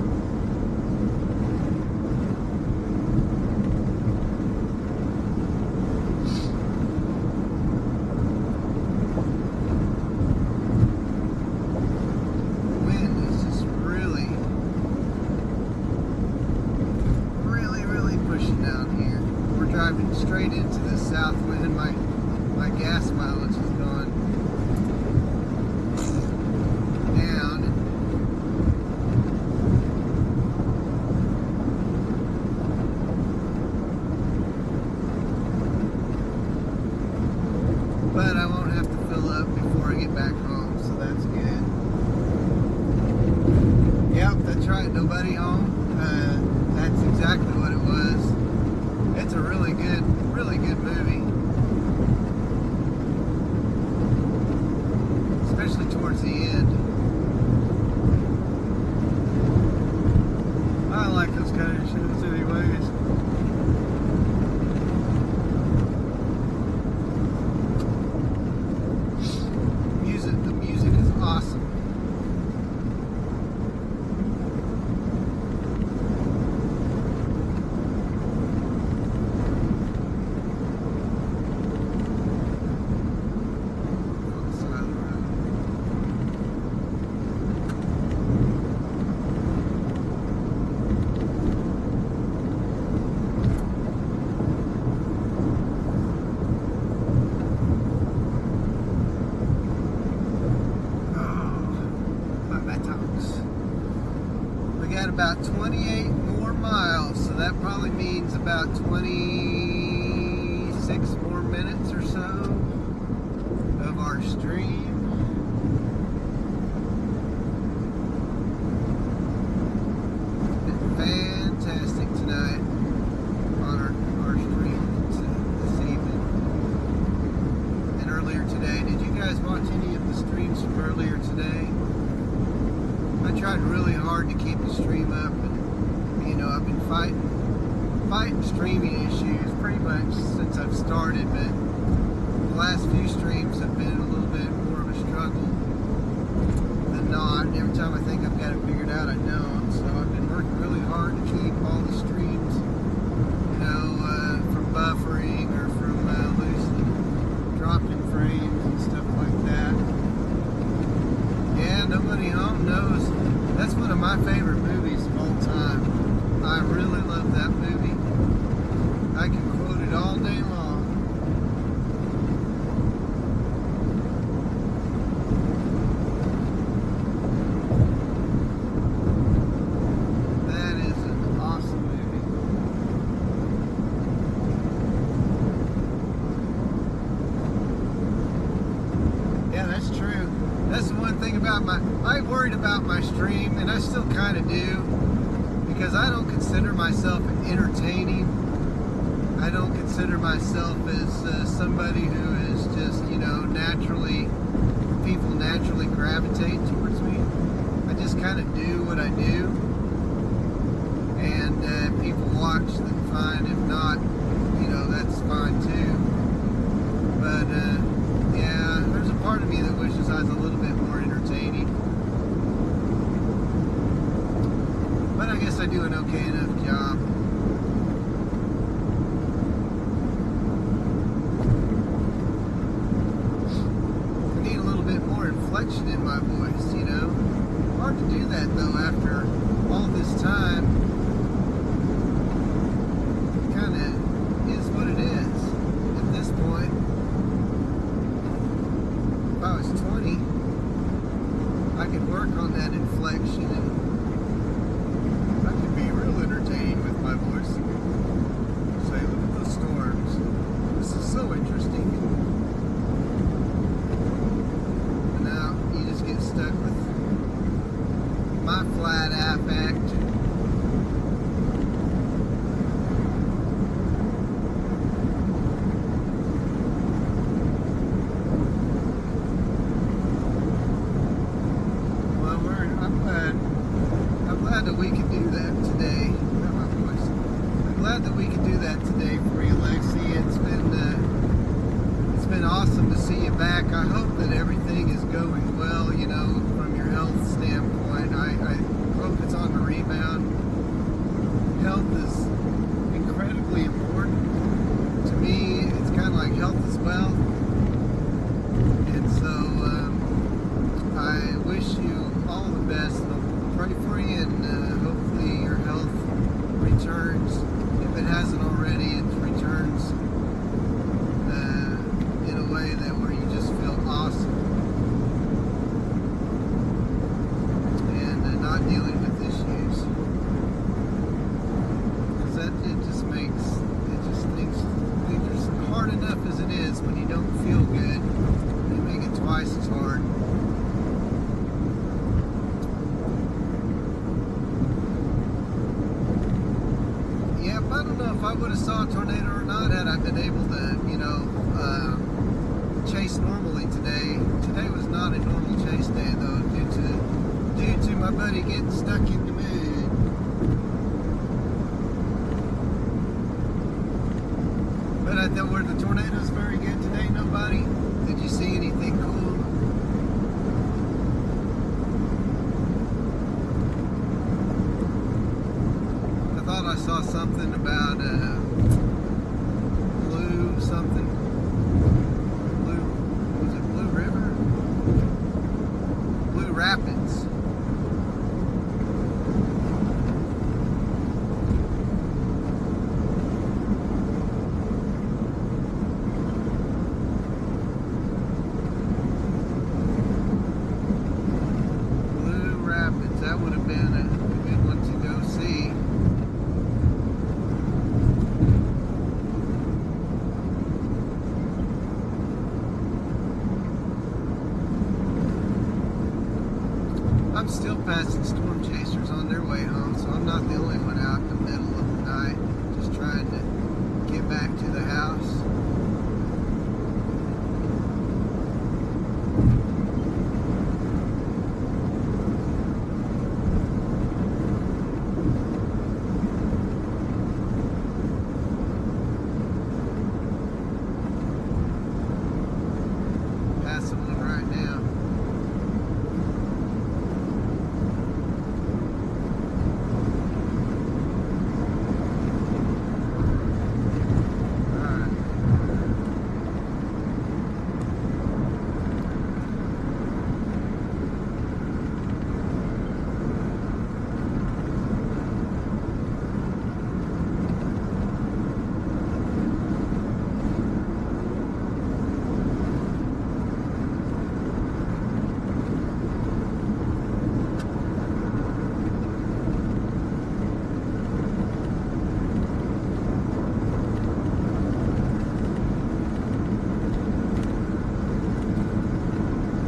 Driving straight into the south wind. My gas mileage has gone down. But I won't have to fill up before I get back home, so that's good. Yep, that's right, nobody home. That's exactly what it was. It's a really good movie. Especially towards the end. I like those kind of shows anyways. The music is awesome. about 28 more miles, so that probably means about 26 more minutes or so of our stream. Been fantastic tonight on our stream this evening and earlier today. Did you guys watch any of the streams from earlier today? I tried really hard to keep the stream up, and you know, I've been fighting streaming issues pretty much since I've started, but the last few streams have been a little bit more of a struggle than not. Every time I think I've got it figured out, I don't. So I've been working really hard to keep all the streams, you know, from buffering or from loosely dropping frames and stuff like that. Yeah, Nobody Home knows. That's one of my favorite movies of all time. I really love that movie. I can quote it all day long. That is an awesome movie. Yeah, that's true. That's the one thing about I worried about my stream, and I still kind of do, because I don't consider myself entertaining. I don't consider myself as somebody who is just, you know, people naturally gravitate towards me. I just kind of do what I do, and if people watch, then fine. If not, you know, that's fine too. But yeah, there's a part of me that wishes I was a little bit more entertaining. But I guess I do an okay enough job. I need a little bit more inflection in my voice, you know. Hard to do that though after all this time. It kind of is what it is at this point. If I was 20, I could work on that inflection and I could be real entertaining with my voice. Say, look at the storms. This is so interesting. But now you just get stuck with my flat affect. I'm glad that we could do that today. I'm glad that we could do that today for you, Lexi. It's been awesome to see you back. I hope that everything is going well, you know, from your health standpoint. I hope it's on the rebound. Health is incredibly important. To me, it's kind of like health is wealth. And so I wish you all the best. I'll pray for you, and hopefully your health returns. If it hasn't already, it returns in a way that where you just feel awesome and not dealing with issues. Because things are hard enough as it is when you don't feel good. They make it twice as hard. I don't know if I would have saw a tornado or not had I been able to, you know, chase normally today. Today was not a normal chase day though, due to my buddy getting stuck in the mud. But I thought, were the tornadoes very good today? Nobody? Did you see anything cool? I thought I saw something about was it Blue River? Blue Rapids. Blue Rapids, that would have been a good one to go still passing storm chasers on their way home, so I'm not the only one out in the middle of the night just trying to get back to the house. Passing one right now.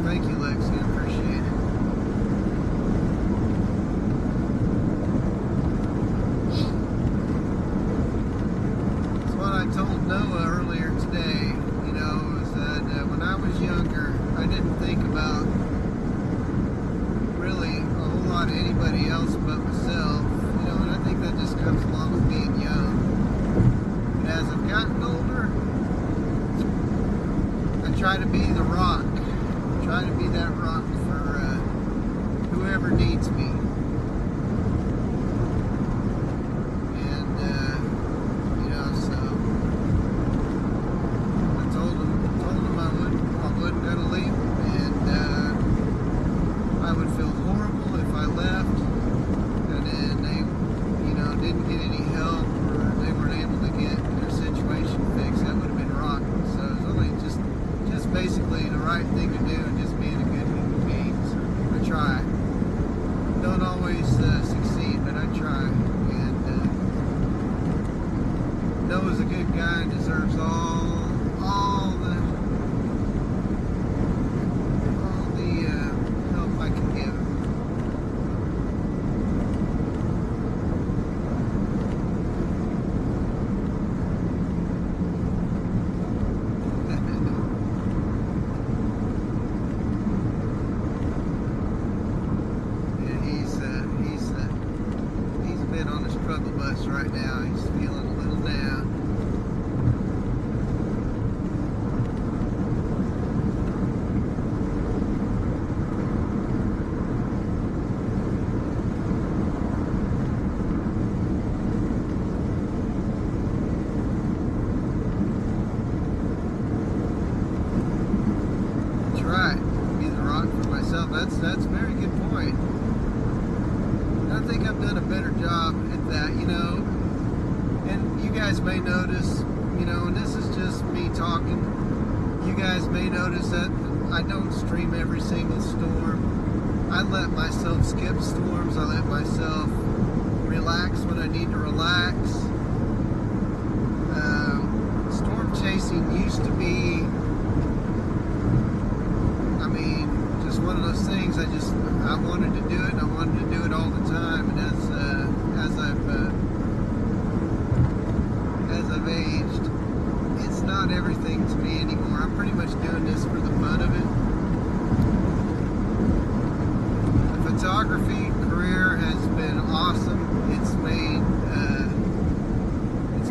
Thank you, Lexi. I appreciate it. It's what I told Noah earlier today, you know, is that when I was younger, I didn't think about really a whole lot of anybody else but myself, you know, and I think that just comes along with being young. But as I've gotten older, I try to be the rock. Try to be that rock for whoever needs me. And, you know, so I told him I wasn't going to leave, and I would feel horrible if I left, and then they, you know, didn't get any help, or they weren't able to get their situation fixed. That would have been rotten. So it was only just basically the right thing to do, and just being a good human being. So I try. Don't always succeed, but I try. And Noah's a good guy and deserves all the help I can give him. Struggle bus right now. He's feeling a little down. That's right. Be the rock for myself. That's a very good point. I think I've done a better job at that, you know, and you guys may notice, you know, and this is just me talking, you guys may notice that I don't stream every single storm. I let myself skip storms. I let myself relax when I need to relax. Storm chasing used to be, I mean, just one of those things. I wanted to do it, and I wanted to do it all the time. And as I've aged, it's not everything to me anymore. I'm pretty much doing this for the fun of it. The photography career has been awesome. It's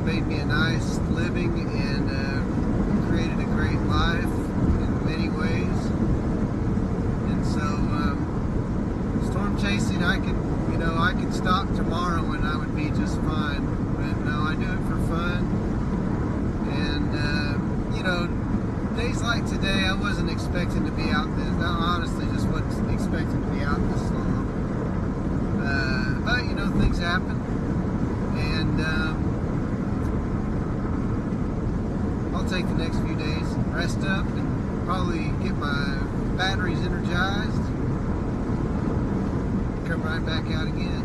made me a nice living, and created a great life in many ways. And so storm chasing, I could stop tomorrow and I would be just fine. But no, I do it for fun. And you know, days like today, I wasn't expecting to be out this. I honestly just wasn't expecting to be out this long. But you know, things happen, and I'll take the next few days, rest up, and probably get my batteries energized. Come right back out again.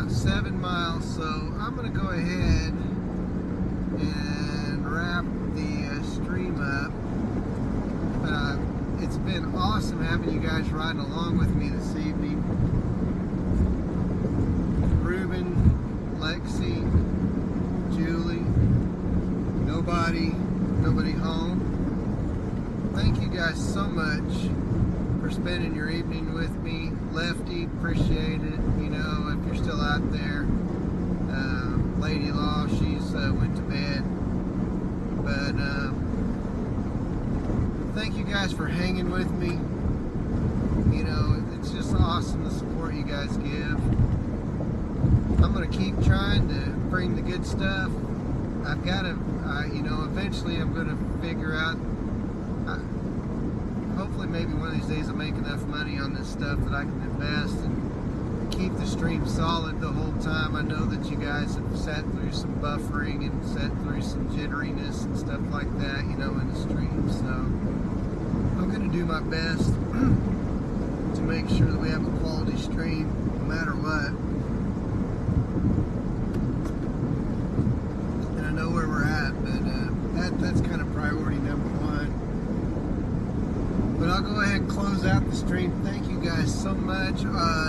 about 7 miles, so I'm going to go ahead and wrap the stream up. It's been awesome having you guys riding along with me this evening. Ruben, Lexi, Julie, nobody home. Thank you guys so much for spending your evening with me. Lefty, appreciate it. You know, if you're still out there. Lady Law, she's went to bed. But thank you guys for hanging with me. You know, it's just awesome the support you guys give. I'm going to keep trying to bring the good stuff. I've got to, you know, eventually I'm going to figure out, hopefully maybe one of these days I'll make enough money on this stuff that I can invest and keep the stream solid the whole time. I know that you guys have sat through some buffering and sat through some jitteriness and stuff like that, you know, in the stream. So I'm going to do my best to make sure that we have a quality stream no matter what. And I know where we're at, but that's kind of priority number one. But I'll go ahead and close out the stream. Thank you guys so much.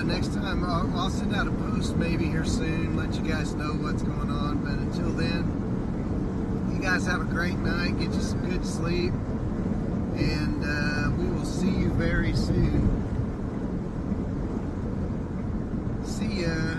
Next time I'll send out a post maybe here soon, let you guys know what's going on. But until then, you guys have a great night. Get you some good sleep. And we will see you very soon.